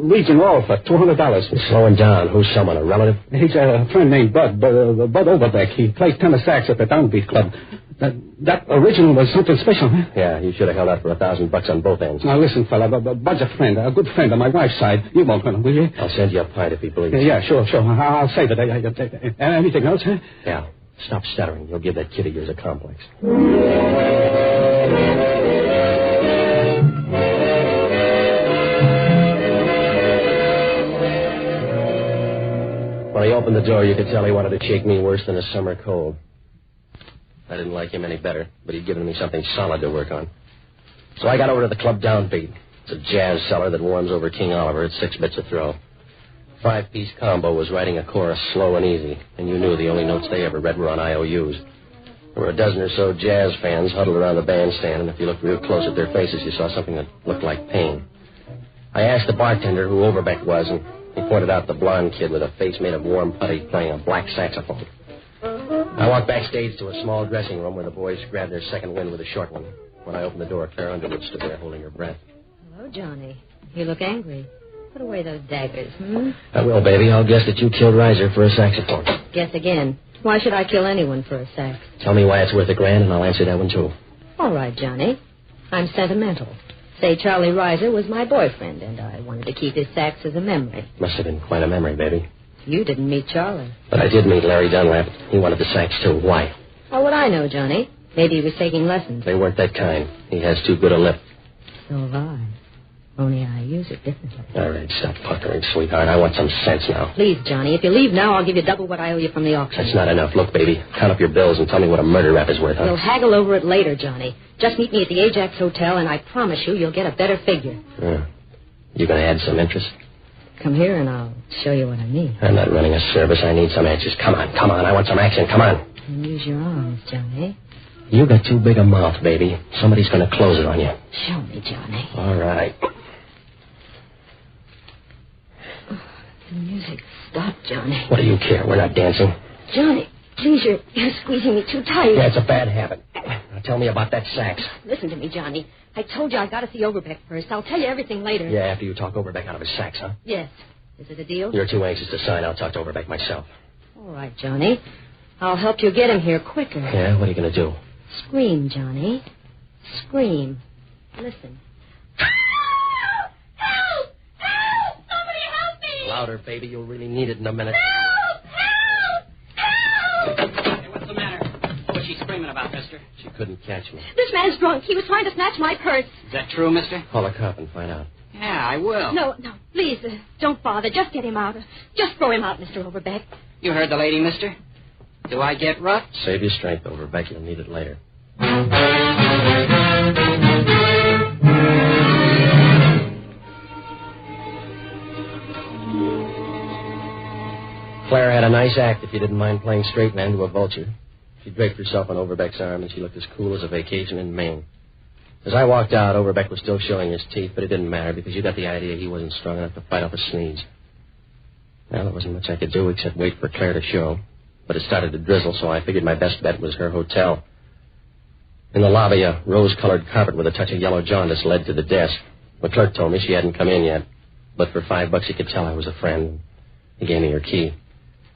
reeds and all, for $200. You're slowing down. Who's someone, a relative? He's a friend named Bud Overbeck. He plays tenor sax at the Downbeat Club. That original was something special, huh? Yeah, you should have held out for $1,000 on both ends. Now, listen, fella, Bud's a friend, a good friend on my wife's side. You won't hurt him, will you? I'll send you a pint if he believes. Yeah, sure. I'll save it. Anything else, huh? Yeah. Stop stuttering. You'll give that kid of yours a complex. When he opened the door, you could tell he wanted to shake me worse than a summer cold. I didn't like him any better, but he'd given me something solid to work on. So I got over to the club Downbeat. It's a jazz cellar that warms over King Oliver at 6 bits a throw. 5-piece combo was writing a chorus slow and easy, and you knew the only notes they ever read were on IOUs. There were a dozen or so jazz fans huddled around the bandstand, and if you looked real close at their faces, you saw something that looked like pain. I asked the bartender who Overbeck was, and He pointed out the blonde kid with a face made of warm putty playing a black saxophone. I walked backstage to a small dressing room where the boys grabbed their second wind with a short one. When I opened the door, Claire Underwood stood there holding her breath. Hello, Johnny. You look angry. Put away those daggers, I will, baby. I'll guess that you killed Reiser for a saxophone. Guess again. Why should I kill anyone for a sax? Tell me why it's worth $1,000, and I'll answer that one, too. All right, Johnny. I'm sentimental. Say Charlie Reiser was my boyfriend, and I wanted to keep his sax as a memory. Must have been quite a memory, baby. You didn't meet Charlie. But I did meet Larry Dunlap. He wanted the sax, too. Why? How would I know, Johnny? Maybe he was taking lessons. They weren't that kind. He has too good a lip. So have I. Only I use it differently. All right, stop puckering, sweetheart. I want some sense now. Please, Johnny, if you leave now, I'll give you double what I owe you from the auction. That's not enough. Look, baby, count up your bills and tell me what a murder rap is worth, huh? We'll haggle over it later, Johnny. Just meet me at the Ajax Hotel, and I promise you'll get a better figure. You gonna add some interest? Come here, and I'll show you what I mean. I'm not running a service. I need some answers. Come on. I want some action. Come on. And use your arms, Johnny. You got too big a mouth, baby. Somebody's gonna close it on you. Show me, Johnny. All right. The music stopped, Johnny. What do you care? We're not dancing. Johnny, please, you're squeezing me too tight. Yeah, it's a bad habit. Now tell me about that sax. Listen to me, Johnny. I told you I got to see Overbeck first. I'll tell you everything later. Yeah, after you talk Overbeck out of his sax, huh? Yes. Is it a deal? You're too anxious to sign. I'll talk to Overbeck myself. All right, Johnny. I'll help you get him here quicker. Yeah? What are you going to do? Scream, Johnny. Scream. Listen. Louder, baby. You'll really need it in a minute. Hey, what's the matter? What's she screaming about, mister? She couldn't catch me. This man's drunk. He was trying to snatch my purse. Is that true, mister? Call a cop and find out. Yeah, I will. No, please, don't bother. Just get him out. Just throw him out, Mr. Overbeck. You heard the lady, mister? Do I get rough? Save your strength, Overbeck. You'll need it later. Claire had a nice act, if you didn't mind playing straight man to a vulture. She draped herself on Overbeck's arm, and she looked as cool as a vacation in Maine. As I walked out, Overbeck was still showing his teeth, but it didn't matter because you got the idea he wasn't strong enough to fight off a sneeze. Well, there wasn't much I could do except wait for Claire to show. But it started to drizzle, so I figured my best bet was her hotel. In the lobby, a rose-colored carpet with a touch of yellow jaundice led to the desk. The clerk told me she hadn't come in yet, but for $5 he could tell I was a friend. He gave me her key.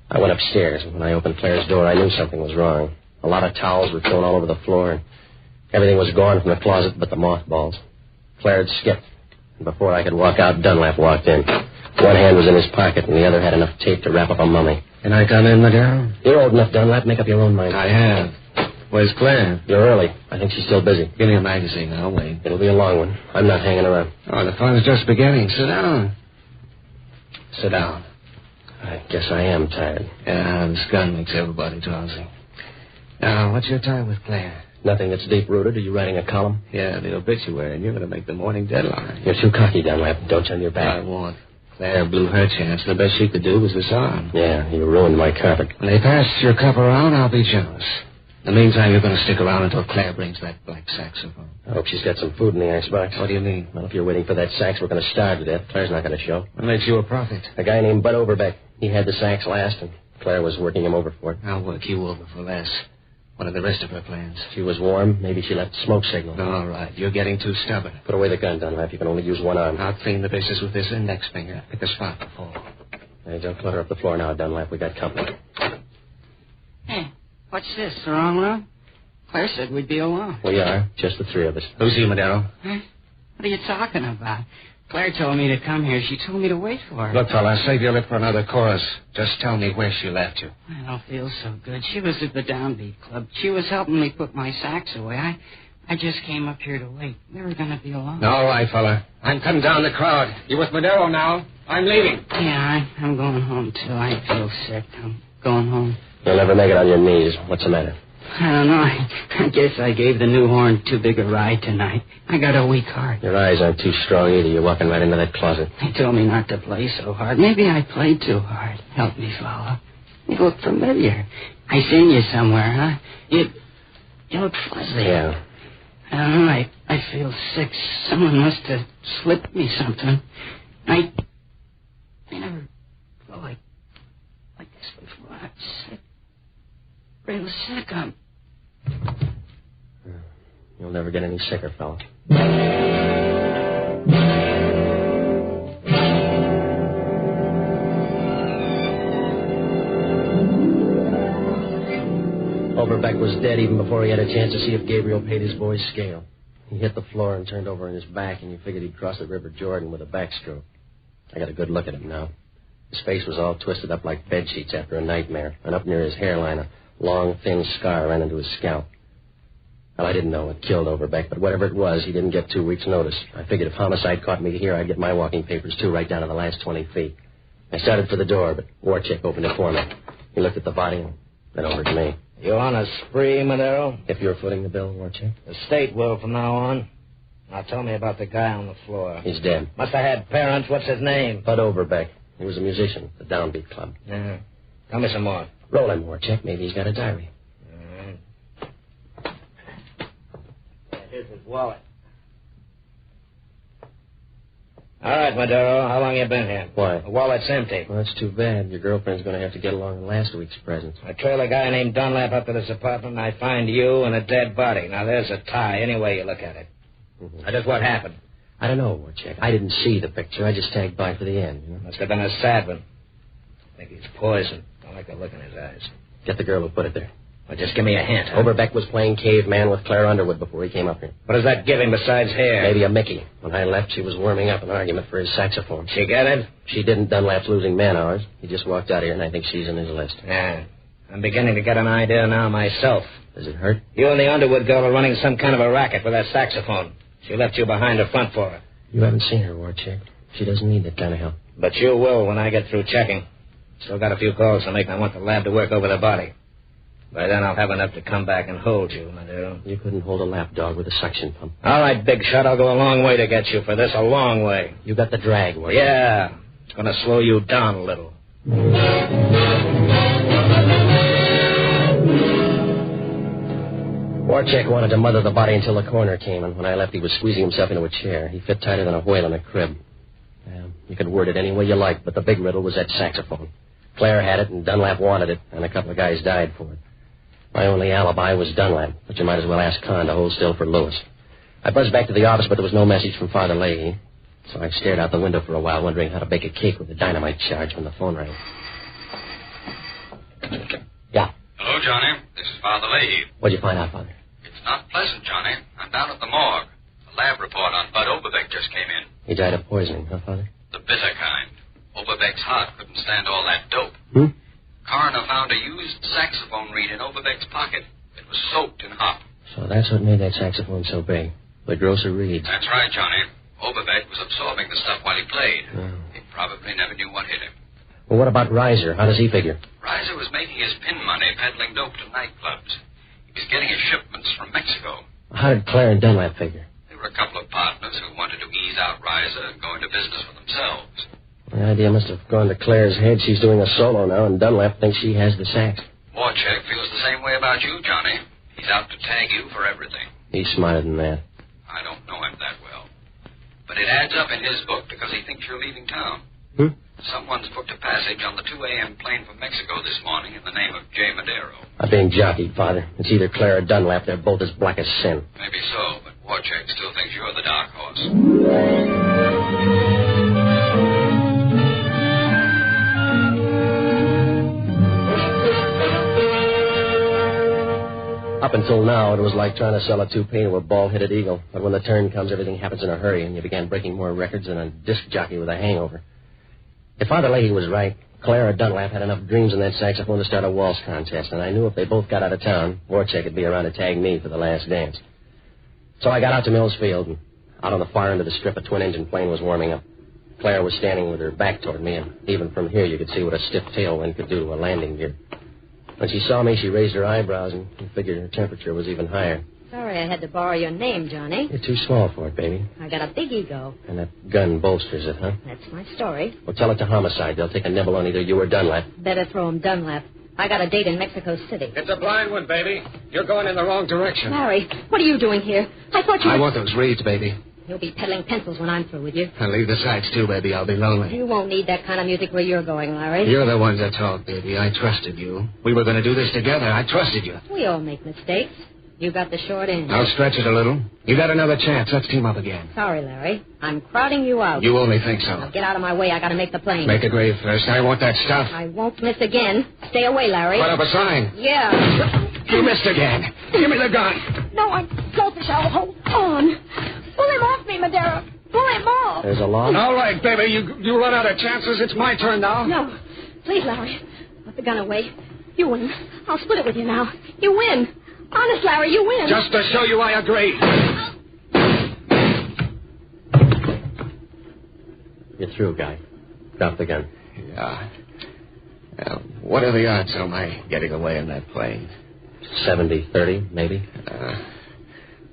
I went upstairs, and when I opened Claire's door, I knew something was wrong. A lot of towels were thrown all over the floor, and everything was gone from the closet but the mothballs. Claire had skipped, and before I could walk out, Dunlap walked in. One hand was in his pocket, and the other had enough tape to wrap up a mummy. Can I come in, Madero? You're old enough, Dunlap. Make up your own mind. I have. Where's Claire? You're early. I think she's still busy. Give me a magazine. I'll wait. It'll be a long one. I'm not hanging around. Oh, the fun's just beginning. Sit down. Sit down. I guess I am tired. Yeah, this gun makes everybody drowsy. Now, what's your time with Claire? Nothing that's deep-rooted. Are you writing a column? Yeah, the obituary, and you're going to make the morning deadline. You're too cocky, Dunlap. Don't turn your back. I won't. Claire blew her chance. The best she could do was disarm. Yeah, you ruined my carpet. When they pass your cup around, I'll be jealous. In the meantime, you're going to stick around until Claire brings that black saxophone. I hope she's got some food in the icebox. What do you mean? Well, if you're waiting for that sax, we're going to starve to death. Claire's not going to show. What makes you a prophet? A guy named Bud Overbeck. He had the sax last, and Claire was working him over for it. I'll work you over for less. What are the rest of her plans? She was warm. Maybe she left a smoke signal. All right. You're getting too stubborn. Put away the gun, Dunlap. You can only use one arm. I'll clean the bases with this index finger. Pick a spot to fall. Hey, don't clutter up the floor now, Dunlap. We got company. Hey, what's this, the wrong room? Claire said we'd be alone. We are. Just the three of us. Who's he, Madero? Huh? What are you talking about? Claire told me to come here. She told me to wait for her. Look, fella, save your lip for another chorus. Just tell me where she left you. I don't feel so good. She was at the Downbeat Club. She was helping me put my sax away. I just came up here to wait. We were going to be alone. All right, fella. I'm cutting down the crowd. You with Madero now? I'm leaving. Yeah, I'm going home, too. I feel sick. I'm going home. You'll never make it on your knees. What's the matter? I don't know. I guess I gave the new horn too big a ride tonight. I got a weak heart. Your eyes aren't too strong either. You're walking right into that closet. They told me not to play so hard. Maybe I played too hard. Help me, fella. You look familiar. I seen you somewhere, huh? You look fuzzy. Yeah. I don't know. I feel sick. Someone must have slipped me something. I never like this before. I'm sick. Real sick. You'll never get any sicker, fella. Overbeck was dead even before he had a chance to see if Gabriel paid his boy's scale. He hit the floor and turned over on his back, and you figured he'd cross the River Jordan with a backstroke. I got a good look at him now. His face was all twisted up like bed sheets after a nightmare, and up near his hairline, a long, thin scar ran into his scalp. Well, I didn't know what killed Overbeck, but whatever it was, he didn't get 2 weeks' notice. I figured if homicide caught me here, I'd get my walking papers, too, right down to the last 20 feet. I started for the door, but Warchick opened it for me. He looked at the body and then over to me. You on a spree, Madero? If you're footing the bill, Warchick. The state will from now on. Now tell me about the guy on the floor. He's dead. Must have had parents. What's his name? Bud Overbeck. He was a musician at the Downbeat Club. Yeah. Tell me some more. Roll him, Warchick. Maybe he's got a diary. Here's his wallet. All right, Madero. How long you been here? Why? The wallet's empty. Well, that's too bad. Your girlfriend's going to have to get along with last week's presents. I trail a guy named Dunlap up to this apartment, and I find you and a dead body. Now, there's a tie, any way you look at it. Mm-hmm. Now, just what happened? I don't know, Warchick. I didn't see the picture. I just tagged by for the end. You know? Must have been a sad one. I think he's poisoned. Don't like the look in his eyes. Get the girl who put it there. Well, just give me a hint. Huh? Overbeck was playing caveman with Claire Underwood before he came up here. What does that give him besides hair? Maybe a Mickey. When I left, she was warming up an argument for his saxophone. She get it? She didn't. Dunlap's losing man hours. He just walked out here, and I think she's in his list. Yeah. I'm beginning to get an idea now myself. Does it hurt? You and the Underwood girl are running some kind of a racket with that saxophone. She left you behind her front for her. You haven't seen her, Warchick. She doesn't need that kind of help. But you will when I get through checking. Still got a few calls to make, and I want the lab to work over the body. By then, I'll have enough to come back and hold you, Madero. You couldn't hold a lapdog with a suction pump. All right, big shot. I'll go a long way to get you for this. A long way. You got the drag, Warchick. Yeah. It's going to slow you down a little. Warchick wanted to mother the body until the coroner came, and when I left, he was squeezing himself into a chair. He fit tighter than a whale in a crib. You could word it any way you liked, but the big riddle was that saxophone. Claire had it, and Dunlap wanted it, and a couple of guys died for it. My only alibi was Dunlap, but you might as well ask Con to hold still for Lewis. I buzzed back to the office, but there was no message from Father Leahy, so I stared out the window for a while, wondering how to bake a cake with a dynamite charge when the phone rang. Yeah. Hello, Johnny. This is Father Leahy. What'd you find out, Father? It's not pleasant, Johnny. I'm down at the morgue. The lab report on Bud Overbeck just came in. He died of poisoning, huh, Father? The bitter kind. Overbeck's heart couldn't stand all that dope. Coroner found a used saxophone reed in Overbeck's pocket. It was soaked in hop. So that's what made that saxophone so big. The grosser reeds. That's right, Johnny. Overbeck was absorbing the stuff while he played. He probably never knew what hit him. Well, what about Reiser? How does he figure? Reiser was making his pin money peddling dope to nightclubs. He was getting his shipments from Mexico. How did Claire and Dunlap figure? There were a couple of partners who wanted to ease out Reiser and go into business for themselves. The idea must have gone to Claire's head. She's doing a solo now, and Dunlap thinks she has the sax. Warchick feels the same way about you, Johnny. He's out to tag you for everything. He's smarter than that. I don't know him that well. But it adds up in his book because he thinks you're leaving town. Someone's booked a passage on the 2 a.m. plane from Mexico this morning in the name of J. Madero. I'm being jockeyed, Father. It's either Claire or Dunlap. They're both as black as sin. Maybe so, but Warchick still thinks you're the dark horse. Up until now, it was like trying to sell a toupee to a bald-headed eagle. But when the turn comes, everything happens in a hurry, and you began breaking more records than a disc jockey with a hangover. If Father Leahy was right, Claire or Dunlap had enough dreams in that saxophone to start a waltz contest, and I knew if they both got out of town, Warchick would be around to tag me for the last dance. So I got out to Mills Field, and out on the far end of the strip, a twin-engine plane was warming up. Claire was standing with her back toward me, and even from here you could see what a stiff tailwind could do to a landing gear. When she saw me, she raised her eyebrows and figured her temperature was even higher. Sorry I had to borrow your name, Johnny. You're too small for it, baby. I got a big ego. And that gun bolsters it, huh? That's my story. Well, tell it to homicide. They'll take a nibble on either you or Dunlap. Better throw him Dunlap. I got a date in Mexico City. It's a blind one, baby. You're going in the wrong direction. Larry, what are you doing here? I thought you were... I want those reeds, baby. You'll be peddling pencils when I'm through with you. I'll leave the sights, too, baby. I'll be lonely. You won't need that kind of music where you're going, Larry. You're the ones that talk, baby. I trusted you. We were going to do this together. I trusted you. We all make mistakes. You got the short end. I'll stretch it a little. You got another chance. Let's team up again. Sorry, Larry. I'm crowding you out. You only think so. Now get out of my way. I got to make the plane. Make a grave first. I want that stuff. I won't miss again. Stay away, Larry. Put up a sign. Yeah. You missed again. Give me the gun. No, I'm selfish. I'll hold on. Pull him off me, Madero. Pull him off. There's a law. All right, baby. You run out of chances. It's my turn now. No. Please, Larry. Put the gun away. You win. I'll split it with you now. You win. Honest, Larry, you win. Just to show you I agree. You're through, guy. Drop the gun. Yeah. What are the odds of my getting away in that plane? 70-30, maybe.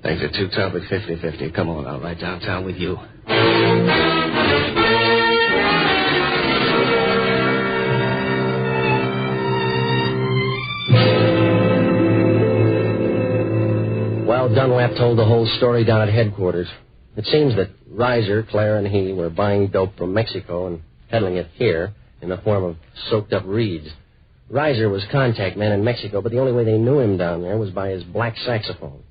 Things are too tough at 50-50. Come on, I'll ride downtown with you. Well, Dunlap told the whole story down at headquarters. It seems that Reiser, Claire, and he were buying dope from Mexico and peddling it here in the form of soaked-up reeds. Reiser was contact man in Mexico, but the only way they knew him down there was by his black saxophone.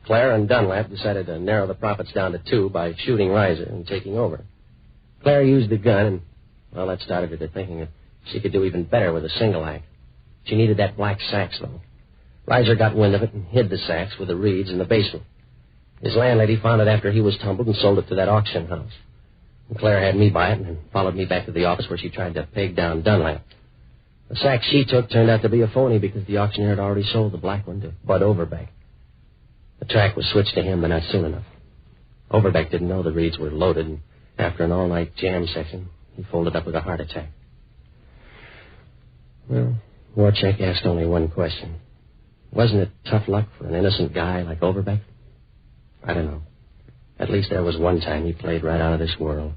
Claire and Dunlap decided to narrow the profits down to 2 by shooting Reiser and taking over. Claire used the gun, and, well, that started her to thinking that she could do even better with a single act. She needed that black sax, though. Reiser got wind of it and hid the sax with the reeds in the basement. His landlady found it after he was tumbled and sold it to that auction house. And Claire had me buy it and then followed me back to the office where she tried to peg down Dunlap. The sax she took turned out to be a phony because the auctioneer had already sold the black one to Bud Overbeck. The track was switched to him, but not soon enough. Overbeck didn't know the reeds were loaded, and after an all-night jam session, he folded up with a heart attack. Well, Warchek asked only one question. Wasn't it tough luck for an innocent guy like Overbeck? I don't know. At least there was one time he played right out of this world.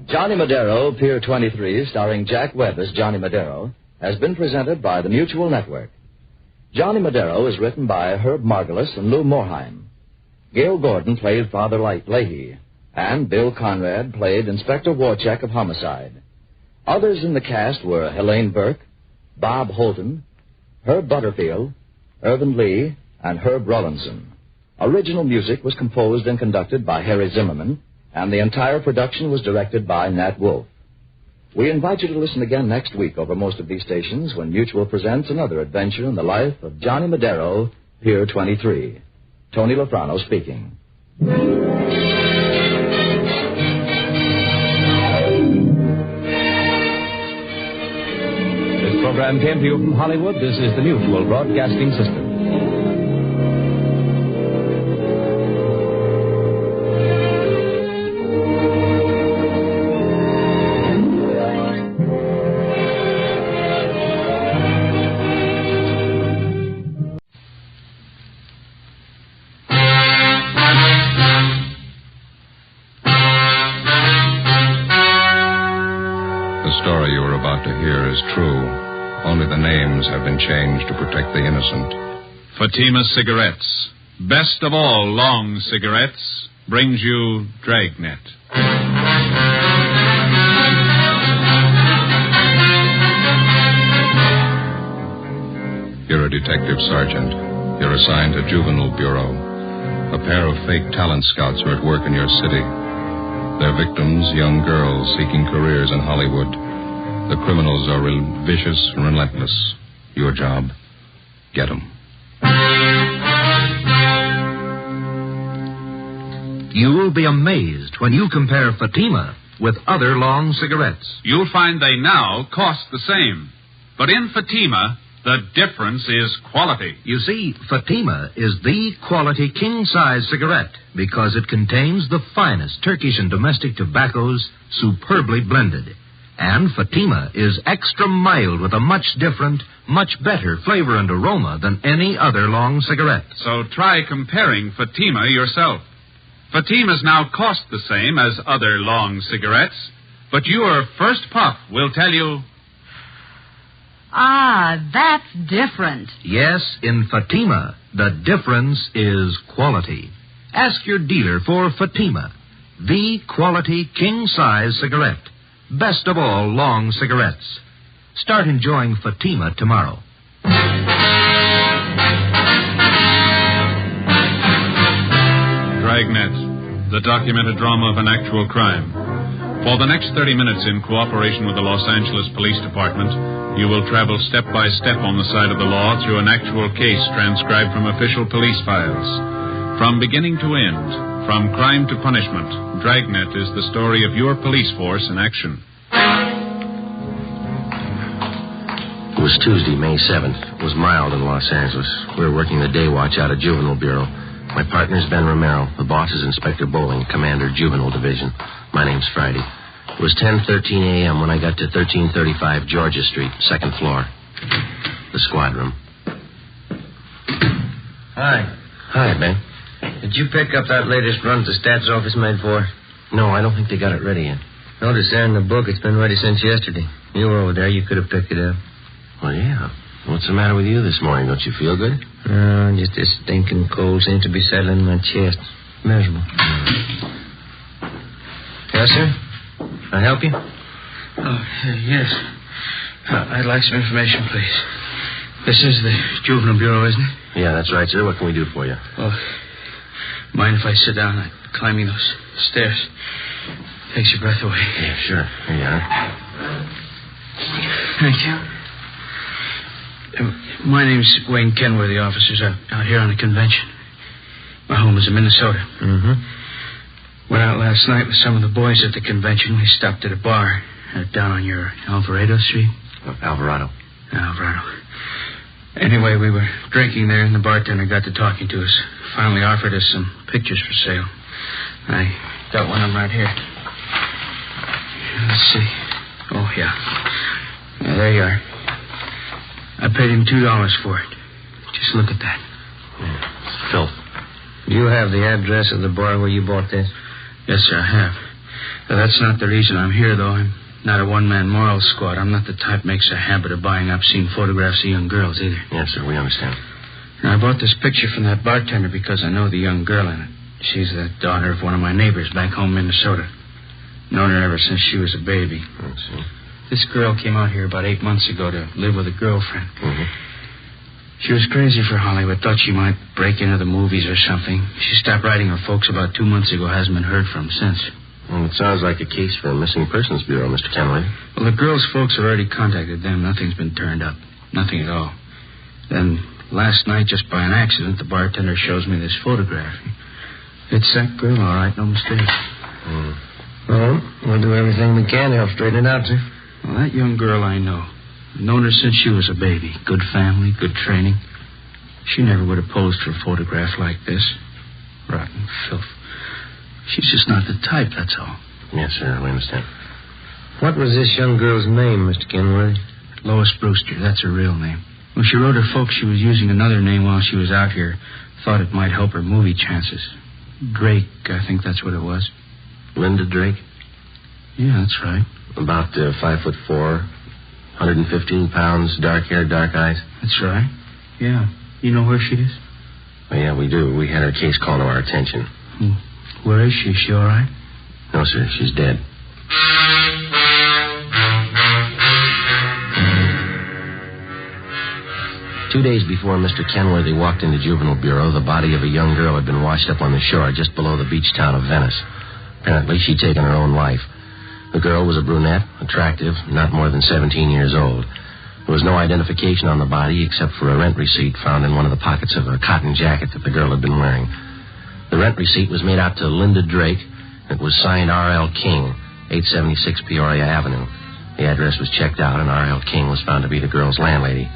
Johnny Madero, Pier 23, starring Jack Webb as Johnny Madero, has been presented by the Mutual Network. Johnny Madero is written by Herb Margolis and Lou Morheim. Gail Gordon played Father Leahy, and Bill Conrad played Inspector Warchek of Homicide. Others in the cast were Helene Burke, Bob Holton, Herb Butterfield, Irvin Lee, and Herb Rollinson. Original music was composed and conducted by Harry Zimmerman, and the entire production was directed by Nat Wolfe. We invite you to listen again next week over most of these stations when Mutual presents another adventure in the life of Johnny Madero, Pier 23. Tony Lafrano speaking. This program came to you from Hollywood. This is the Mutual Broadcasting System. Only the names have been changed to protect the innocent. Fatima Cigarettes, best of all long cigarettes, brings you Dragnet. You're a detective sergeant. You're assigned to Juvenile Bureau. A pair of fake talent scouts are at work in your city. Their victims, young girls seeking careers in Hollywood. The criminals are vicious and relentless. Your job, get them. You'll be amazed when you compare Fatima with other long cigarettes. You'll find they now cost the same. But in Fatima, the difference is quality. You see, Fatima is the quality king-size cigarette because it contains the finest Turkish and domestic tobaccos superbly blended. And Fatima is extra mild with a much different, much better flavor and aroma than any other long cigarette. So try comparing Fatima yourself. Fatimas now cost the same as other long cigarettes, But your first puff will tell you... Ah, that's different. Yes, in Fatima, the difference is quality. Ask your dealer for Fatima, the quality king-size cigarette. Best of all long cigarettes. Start enjoying Fatima tomorrow. Dragnet, the documented drama of an actual crime. For the next 30 minutes, in cooperation with the Los Angeles Police Department, you will travel step by step on the side of the law through an actual case transcribed from official police files. From beginning to end, from crime to punishment, Dragnet is the story of your police force in action. It was Tuesday, May 7th. It was mild in Los Angeles. We were working the day watch out of Juvenile Bureau. My partner's Ben Romero. The boss is Inspector Bowling, Commander, Juvenile Division. My name's Friday. It was 10:13 a.m. when I got to 1335 Georgia Street, second floor. The squad room. Hi. Hi, Ben. Did you pick up that latest run the stats office made for? No, I don't think they got it ready yet. Notice there in the book it's been ready since yesterday. You were over there. You could have picked it up. Well, yeah. What's the matter with you this morning? Don't you feel good? Just this stinking cold seems to be settling in my chest. Miserable. Yes, sir? Can I help you? Oh, yes. I'd like some information, please. This is the Juvenile Bureau, isn't it? Yeah, that's right, sir. What can we do for you? Oh, mind if I sit down? I'm climbing those stairs. Takes your breath away. Yeah, sure. Here you are. Thank you. My name's Wayne Kenworthy, officers. I'm out here on a convention. My home is in Minnesota. Mm-hmm. Went out last night with some of the boys at the convention. We stopped at a bar down on your Alvarado Street. Alvarado. Alvarado. Anyway, we were drinking there, and the bartender got to talking to us. Finally offered us some pictures for sale. I got one of them right here. Let's see. Oh, yeah. There you are. I paid him $2 for it. Just look at that. Yeah, it's filth. Do you have the address of the bar where you bought this? Yes, sir, I have. That's not the reason I'm here, though. I'm not a one-man moral squad. I'm not the type makes a habit of buying obscene photographs of young girls, either. Yes, sir, we understand. Now, I bought this picture from that bartender because I know the young girl in it. She's the daughter of one of my neighbors back home in Minnesota. Known her ever since she was a baby. I see. This girl came out here about 8 months ago to live with a girlfriend. Mm-hmm. She was crazy for Hollywood. Thought she might break into the movies or something. She stopped writing her folks about 2 months ago. Hasn't been heard from since. Well, it sounds like a case for a missing persons bureau, Mr. Kenworthy. Well, the girl's folks have already contacted them. Nothing's been turned up. Nothing at all. Then last night, just by an accident, the bartender shows me this photograph. It's that girl, all right. No mistake. Well, we'll do everything we can to help straighten it out, sir. Well, that young girl I know. I've known her since she was a baby. Good family, good training. She never would have posed for a photograph like this. Rotten filth. She's just not the type, that's all. Yes, sir, we understand. What was this young girl's name, Mr. Kenworthy? Lois Brewster, that's her real name. When she wrote her folks, she was using another name while she was out here. Thought it might help her movie chances. Drake, I think that's what it was. Linda Drake? Yeah, that's right. About 5'4", 115 pounds, dark hair, dark eyes. That's right. Yeah. You know where she is? Oh, yeah, we do. We had her case called to our attention. Where is she? Is she all right? No, sir. She's dead. 2 days before Mr. Kenworthy walked into Juvenile Bureau, the body of a young girl had been washed up on the shore just below the beach town of Venice. Apparently, she'd taken her own life. The girl was a brunette, attractive, not more than 17 years old. There was no identification on the body except for a rent receipt found in one of the pockets of a cotton jacket that the girl had been wearing. The rent receipt was made out to Linda Drake. It was signed R.L. King, 876 Peoria Avenue. The address was checked out, and R.L. King was found to be the girl's landlady.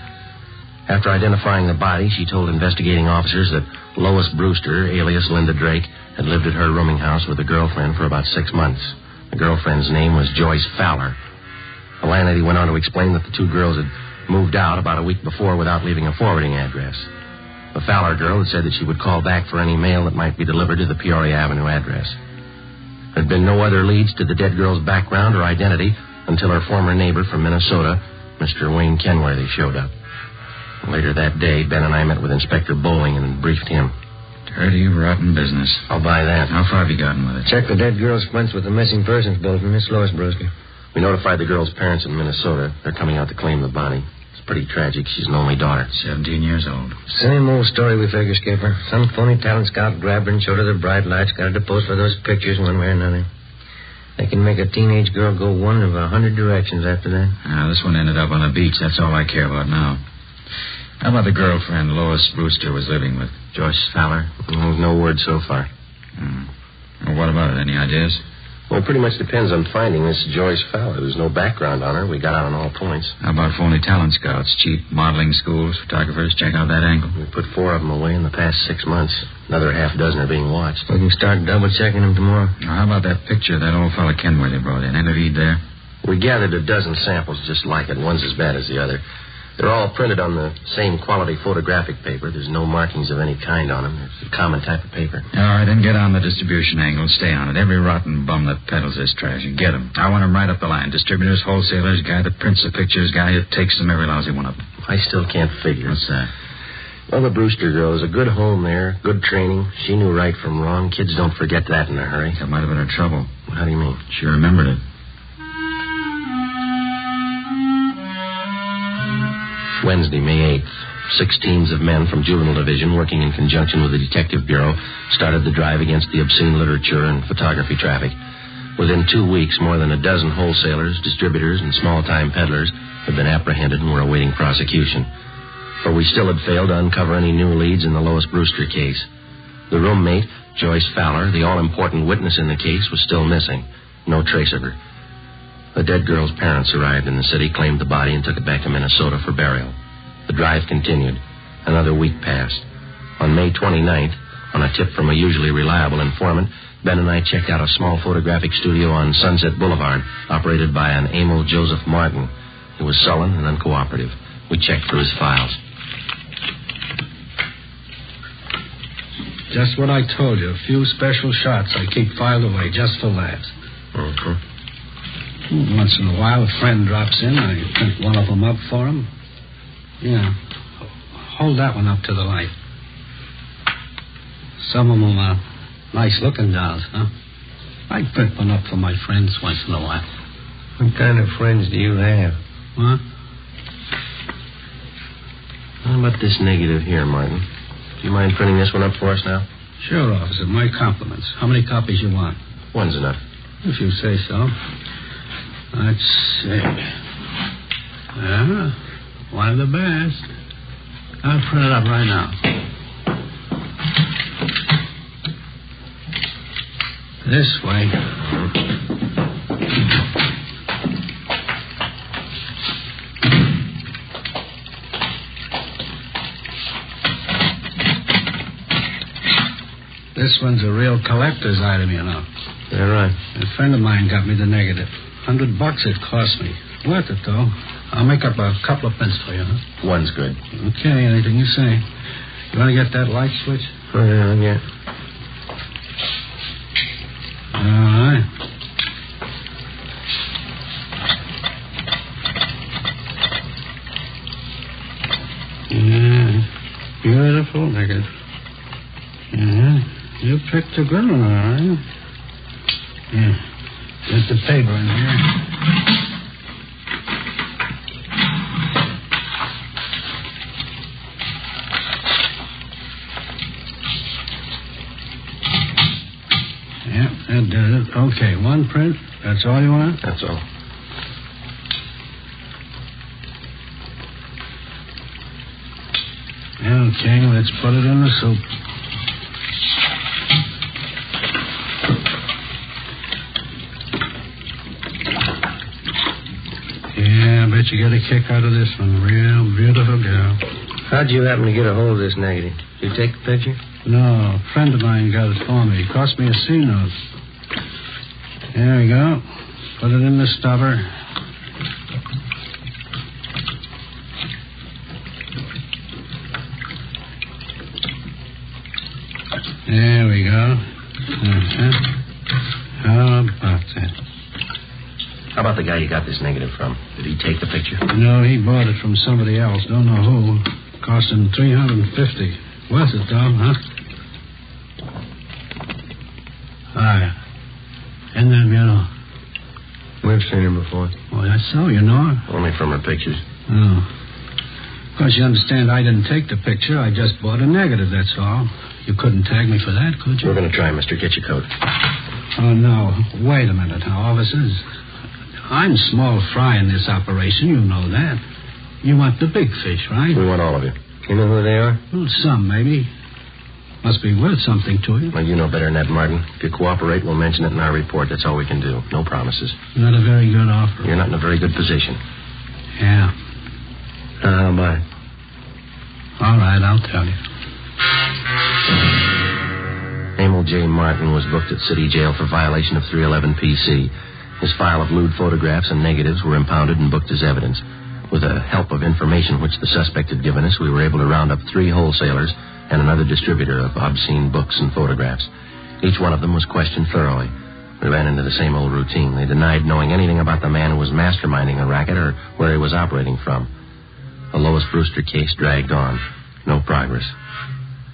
After identifying the body, she told investigating officers that Lois Brewster, alias Linda Drake, had lived at her rooming house with a girlfriend for about 6 months. The girlfriend's name was Joyce Fowler. The landlady went on to explain that the two girls had moved out about a week before without leaving a forwarding address. The Fowler girl had said that she would call back for any mail that might be delivered to the Peoria Avenue address. There'd been no other leads to the dead girl's background or identity until her former neighbor from Minnesota, Mr. Wayne Kenworthy, showed up. Later that day, Ben and I met with Inspector Bowling and briefed him. Dirty, rotten business. I'll buy that. How far have you gotten with it? Check the dead girl's fence with the missing persons bulletin, Miss Lois Brewski. We notified the girl's parents in Minnesota. They're coming out to claim the body. It's pretty tragic. She's an only daughter. 17 years old. Same old story we figure, Skipper. Some phony talent scout grabbed her and showed her the bright lights, got her to pose for those pictures one way or another. They can make a teenage girl go one of 100 directions after that. This one ended up on the beach. That's all I care about now. How about the girlfriend Lois Brewster was living with? Joyce Fowler? No word so far. Well, what about it? Any ideas? Well, it pretty much depends on finding this Joyce Fowler. There's no background on her. We got out on all points. How about phony talent scouts, cheap modeling schools, photographers? Check out that angle. We put 4 of them away in the past 6 months. Another half dozen are being watched. We can start double-checking them tomorrow. Now, how about that picture that old fella Kenworthy brought in? Any lead there? We gathered a dozen samples just like it. One's as bad as the other. They're all printed on the same quality photographic paper. There's no markings of any kind on them. It's a common type of paper. All right, then get on the distribution angle. Stay on it. Every rotten bum that peddles this trash, you get them. I want them right up the line. Distributors, wholesalers, guy that prints the pictures, guy that takes them, every lousy one of them. I still can't figure. What's that? Well, the Brewster girl is a good home there, good training. She knew right from wrong. Kids don't forget that in a hurry. That might have been her trouble. How do you mean? She remembered it. Wednesday, May 8th. 6 teams of men from Juvenile Division, working in conjunction with the Detective Bureau, started the drive against the obscene literature and photography traffic. Within 2 weeks, more than a dozen wholesalers, distributors, and small-time peddlers had been apprehended and were awaiting prosecution. For we still had failed to uncover any new leads in the Lois Brewster case. The roommate, Joyce Fowler, the all-important witness in the case, was still missing. No trace of her. The dead girl's parents arrived in the city, claimed the body, and took it back to Minnesota for burial. The drive continued. Another week passed. On May 29th, on a tip from a usually reliable informant, Ben and I checked out a small photographic studio on Sunset Boulevard, operated by an Emil Joseph Martin. He was sullen and uncooperative. We checked through his files. Just what I told you. A few special shots I keep filed away just for laughs. Mm-hmm. Once in a while, a friend drops in. I print one of them up for him. Yeah. Hold that one up to the light. Some of them are nice-looking dolls, huh? I print one up for my friends once in a while. What kind of friends do you have? What? How about this negative here, Martin? Do you mind printing this one up for us now? Sure, officer. My compliments. How many copies you want? One's enough. If you say so. Let's see. Yeah, one of the best. I'll print it up right now. This way. This one's a real collector's item, you know. Yeah, right. A friend of mine got me the negative. $100 it cost me. Worth it, though. I'll make up a couple of pence for you, huh? One's good. Okay, anything you say. You want to get that light switch? Oh, yeah. All right. Yeah. Beautiful negative. Yeah. You picked a good one, all right. Yeah. There's the paper in here. Yeah, that does it. Okay, one print. That's all you want? That's all. Okay, let's put it in the soup. Yeah, I bet you get a kick out of this one. Real beautiful girl. How'd you happen to get a hold of this negative? Did you take the picture? No, a friend of mine got it for me. It cost me a C-note. There we go. Put it in the stubber. There we go. How about that? How about the guy you got this negative from? Did he take the picture? No, he bought it from somebody else. Don't know who. Cost him $350. Worth it, though, huh? Hi. Isn't that Madero? We've seen him before. Oh, that's so, you know her? Only from her pictures. Oh. Of course, you understand I didn't take the picture. I just bought a negative, that's all. You couldn't tag me for that, could you? We're going to try, mister. Get your coat. Oh, no. Wait a minute now, officers. I'm small fry in this operation. You know that. You want the big fish, right? We want all of you. You know who they are? Well, some, maybe. Must be worth something to you. Well, you know better than that, Martin. If you cooperate, we'll mention it in our report. That's all we can do. No promises. Not a very good offer. You're not in a very good position. Yeah. Bye. All right, I'll tell you. Emil J. Martin was booked at City Jail for violation of 311 PC. His file of lewd photographs and negatives were impounded and booked as evidence. With the help of information which the suspect had given us, we were able to round up 3 wholesalers and another distributor of obscene books and photographs. Each one of them was questioned thoroughly. We ran into the same old routine. They denied knowing anything about the man who was masterminding the racket or where he was operating from. The Lois Brewster case dragged on. No progress.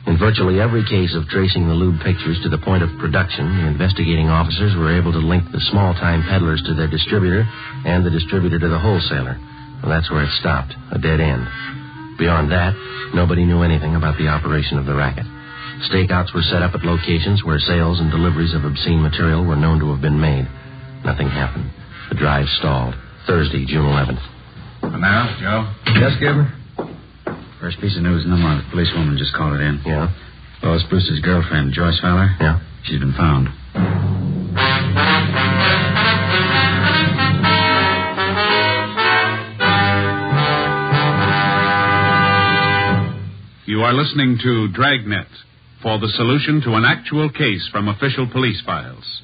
In virtually every case of tracing the lewd pictures to the point of production, the investigating officers were able to link the small-time peddlers to their distributor and the distributor to the wholesaler. Well, that's where it stopped, a dead end. Beyond that, nobody knew anything about the operation of the racket. Stakeouts were set up at locations where sales and deliveries of obscene material were known to have been made. Nothing happened. The drive stalled. Thursday, June 11th. Well, now, Joe? Yes, Gilbert? First piece of news in the morning. The policewoman just called it in. Yeah? Lois Brewster's girlfriend, Joyce Fowler. Yeah? She's been found. You are listening to Dragnet for the solution to an actual case from official police files.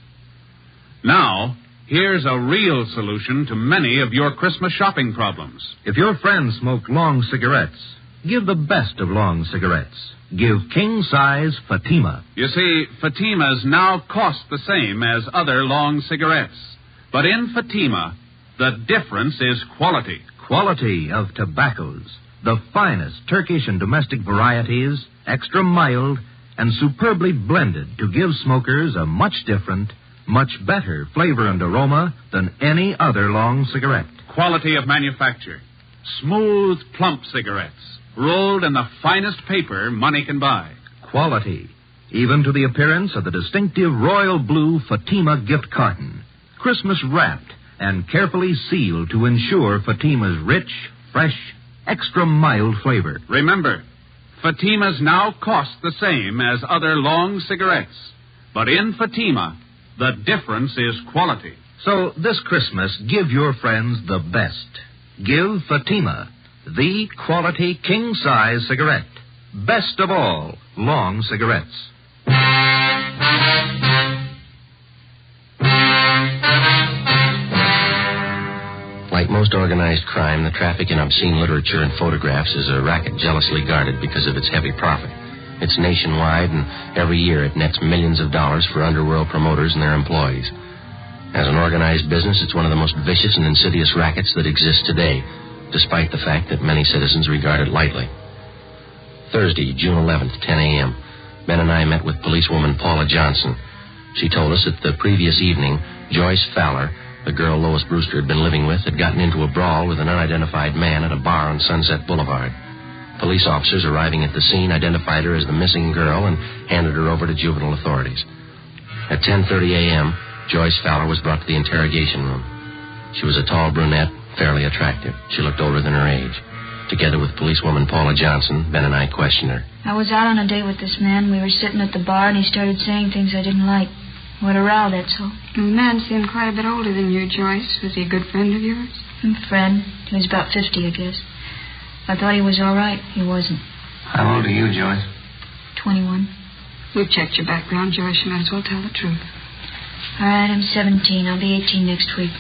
Now, here's a real solution to many of your Christmas shopping problems. If your friends smoke long cigarettes, give the best of long cigarettes. Give king-size Fatima. You see, Fatimas now cost the same as other long cigarettes. But in Fatima, the difference is quality. Quality of tobaccos. The finest Turkish and domestic varieties, extra mild, and superbly blended to give smokers a much different, much better flavor and aroma than any other long cigarette. Quality of manufacture. Smooth, plump cigarettes, rolled in the finest paper money can buy. Quality, even to the appearance of the distinctive royal blue Fatima gift carton, Christmas wrapped and carefully sealed to ensure Fatima's rich, fresh, extra mild flavor. Remember, Fatimas now cost the same as other long cigarettes. But in Fatima, the difference is quality. So this Christmas, give your friends the best. Give Fatima, the quality king-size cigarette. Best of all, long cigarettes. Like most organized crime, the traffic in obscene literature and photographs is a racket jealously guarded because of its heavy profit. It's nationwide, and every year it nets millions of dollars for underworld promoters and their employees. As an organized business, it's one of the most vicious and insidious rackets that exists today, despite the fact that many citizens regard it lightly. Thursday, June 11th, 10 a.m., Ben and I met with policewoman Paula Johnson. She told us that the previous evening, Joyce Fowler, the girl Lois Brewster had been living with, had gotten into a brawl with an unidentified man at a bar on Sunset Boulevard. Police officers arriving at the scene identified her as the missing girl and handed her over to juvenile authorities. At 10:30 a.m., Joyce Fowler was brought to the interrogation room. She was a tall brunette, fairly attractive. She looked older than her age. Together with policewoman Paula Johnson, Ben and I questioned her. I was out on a date with this man. We were sitting at the bar, and he started saying things I didn't like. What a row, that's all. The man seemed quite a bit older than you, Joyce. Was he a good friend of yours? Friend. He was about 50, I guess. I thought he was all right. He wasn't. How old are you, Joyce? 21. We've checked your background, Joyce. You might as well tell the truth. All right, I'm 17. I'll be 18 next week.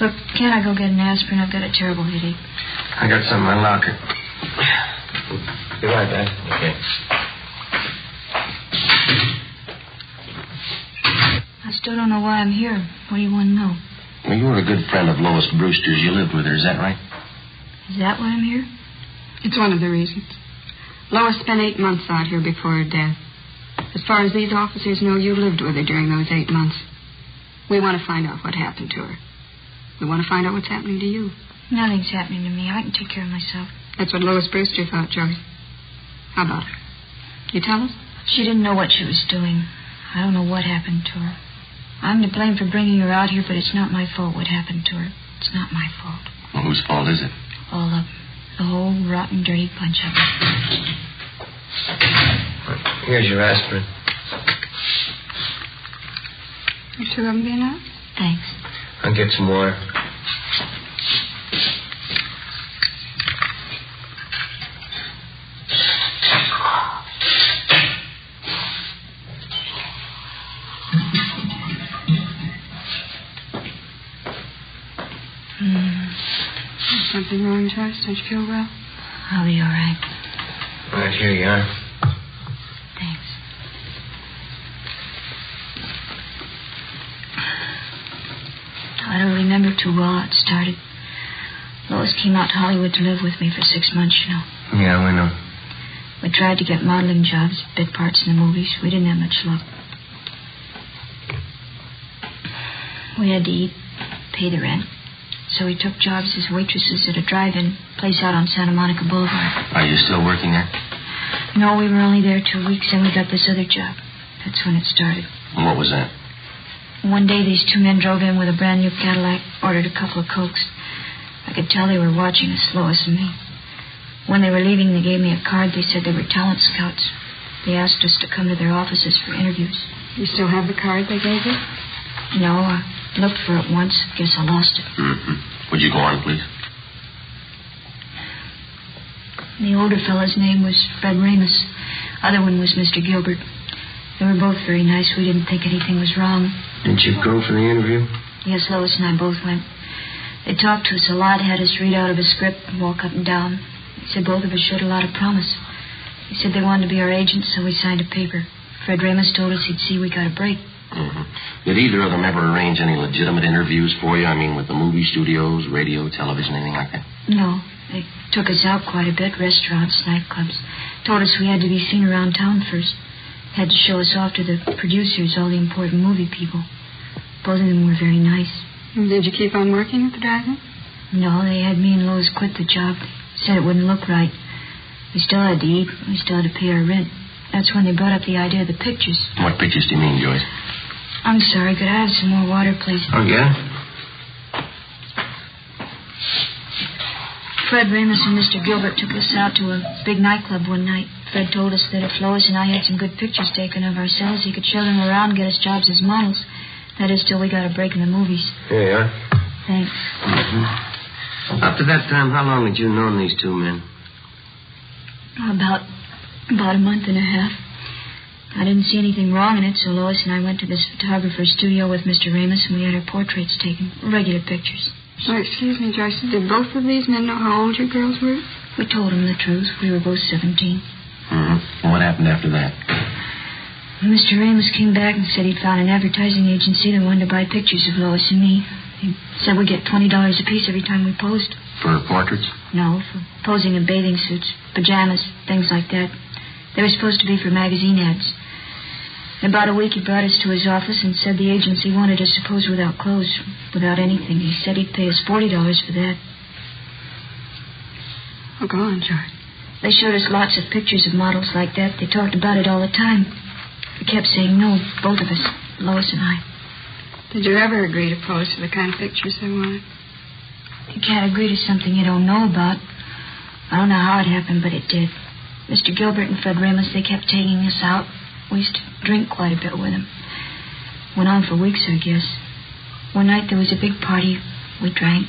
Look, can't I go get an aspirin? I've got a terrible headache. I got some in my locker. Be right back. Okay. I was still don't know why I'm here. What do you want to know? Well, you were a good friend of Lois Brewster's. You lived with her, is that right? Is that why I'm here? It's one of the reasons. Lois spent 8 months out here before her death. As far as these officers know, you lived with her during those 8 months. We want to find out what happened to her. We want to find out what's happening to you. Nothing's happening to me. I can take care of myself. That's what Lois Brewster thought, Joyce. How about her? You tell us? She didn't know what she was doing. I don't know what happened to her. I'm to blame for bringing her out here, but it's not my fault what happened to her. It's not my fault. Well, whose fault is it? All of them. The whole rotten, dirty bunch of them. Here's your aspirin. You two of them been out? Thanks. I'll get some water. Something wrong, Joyce? Don't you feel well? I'll be all right. Right, here you are. Thanks. I don't remember too well how it started. Lois came out to Hollywood to live with me for 6 months, you know. Yeah, we know. We tried to get modeling jobs, bit parts in the movies. We didn't have much luck. We had to eat, pay the rent. So we took jobs as waitresses at a drive-in place out on Santa Monica Boulevard. Are you still working there? No, we were only there 2 weeks, and we got this other job. That's when it started. And what was that? One day, these 2 men drove in with a brand new Cadillac, ordered a couple of Cokes. I could tell they were watching us, Lois and me. When they were leaving, they gave me a card. They said they were talent scouts. They asked us to come to their offices for interviews. You still have the card they gave you? No, I looked for it once. Guess I lost it. Mm-hmm. Would you go on, please? The older fellow's name was Fred Ramus. Other one was Mr. Gilbert. They were both very nice. We didn't think anything was wrong. Didn't you go for the interview? Yes, Lois and I both went. They talked to us a lot, had us read out of a script and walk up and down. They said both of us showed a lot of promise. They said they wanted to be our agents, so we signed a paper. Fred Ramus told us he'd see we got a break. Mm-hmm. Did either of them ever arrange any legitimate interviews for you? I mean, with the movie studios, radio, television, anything like that? No. They took us out quite a bit, restaurants, nightclubs. Told us we had to be seen around town first. Had to show us off to the producers, all the important movie people. Both of them were very nice. Did you keep on working at the drive-in? No, they had me and Lois quit the job. They said it wouldn't look right. We still had to eat. We still had to pay our rent. That's when they brought up the idea of the pictures. What pictures do you mean, Joyce? I'm sorry. Could I have some more water, please? Oh, yeah? Fred Ramus and Mr. Gilbert took us out to a big nightclub one night. Fred told us that if Lois and I had some good pictures taken of ourselves, he could show them around and get us jobs as models. That is, till we got a break in the movies. Here you are. Thanks. Mm-hmm. Up to that time, how long had you known these 2 men? About a month and a half. I didn't see anything wrong in it, so Lois and I went to this photographer's studio with Mr. Ramus, and we had our portraits taken. Regular pictures. Oh, excuse me, Joyce. Did both of these men know how old your girls were? We told them the truth. We were both 17. Mm-hmm. And what happened after that? Mr. Ramus came back and said he'd found an advertising agency that wanted to buy pictures of Lois and me. He said we'd get $20 apiece every time we posed. For portraits? No, for posing in bathing suits, pajamas, things like that. They were supposed to be for magazine ads. In about a week, he brought us to his office and said the agency wanted us to pose without clothes, without anything. He said he'd pay us $40 for that. Oh, go on, George. They showed us lots of pictures of models like that. They talked about it all the time. We kept saying no, both of us, Lois and I. Did you ever agree to pose for the kind of pictures they wanted? You can't agree to something you don't know about. I don't know how it happened, but it did. Mr. Gilbert and Fred Ramus, they kept taking us out. We used to drink quite a bit with them. Went on for weeks, I guess. One night there was a big party. We drank.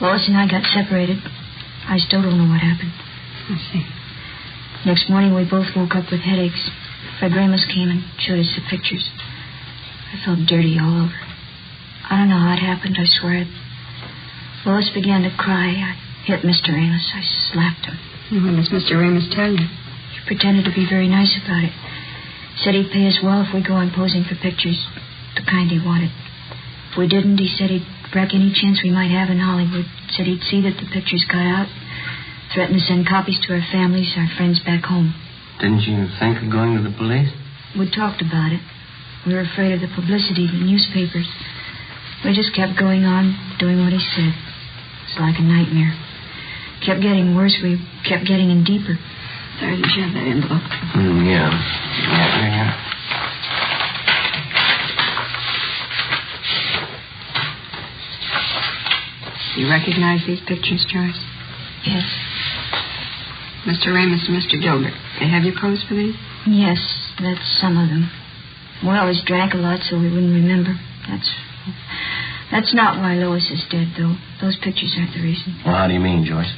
Lois and I got separated. I still don't know what happened. I see. Next morning we both woke up with headaches. Fred Ramus came and showed us the pictures. I felt dirty all over. I don't know how it happened, I swear it. Lois began to cry. I hit Mr. Ramus. I slapped him. What does Mr. Ramus tell you? He pretended to be very nice about it. Said he'd pay us well if we go on posing for pictures. the kind he wanted. If we didn't, he said he'd wreck any chance we might have in Hollywood. Said he'd see that the pictures got out. Threatened to send copies to our families, our friends back home. Didn't you think of going to the police? We talked about it. We were afraid of the publicity, the newspapers. We just kept going on, doing what he said. It's like a nightmare. Kept getting worse. We kept getting in deeper. Sergeant, you have that envelope. Yeah. You recognize these pictures, Joyce? Yes. Mr. Ramos and Mr. Gilbert, they have you posed for these? Yes, that's some of them. We always drank a lot, so we wouldn't remember. That's not why Lois is dead, though. Those pictures aren't the reason. Well, how do you mean, Joyce?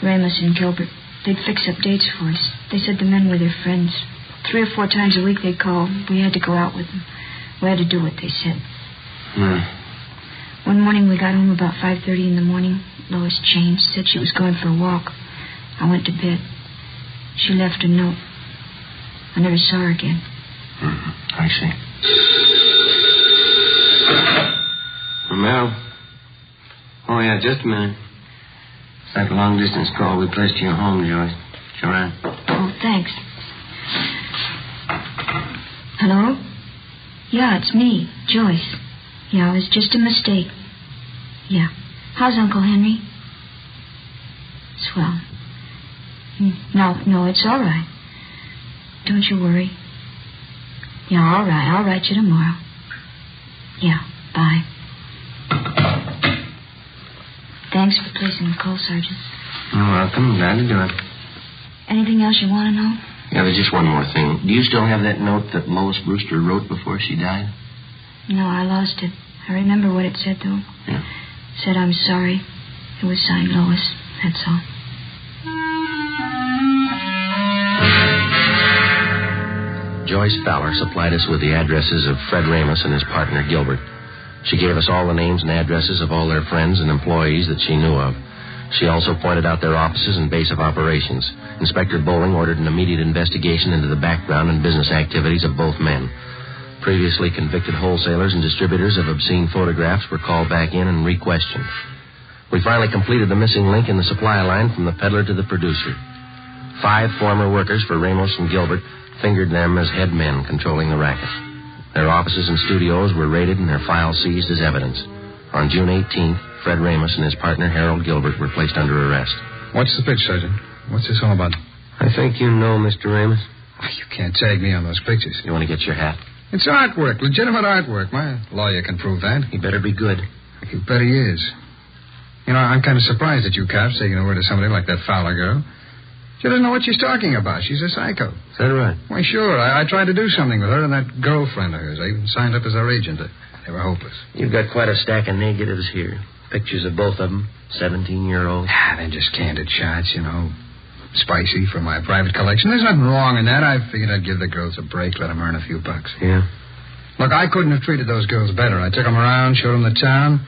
Ramos and Gilbert, they'd fix up dates for us. They said the men were their friends. 3 or 4 times a week they'd call. We had to go out with them. We had to do what they said. One morning we got home about 5:30 in the morning. Lois changed, said she was going for a walk. I went to bed. She left a note. I never saw her again. I see. Romero. Oh, yeah, just a minute. It's that long-distance call we placed to your home, Joyce. Sure am. Oh, thanks. Hello? Yeah, it's me, Joyce. Yeah, it was just a mistake. Yeah. How's Uncle Henry? Swell. No, it's all right. Don't you worry. Yeah, all right. I'll write you tomorrow. Yeah, bye. Thanks for placing the call, Sergeant. You're welcome. Glad to do it. Anything else you want to know? Yeah, there's just one more thing. Do you still have that note that Lois Brewster wrote before she died? No, I lost it. I remember what it said, though. Yeah. It said, I'm sorry. It was signed Lois. That's all. Joyce Fowler supplied us with the addresses of Fred Ramos and his partner, Gilbert. She gave us all the names and addresses of all their friends and employees that she knew of. She also pointed out their offices and base of operations. Inspector Bowling ordered an immediate investigation into the background and business activities of both men. Previously convicted wholesalers and distributors of obscene photographs were called back in and re-questioned. We finally completed the missing link in the supply line from the peddler to the producer. 5 former workers for Ramos and Gilbert fingered them as head men controlling the racket. Their offices and studios were raided and their files seized as evidence. On June 18th, Fred Ramos and his partner, Harold Gilbert, were placed under arrest. What's the pitch, Sergeant? What's this all about? I think you know, Mr. Ramos. You can't tag me on those pictures. You want to get your hat? It's artwork, legitimate artwork. My lawyer can prove that. He better be good. You bet he is. You know, I'm kind of surprised at you cops taking a word to somebody like that Fowler girl. She doesn't know what she's talking about. She's a psycho. Is that right? Why, sure. I tried to do something with her and that girlfriend of hers. I even signed up as her agent. They were hopeless. You've got quite a stack of negatives here. Pictures of both of them, 17-year-olds. They're just candid shots, you know. Spicy for my private collection. There's nothing wrong in that. I figured I'd give the girls a break, let them earn a few bucks. Yeah? Look, I couldn't have treated those girls better. I took them around, showed them the town.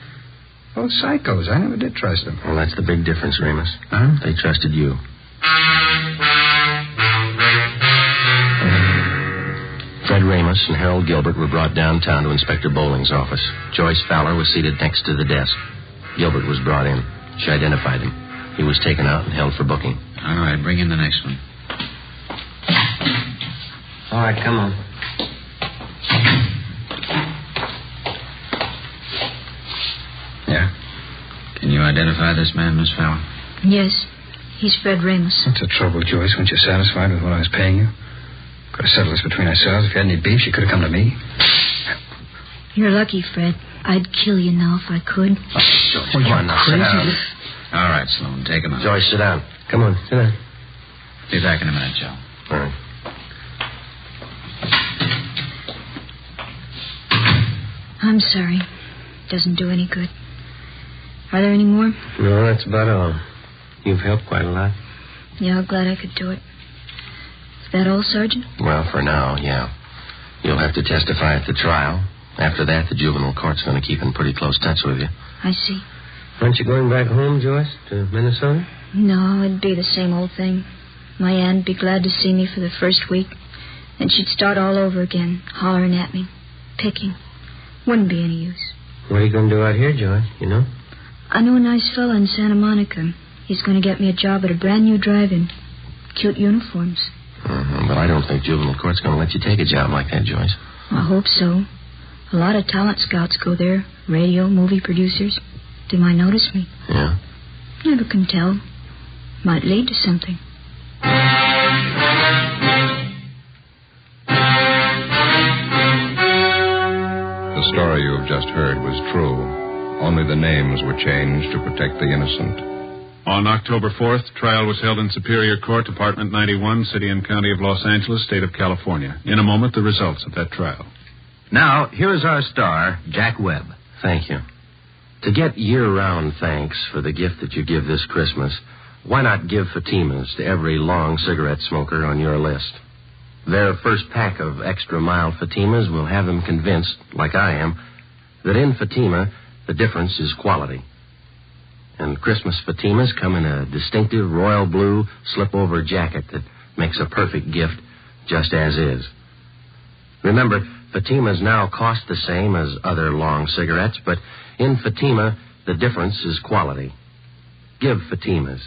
Both psychos. I never did trust them. Well, that's the big difference, Ramos. Huh? They trusted you. Fred Ramos and Harold Gilbert were brought downtown to Inspector Bowling's office. Joyce Fowler was seated next to the desk. Gilbert was brought in. She identified him. He was taken out and held for booking. All right, bring in the next one. All right, come on. Yeah? Can you identify this man, Miss Fowler? Yes. He's Fred Ramos. What's the trouble, Joyce? Weren't you satisfied with what I was paying you? Could have settled this between ourselves. If you had any beef, you could have come to me. You're lucky, Fred. I'd kill you now if I could. Oh, Joyce, come on now, sit down. All right, Sloan, take him out. Joyce, sit down. Come on, sit down. Be back in a minute, Joe. All right. I'm sorry. Doesn't do any good. Are there any more? No, that's about all. You've helped quite a lot. Yeah, I'm glad I could do it. Is that all, Sergeant? Well, for now, yeah. You'll have to testify at the trial. After that, the juvenile court's going to keep in pretty close touch with you. I see. Aren't you going back home, Joyce, to Minnesota? No, it'd be the same old thing. My aunt'd be glad to see me for the first week. Then she'd start all over again, hollering at me, picking. Wouldn't be any use. What are you going to do out here, Joy? You know? I know a nice fella in Santa Monica. He's going to get me a job at a brand new drive-in. Cute uniforms. But I don't think juvenile court's going to let you take a job like that, Joyce. I hope so. A lot of talent scouts go there. Radio, movie producers. They might notice me. Yeah? Never can tell. Might lead to something. The story you have just heard was true. Only the names were changed to protect the innocent. On October 4th, trial was held in Superior Court, Department 91, City and County of Los Angeles, State of California. In a moment, the results of that trial. Now, here's our star, Jack Webb. Thank you. To get year-round thanks for the gift that you give this Christmas, why not give Fatimas to every long cigarette smoker on your list? Their first pack of extra mild Fatimas will have them convinced, like I am, that in Fatima, the difference is quality. And Christmas Fatimas come in a distinctive royal blue slip-over jacket that makes a perfect gift just as is. Remember, Fatimas now cost the same as other long cigarettes, but in Fatima, the difference is quality. Give Fatimas,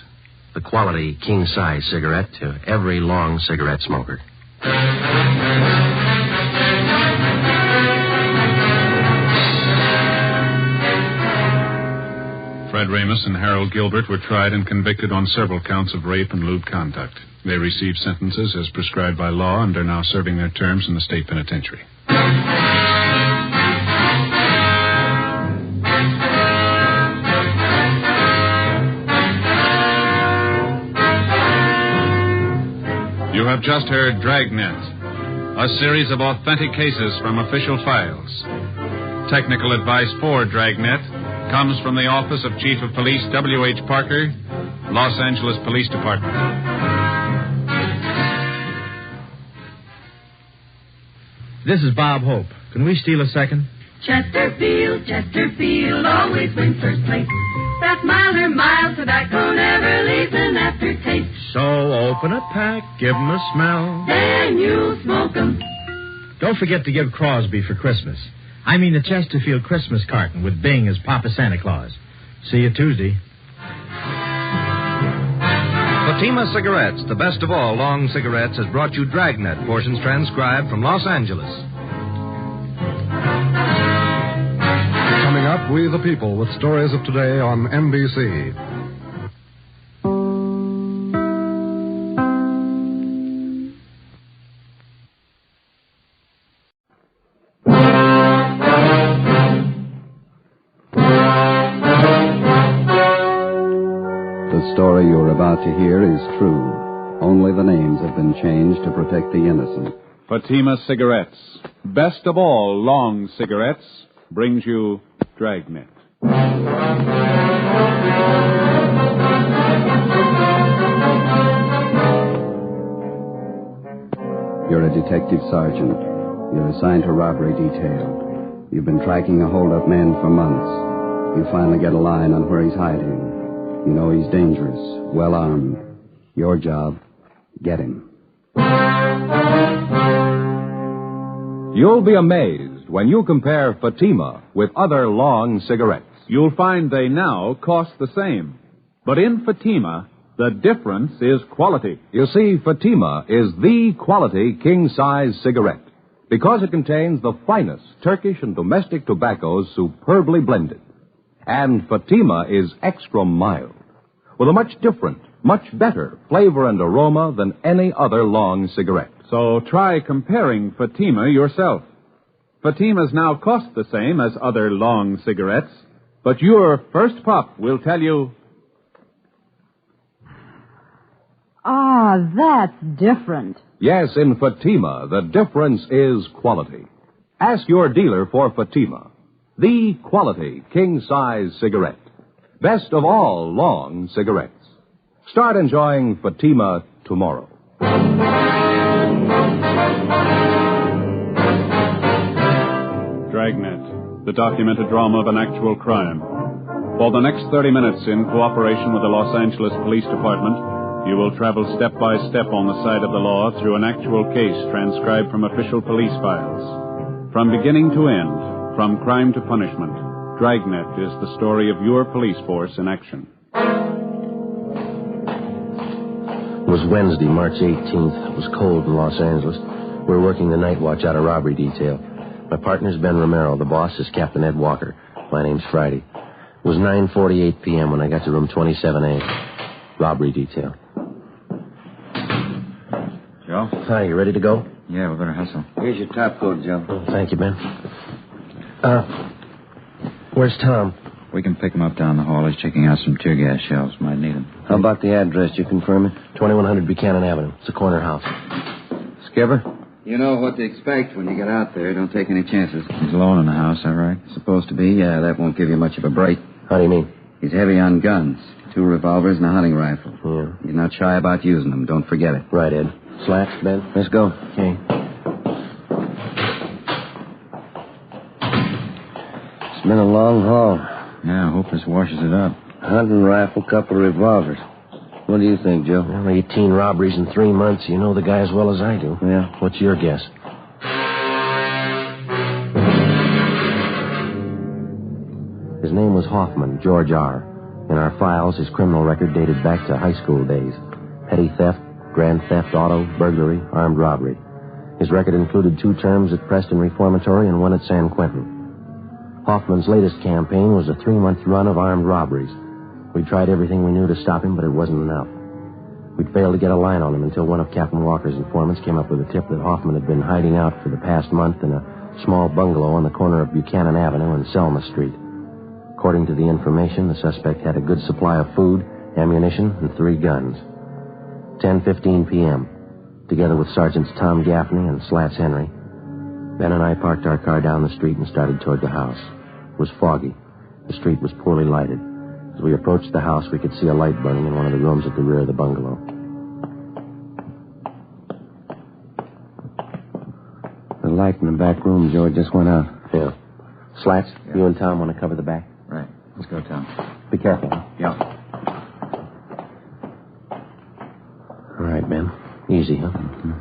the quality king-size cigarette, to every long cigarette smoker. Fred Ramus and Harold Gilbert were tried and convicted on several counts of rape and lewd conduct. They received sentences as prescribed by law and are now serving their terms in the state penitentiary. You have just heard Dragnet, a series of authentic cases from official files. Technical advice for Dragnet comes from the Office of Chief of Police W.H. Parker, Los Angeles Police Department. This is Bob Hope. Can we steal a second? Chesterfield, always wins first place. That milder, mild tobacco never leaves an aftertaste. So open a pack, give 'em a smell. Then you'll smoke 'em. Don't forget to give Crosby for Christmas. I mean the Chesterfield Christmas carton with Bing as Papa Santa Claus. See you Tuesday. Fatima Cigarettes, the best of all long cigarettes, has brought you Dragnet, portions transcribed from Los Angeles. Coming up, We the People with stories of today on NBC. The story you're about to hear is true. Only the names have been changed to protect the innocent. Fatima Cigarettes, best of all long cigarettes, brings you Dragnet. You're a detective sergeant. You're assigned to robbery detail. You've been tracking a hold-up man for months. You finally get a line on where he's hiding. You know he's dangerous, well-armed. Your job, get him. You'll be amazed when you compare Fatima with other long cigarettes. You'll find they now cost the same. But in Fatima, the difference is quality. You see, Fatima is the quality king-size cigarette because it contains the finest Turkish and domestic tobaccos superbly blended. And Fatima is extra mild, with a much different, much better flavor and aroma than any other long cigarette. So try comparing Fatima yourself. Fatimas now cost the same as other long cigarettes, but your first puff will tell you... Ah, that's different. Yes, in Fatima, the difference is quality. Ask your dealer for Fatima, the quality king-size cigarette. Best of all long cigarettes. Start enjoying Fatima tomorrow. Dragnet, the documented drama of an actual crime. For the next 30 minutes, in cooperation with the Los Angeles Police Department, you will travel step by step on the side of the law through an actual case transcribed from official police files. From beginning to end, From crime to punishment, Dragnet is the story of your police force in action. It was Wednesday, March 18th. It was cold in Los Angeles. We were working the night watch out of robbery detail. My partner's Ben Romero. The boss is Captain Ed Walker. My name's Friday. It was 9:48 p.m. when I got to room 27A. Robbery detail. Joe? Hi, you ready to go? Yeah, we better hustle. Here's your top coat, Joe. Oh, thank you, Ben. Where's Tom? We can pick him up down the hall. He's checking out some tear gas shells. Might need them. How about the address? You confirm it? 2100 Buchanan Avenue. It's a corner house. Skipper? You know what to expect when you get out there. Don't take any chances. He's alone in the house, all right? Supposed to be, yeah. That won't give you much of a break. How do you mean? He's heavy on guns. 2 revolvers and a hunting rifle. Yeah. He's not shy about using them. Don't forget it. Right, Ed. Slats, Ben? Let's go. Okay. It's been a long haul. Yeah, I hope this washes it up. Hunting rifle, couple of revolvers. What do you think, Joe? Well, 18 robberies in 3 months. You know the guy as well as I do. Yeah. What's your guess? His name was Hoffman, George R. In our files, his criminal record dated back to high school days. Petty theft, grand theft auto, burglary, armed robbery. His record included 2 terms at Preston Reformatory and 1 at San Quentin. Hoffman's latest campaign was a 3-month run of armed robberies. We tried everything we knew to stop him, but it wasn't enough. We'd failed to get a line on him until one of Captain Walker's informants came up with a tip that Hoffman had been hiding out for the past month in a small bungalow on the corner of Buchanan Avenue and Selma Street. According to the information, the suspect had a good supply of food, ammunition, and 3 guns. 10:15 p.m., together with Sergeants Tom Gaffney and Slats Henry, Ben and I parked our car down the street and started toward the house. It was foggy. The street was poorly lighted. As we approached the house, we could see a light burning in one of the rooms at the rear of the bungalow. The light in the back room, Joe, just went out. Yeah. Slats, you and Tom want to cover the back? Right. Let's go, Tom. Be careful. Yeah. All right, Ben. Easy, huh? Mm-hmm.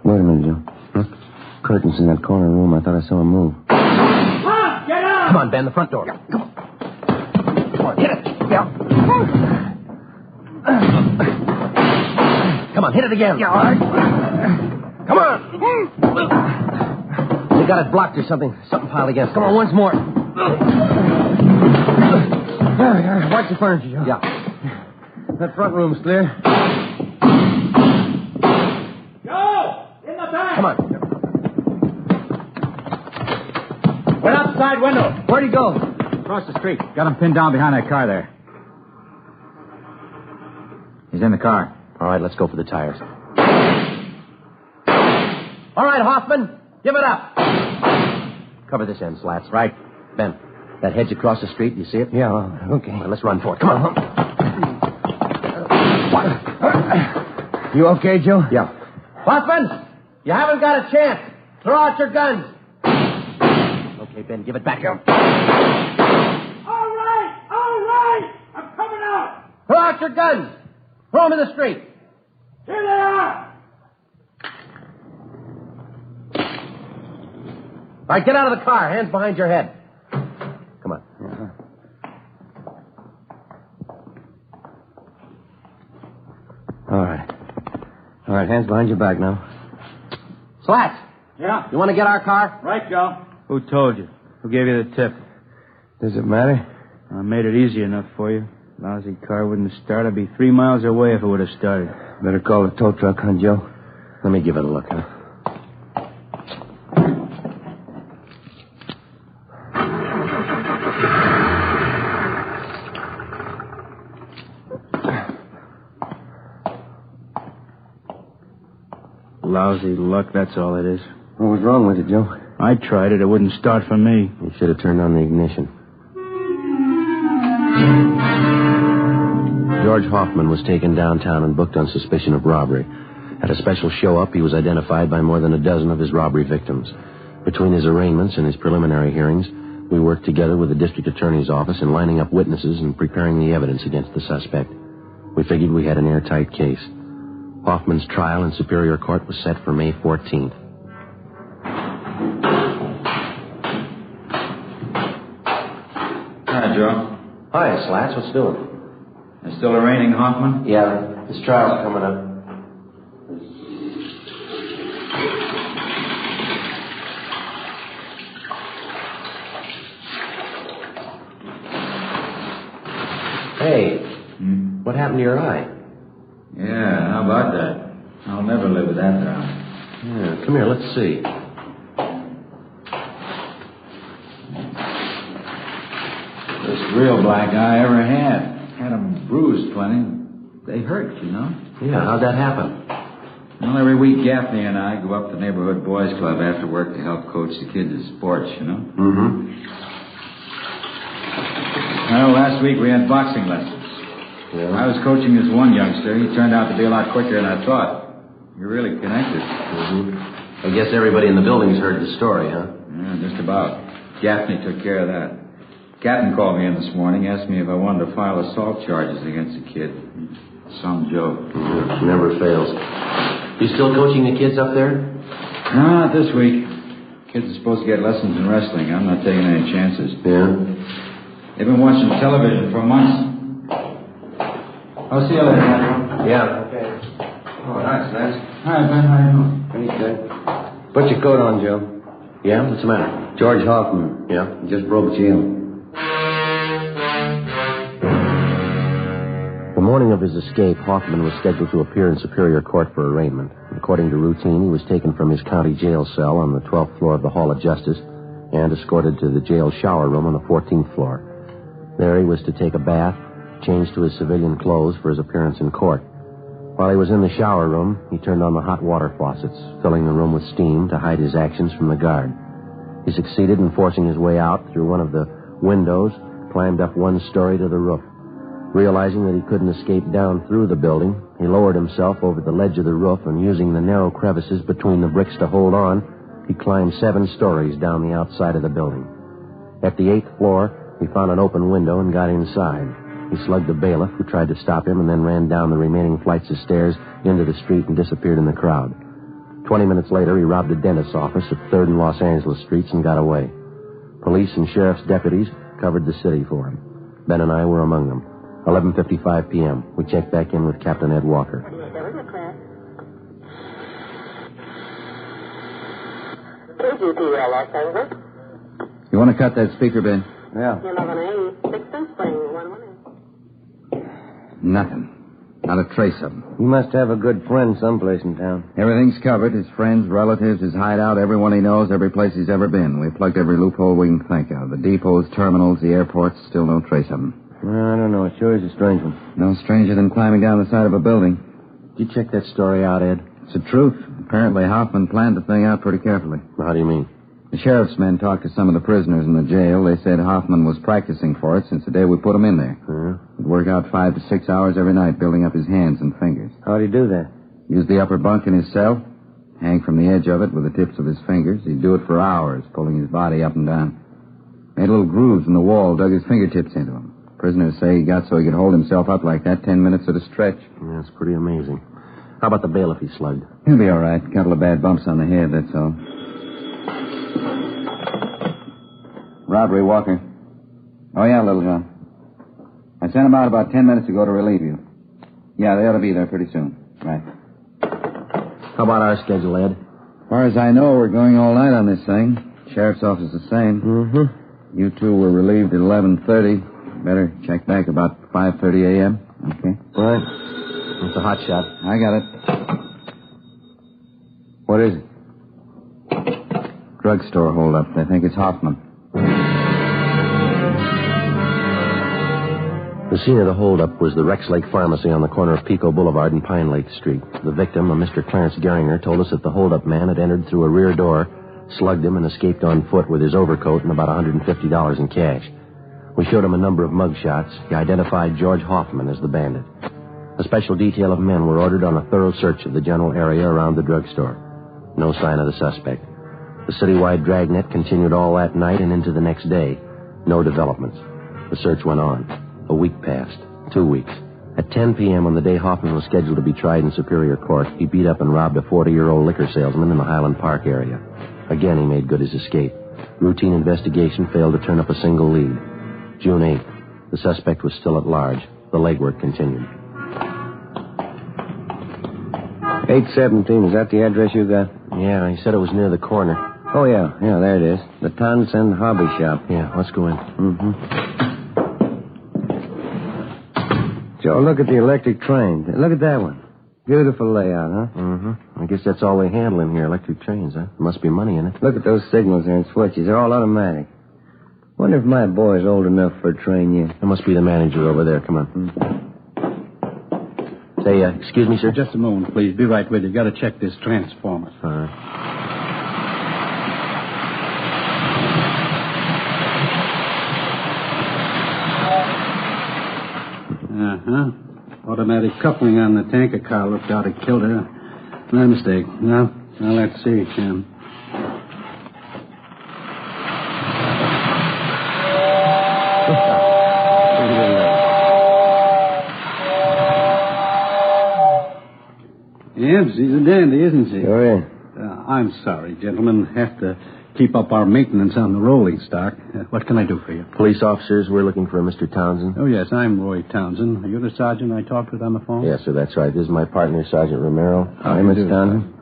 Wait a minute, Joe. Huh? Curtains in that corner room. I thought I saw him move. Come on, Ben, the front door. Come on. Come on, hit it. Yeah. Come on, hit it again. Yeah, all right. Come on. You got it blocked or something. Something piled against. Come on, once more. Watch the furniture, Joe. Yeah. That front room's clear. Joe! In the back! Come on. Went out the side window. Where'd he go? Across the street. Got him pinned down behind that car there. He's in the car. All right, let's go for the tires. All right, Hoffman, give it up. Cover this end, Slats. Right. Ben, that hedge across the street, you see it? Yeah, okay. All right, let's run for it. Come on. You okay, Joe? Yeah. Hoffman, you haven't got a chance. Throw out your guns. Okay, Ben, give it back. All right! I'm coming out! Throw out your guns. Throw them in the street. Here they are! All right, get out of the car. Hands behind your head. Come on. Uh-huh. All right, hands behind your back now. Slats. Yeah? You want to get our car? Right, Joe. Who told you? Who gave you the tip? Does it matter? I made it easy enough for you. Lousy car wouldn't start. I'd be 3 miles away if it would have started. Better call the tow truck, huh, Joe? Let me give it a look, huh? Lousy luck, that's all it is. What was wrong with it, Joe? I tried it. It wouldn't start for me. You should have turned on the ignition. George Hoffman was taken downtown and booked on suspicion of robbery. At a special show-up, he was identified by more than a dozen of his robbery victims. Between his arraignments and his preliminary hearings, we worked together with the district attorney's office in lining up witnesses and preparing the evidence against the suspect. We figured we had an airtight case. Hoffman's trial in Superior Court was set for May 14th. Hi, Joe. Hi, Slats. What's doing? Is still raining, Hoffman? Yeah, his trial's coming up. Hey, what happened to your eye? Yeah, how about that? I'll never live with that down. Yeah, come here, let's see. First real black eye I ever had. Had them bruised plenty. They hurt, you know. Yeah, how'd that happen? Well, every week Gaffney and I go up to the neighborhood boys club after work to help coach the kids at sports, you know. Mm-hmm. Well, last week we had boxing lessons. Yeah. I was coaching this one youngster. He turned out to be a lot quicker than I thought. You're really connected. Mm-hmm. I guess everybody in the building's heard the story, huh? Yeah, just about. Gaffney took care of that. Captain called me in this morning, asked me if I wanted to file assault charges against the kid. Some joke. Mm-hmm. Never fails. You still coaching the kids up there? No, not this week. Kids are supposed to get lessons in wrestling. I'm not taking any chances. Yeah? They've been watching television for months. I'll see you later, Madero. Yeah. Okay. Oh, nice, nice. Hi, Ben. How you doing? Pretty good. Put your coat on, Joe. Yeah? What's the matter? George Hoffman. Yeah? He just broke jail. The morning of his escape, Hoffman was scheduled to appear in Superior Court for arraignment. According to routine, he was taken from his county jail cell on the 12th floor of the Hall of Justice and escorted to the jail shower room on the 14th floor. There he was to take a bath, change to his civilian clothes for his appearance in court. While he was in the shower room, he turned on the hot water faucets, filling the room with steam to hide his actions from the guard. He succeeded in forcing his way out through one of the windows, climbed up one story to the roof. Realizing that he couldn't escape down through the building, he lowered himself over the ledge of the roof and, using the narrow crevices between the bricks to hold on, he climbed 7 stories down the outside of the building. At the 8th floor, he found an open window and got inside. He slugged the bailiff, who tried to stop him, and then ran down the remaining flights of stairs into the street and disappeared in the crowd. 20 minutes later, he robbed a dentist's office at 3rd and Los Angeles Streets and got away. Police and sheriff's deputies covered the city for him. Ben and I were among them. 11:55 p.m. We checked back in with Captain Ed Walker. KGPL Los Angeles. You want to cut that speaker, Ben? Yeah. 11A, 6 Nothing. Not a trace of him. He must have a good friend someplace in town. Everything's covered. His friends, relatives, his hideout, everyone he knows, every place he's ever been. We plugged every loophole we can think of. The depots, terminals, the airports, still no trace of him. Well, I don't know. It sure is a strange one. No stranger than climbing down the side of a building. Did you check that story out, Ed? It's the truth. Apparently, Hoffman planned the thing out pretty carefully. How do you mean? The sheriff's men talked to some of the prisoners in the jail. They said Hoffman was practicing for it since the day we put him in there. He'd work out 5 to 6 hours every night, building up his hands and fingers. How'd he do that? Use the upper bunk in his cell, hang from the edge of it with the tips of his fingers. He'd do it for hours, pulling his body up and down. Made little grooves in the wall, dug his fingertips into them. Prisoners say he got so he could hold himself up like that 10 minutes at a stretch. Yeah, that's pretty amazing. How about the bailiff he slugged? He'll be all right. A couple of bad bumps on the head, that's all. Robbery, Walker. Oh, yeah, Little John. I sent them out about 10 minutes ago to relieve you. Yeah, they ought to be there pretty soon. Right. How about our schedule, Ed? As far as I know, we're going all night on this thing. Sheriff's office the same. Mm-hmm. You two were relieved at 11:30. Better check back about 5:30 a.m. Okay. All right. It's a hot shot. I got it. What is it? Drugstore holdup. They think it's Hoffman. The scene of the holdup was the Rex Lake Pharmacy on the corner of Pico Boulevard and Pine Lake Street. The victim, a Mr. Clarence Geringer, told us that the holdup man had entered through a rear door, slugged him, and escaped on foot with his overcoat and about $150 in cash. We showed him a number of mug shots. He identified George Hoffman as the bandit. A special detail of men were ordered on a thorough search of the general area around the drugstore. No sign of the suspect. The citywide Dragnet continued all that night and into the next day. No developments. The search went on. A week passed. 2 weeks. At 10 p.m. on the day Hoffman was scheduled to be tried in Superior Court, he beat up and robbed a 40-year-old liquor salesman in the Highland Park area. Again, he made good his escape. Routine investigation failed to turn up a single lead. June 8th. The suspect was still at large. The legwork continued. 817, is that the address you got? Yeah, he said it was near the corner. Oh, yeah, there it is. The Townsend Hobby Shop. Yeah, let's go in. Mm-hmm. Joe, look at the electric train. Look at that one. Beautiful layout, huh? Mm-hmm. I guess that's all they handle in here, electric trains, huh? There must be money in it. Look at those signals there and switches. They're all automatic. Wonder if my boy's old enough for a train yet. There must be the manager over there. Come on. Say, excuse me, sir? Just a moment, please. Be right with you. Got to check this transformer. All right. Uh-huh. Automatic coupling on the tanker car looked out of kilter. My mistake. Now let's see, Jim. Yes, she's a dandy, isn't she? Oh, yeah. I'm sorry, gentlemen. Have to keep up our maintenance on the rolling stock. What can I do for you? Police officers, we're looking for a Mr. Townsend. Oh, yes, I'm Roy Townsend. Are you the sergeant I talked with on the phone? Yes, sir, that's right. This is my partner, Sergeant Romero. Hi, Mr. Townsend.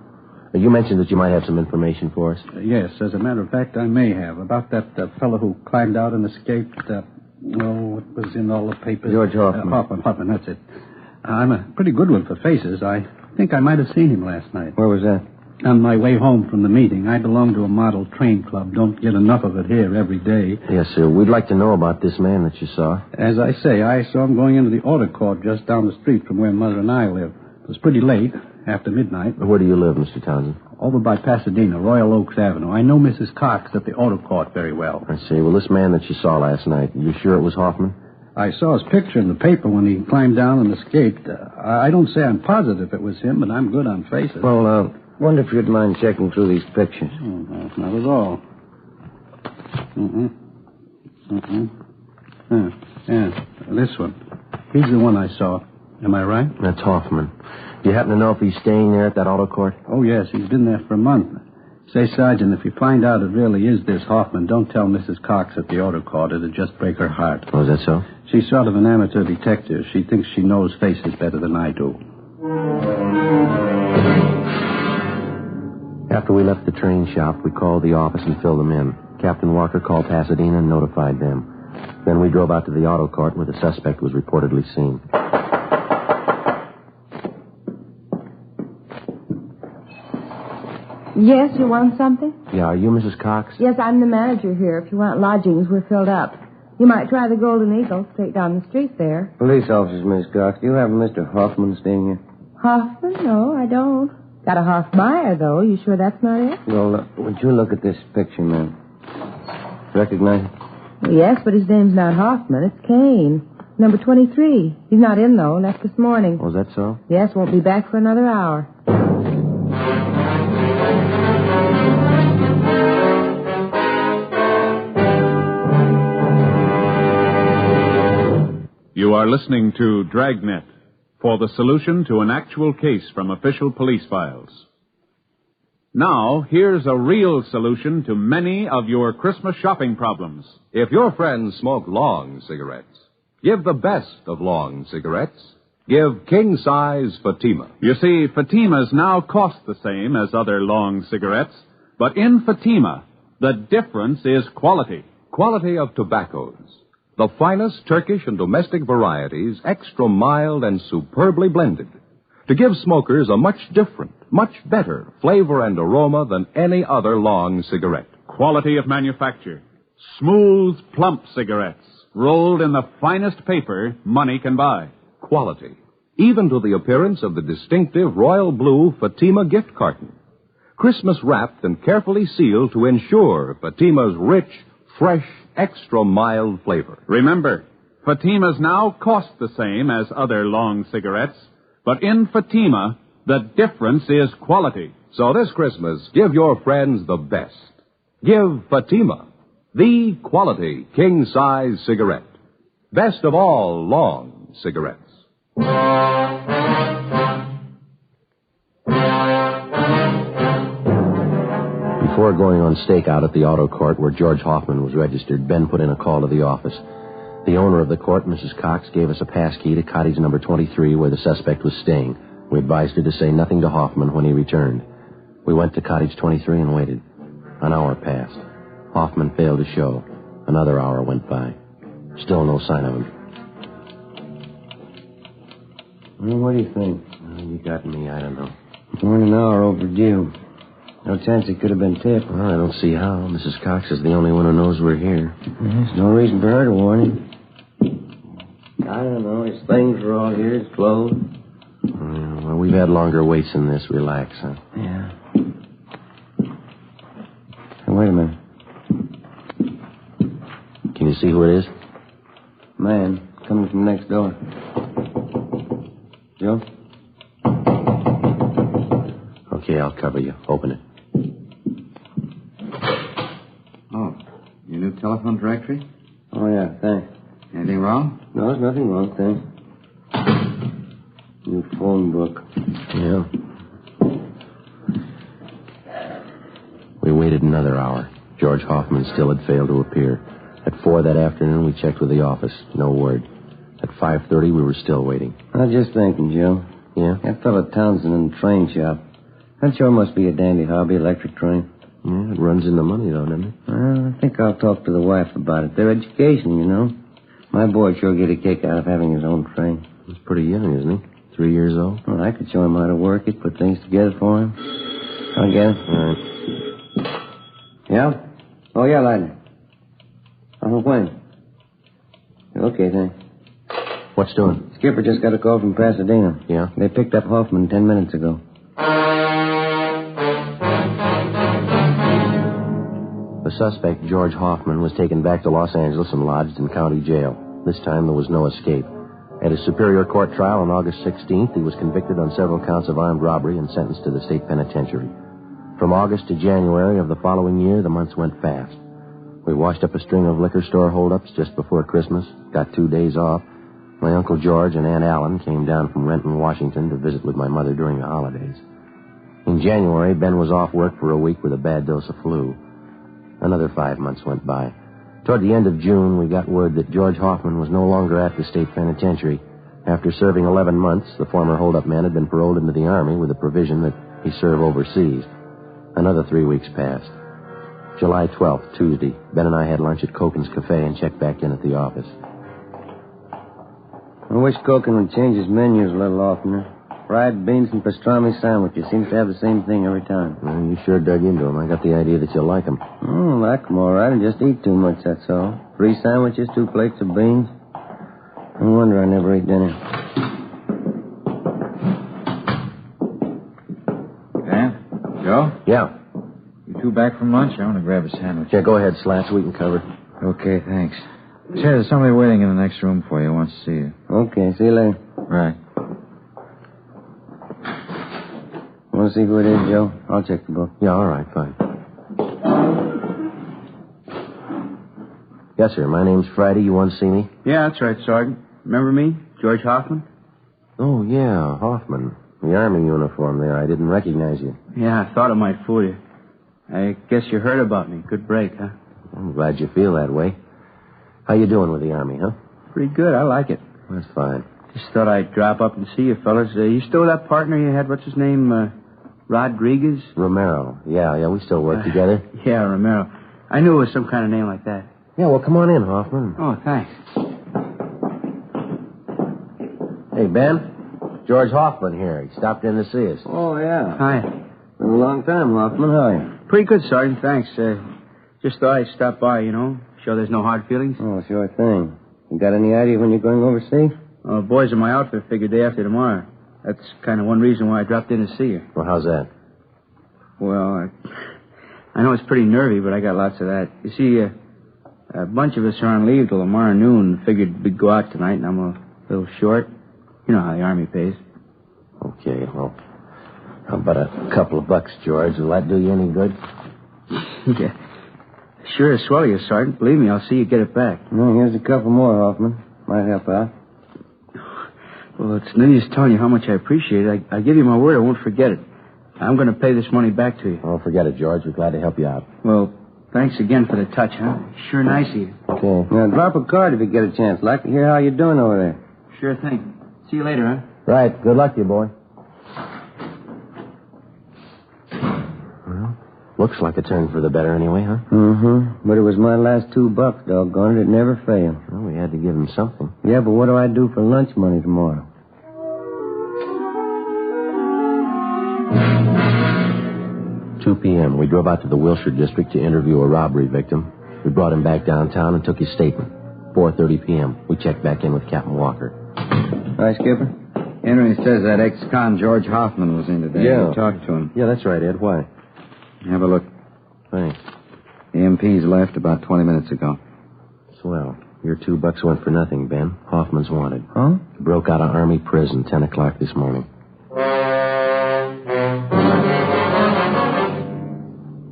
You mentioned that you might have some information for us. Yes, as a matter of fact, I may have. About that fellow who climbed out and escaped. It was in all the papers. George Hoffman. Hoffman, that's it. I'm a pretty good one for faces. I think I might have seen him last night. Where was that? On my way home from the meeting. I belong to a model train club. Don't get enough of it here every day. Yes, sir. We'd like to know about this man that you saw. As I say, I saw him going into the auto court just down the street from where Mother and I live. It was pretty late, after midnight. Where do you live, Mr. Townsend? Over by Pasadena, Royal Oaks Avenue. I know Mrs. Cox at the auto court very well. I see. Well, this man that you saw last night, you sure it was Hoffman? I saw his picture in the paper when he climbed down and escaped. I don't say I'm positive it was him, but I'm good on faces. Well, wonder if you'd mind checking through these pictures. Oh, no, not at all. Yeah, this one. He's the one I saw. Am I right? That's Hoffman. Do you happen to know if he's staying there at that auto court? Oh, yes. He's been there for a month. Say, Sergeant, if you find out it really is this Hoffman, don't tell Mrs. Cox at the auto court. It'd just break her heart. Oh, is that so? She's sort of an amateur detective. She thinks she knows faces better than I do. After we left the train shop, we called the office and filled them in. Captain Walker called Pasadena and notified them. Then we drove out to the auto court where the suspect was reportedly seen. Yes, you want something? Yeah, are you Mrs. Cox? Yes, I'm the manager here. If you want lodgings, we're filled up. You might try the Golden Eagle straight down the street there. Police officers, Miss Cox. Do you have Mr. Hoffman staying here? Hoffman? No, I don't. Got a Hoffmeyer, though. You sure that's not it? Well, would you look at this picture, ma'am? Recognize it? Well, yes, but his name's not Hoffman. It's Kane. Number 23. He's not in, though. Left this morning. Oh, is that so? Yes, won't be back for another hour. You are listening to Dragnet for the solution to an actual case from official police files. Now, here's a real solution to many of your Christmas shopping problems. If your friends smoke long cigarettes, give the best of long cigarettes. Give king-size Fatima. You see, Fatimas now cost the same as other long cigarettes, but in Fatima, the difference is quality. Quality of tobaccos. The finest Turkish and domestic varieties, extra mild and superbly blended, to give smokers a much different, much better flavor and aroma than any other long cigarette. Quality of manufacture. Smooth, plump cigarettes, rolled in the finest paper money can buy. Quality, even to the appearance of the distinctive royal blue Fatima gift carton. Christmas wrapped and carefully sealed to ensure Fatima's rich, fresh, extra mild flavor. Remember, Fatimas now cost the same as other long cigarettes, but in Fatima, the difference is quality. So this Christmas, give your friends the best. Give Fatima, the quality king-size cigarette. Best of all long cigarettes. Before going on stakeout at the auto court where George Hoffman was registered, Ben put in a call to the office. The owner of the court, Mrs. Cox, gave us a pass key to cottage number 23 where the suspect was staying. We advised her to say nothing to Hoffman when he returned. We went to cottage 23 and waited. An hour passed. Hoffman failed to show. Another hour went by. Still no sign of him. Well, what do you think? You got me, I don't know. More than an hour overdue. No chance he could have been tipped. Well, I don't see how. Mrs. Cox is the only one who knows we're here. There's no reason for her to warn him. I don't know. His things are all here. His clothes. Well, we've had longer waits than this. Relax, huh? Yeah. Hey, wait a minute. Can you see who it is? Man, coming from next door. Joe? Okay, I'll cover you. Open it. Oh, your new telephone directory? Oh, yeah, thanks. Anything wrong? No, there's nothing wrong, thanks. New phone book. Yeah. We waited another hour. George Hoffman still had failed to appear. At 4 that afternoon, we checked with the office. No word. At 5:30, we were still waiting. I was just thinking, Joe. Yeah? That fellow Townsend in the train shop. That sure must be a dandy hobby, electric train. Yeah, it runs into money, though, doesn't it? Well, I think I'll talk to the wife about it. Their education, you know. My boy'd sure get a kick out of having his own train. He's pretty young, isn't he? 3 years old? Well, I could show him how to work it, put things together for him. I'll get it. All right. Yeah? Oh, yeah, Lightning. When? Okay, thanks. What's doing? Skipper just got a call from Pasadena. Yeah? They picked up Hoffman 10 minutes ago. The suspect, George Hoffman, was taken back to Los Angeles and lodged in county jail. This time there was no escape. At his Superior Court trial on August 16th, he was convicted on several counts of armed robbery and sentenced to the state penitentiary. From August to January of the following year, the months went fast. We washed up a string of liquor store holdups just before Christmas, got 2 days off. My Uncle George and Aunt Allen came down from Renton, Washington to visit with my mother during the holidays. In January, Ben was off work for a week with a bad dose of flu. Another 5 months went by. Toward the end of June, we got word that George Hoffman was no longer at the state penitentiary. After serving 11 months, the former holdup man had been paroled into the Army with the provision that he serve overseas. Another 3 weeks passed. July 12th, Tuesday, Ben and I had lunch at Koken's Cafe and checked back in at the office. I wish Koken would change his menus a little oftener. Fried beans and pastrami sandwiches seems to have the same thing every time. Well, you sure dug into them. I got the idea that you'll like them. Like them all right. I just eat too much, that's all. 3 sandwiches, 2 plates of beans. No wonder I never ate dinner. Dan? Joe? Yeah. You two back from lunch? I want to grab a sandwich. Yeah, go ahead, Slats. We can cover. Okay, thanks. Say, there's somebody waiting in the next room for you. Wants to see you. Okay, see you later. Right. Want to see who it is, Joe? I'll check the book. Yeah, all right, fine. Yes, sir. My name's Friday. You want to see me? Yeah, that's right, Sergeant. Remember me? George Hoffman? Oh, yeah, Hoffman. The Army uniform there. I didn't recognize you. Yeah, I thought it might fool you. I guess you heard about me. Good break, huh? I'm glad you feel that way. How you doing with the Army, huh? Pretty good. I like it. That's fine. Just thought I'd drop up and see you, fellas. You still that partner you had? What's his name? Rodriguez? Romero. Yeah, we still work together. Yeah, Romero. I knew it was some kind of name like that. Yeah, well, come on in, Hoffman. Oh, thanks. Hey, Ben. George Hoffman here. He stopped in to see us. Oh, yeah. Hi. Been a long time, Hoffman. How are you? Pretty good, Sergeant. Thanks. Just thought I'd stop by, you know. Sure there's no hard feelings? Oh, sure thing. You got any idea when you're going overseas? Boys in my outfit figure day after tomorrow. That's kind of one reason why I dropped in to see you. Well, how's that? Well, I know it's pretty nervy, but I got lots of that. You see, a bunch of us are on leave till tomorrow noon. Figured we'd go out tonight, and I'm a little short. You know how the Army pays. Okay, well, how about a couple of bucks, George? Will that do you any good? Yeah. Sure as swell you, Sergeant. Believe me, I'll see you get it back. Well, here's a couple more, Hoffman. Might help out. Well, it's no use telling you how much I appreciate it. I give you my word I won't forget it. I'm going to pay this money back to you. Oh, forget it, George. We're glad to help you out. Well, thanks again for the touch, huh? Sure nice of you. Okay. Now, drop a card if you get a chance. Like to hear how you're doing over there. Sure thing. See you later, huh? Right. Good luck to you, boy. Well, looks like a turn for the better anyway, huh? Mm-hmm. But it was my last $2, doggone it. It never failed. Well, we had to give him something. Yeah, but what do I do for lunch money tomorrow? 2 p.m. We drove out to the Wilshire district to interview a robbery victim. We brought him back downtown and took his statement. 4:30 p.m. We checked back in with Captain Walker. Hi, Skipper. Henry says that ex-con George Hoffman was in today. Yeah. We talked to him. Yeah, that's right, Ed. Why? Have a look. Thanks. The MP's left about 20 minutes ago. Swell. Your $2 went for nothing, Ben. Hoffman's wanted. Huh? Broke out of Army prison 10 o'clock this morning.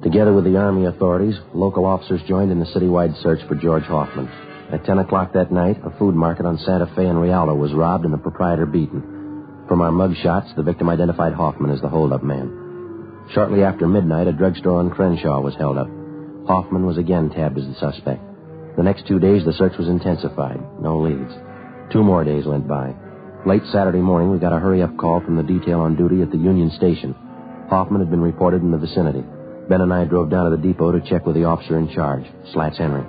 Together with the Army authorities, local officers joined in the citywide search for George Hoffman. At 10 o'clock that night, a food market on Santa Fe and Rialto was robbed and the proprietor beaten. From our mug shots, the victim identified Hoffman as the hold-up man. Shortly after midnight, a drugstore on Crenshaw was held up. Hoffman was again tabbed as the suspect. The next 2 days, the search was intensified. No leads. 2 more days went by. Late Saturday morning, we got a hurry-up call from the detail on duty at the Union Station. Hoffman had been reported in the vicinity. Ben and I drove down to the depot to check with the officer in charge, Slats Henry.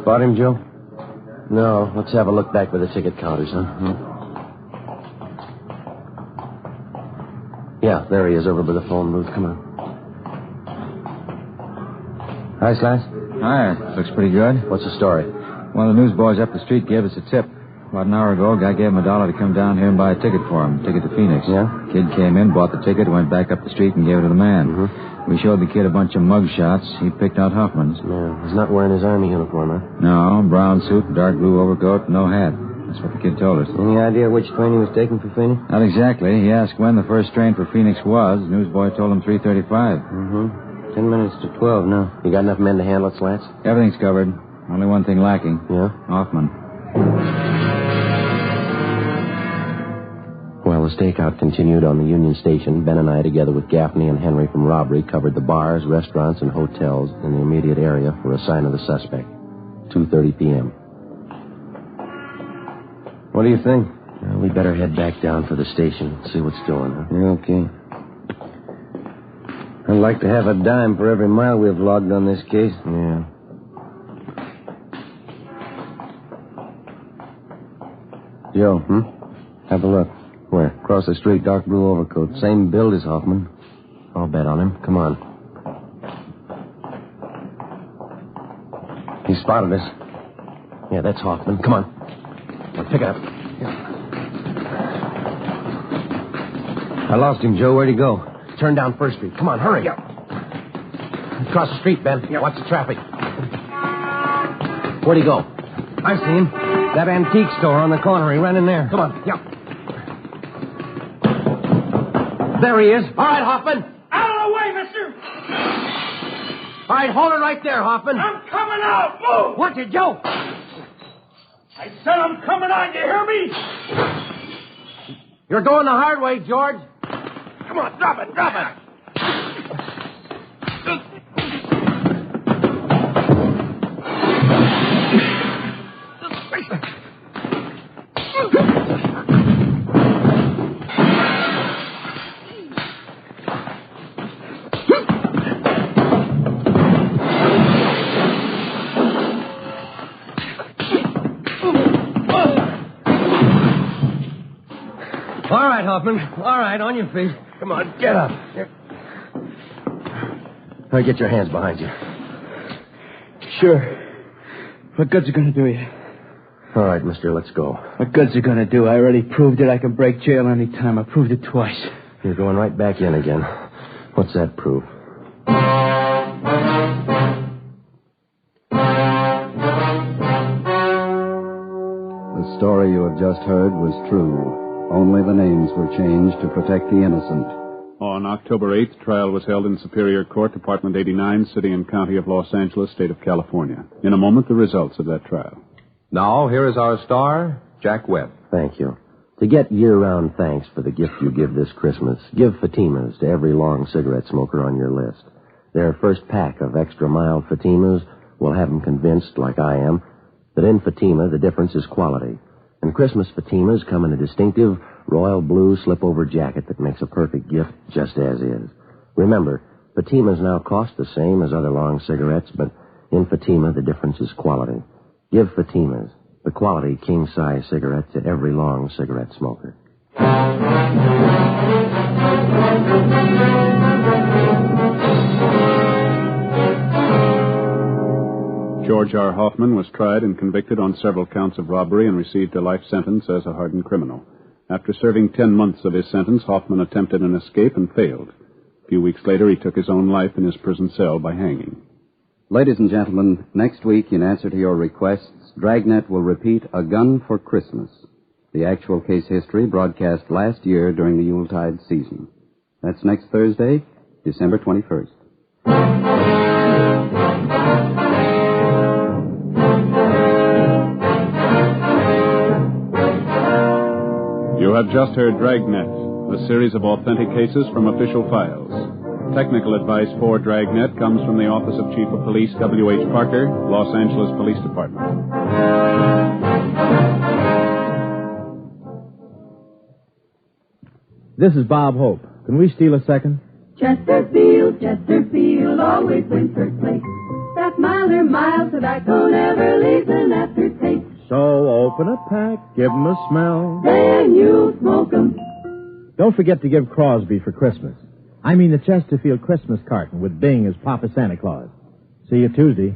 Spot him, Joe? No. Let's have a look back by the ticket counters, huh? Yeah, there he is over by the phone booth. Come on. Hi, Slats. Hi. Looks pretty good. What's the story? One of the newsboys up the street gave us a tip. About an hour ago, a guy gave him $1 to come down here and buy a ticket for him. Ticket to Phoenix. Yeah? Kid came in, bought the ticket, went back up the street and gave it to the man. Mm-hmm. We showed the kid a bunch of mug shots. He picked out Huffman's. Yeah, he's not wearing his Army uniform, huh? No, brown suit, dark blue overcoat, no hat. That's what the kid told us. Any idea which train he was taking for Phoenix? Not exactly. He asked when the first train for Phoenix was. The newsboy told him 3:35. Mm-hmm. 10 minutes to 12 now. You got enough men to handle it, Slats? Everything's covered. Only one thing lacking. Yeah? Hoffman. While the stakeout continued on the Union Station, Ben and I, together with Gaffney and Henry from robbery, covered the bars, restaurants, and hotels in the immediate area for a sign of the suspect. 2:30 p.m. What do you think? Well, we better head back down for the station and see what's doing, huh? Yeah, okay. I'd like to have a dime for every mile we've logged on this case. Yeah. Joe, have a look. Where? Across the street, dark blue overcoat. Same build as Hoffman. I'll bet on him. Come on. He spotted us. Yeah, that's Hoffman. Come on. Now, pick it up. Yeah. I lost him, Joe. Where'd he go? Turn down First Street. Come on, hurry. Yeah. Across the street, Ben. Yeah. Watch the traffic. Where'd he go? I see him. That antique store on the corner. He ran in there. Come on. Yeah. There he is. All right, Hoffman. Out of the way, mister! All right, hold it right there, Hoffman. I'm coming out! Move! Watch it, Joe. I said I'm coming out, you hear me? You're going the hard way, George. Come on, drop it, drop it! All right, Hoffman. All right, on your feet. Come on, get up. Now get your hands behind you. Sure. What good's it gonna do you? All right, mister, let's go. What good's it gonna do? I already proved it. I can break jail any time. I proved it twice. You're going right back in again. What's that proof? The story you have just heard was true. Only the names were changed to protect the innocent. On October 8th, trial was held in Superior Court, Department 89, City and County of Los Angeles, State of California. In a moment, the results of that trial. Now, here is our star, Jack Webb. Thank you. To get year-round thanks for the gift you give this Christmas, give Fatimas to every long cigarette smoker on your list. Their first pack of extra mild Fatimas will have them convinced, like I am, that in Fatima the difference is quality. And Christmas Fatimas come in a distinctive royal blue slip-over jacket that makes a perfect gift just as is. Remember, Fatimas now cost the same as other long cigarettes, but in Fatima the difference is quality. Give Fatimas, the quality king-size cigarette, to every long cigarette smoker. George R. Hoffman was tried and convicted on several counts of robbery and received a life sentence as a hardened criminal. After serving 10 months of his sentence, Hoffman attempted an escape and failed. A few weeks later, he took his own life in his prison cell by hanging. Ladies and gentlemen, next week, in answer to your requests, Dragnet will repeat A Gun for Christmas, the actual case history broadcast last year during the Yuletide season. That's next Thursday, December 21st. You have just heard Dragnet, a series of authentic cases from official files. Technical advice for Dragnet comes from the Office of Chief of Police W.H. Parker, Los Angeles Police Department. This is Bob Hope. Can we steal a second? Chesterfield, always wins first place. That milder, mild tobacco never leaves an aftertaste. So open a pack, give 'em a smell. Then you smoke 'em. Don't forget to give Crosby for Christmas. I mean the Chesterfield Christmas carton with Bing as Papa Santa Claus. See you Tuesday.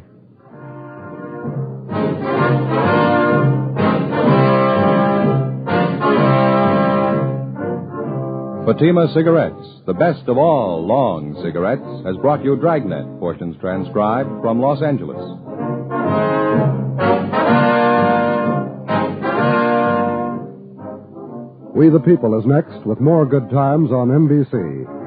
Fatima Cigarettes, the best of all long cigarettes, has brought you Dragnet, portions transcribed from Los Angeles. We the People is next with more good times on NBC.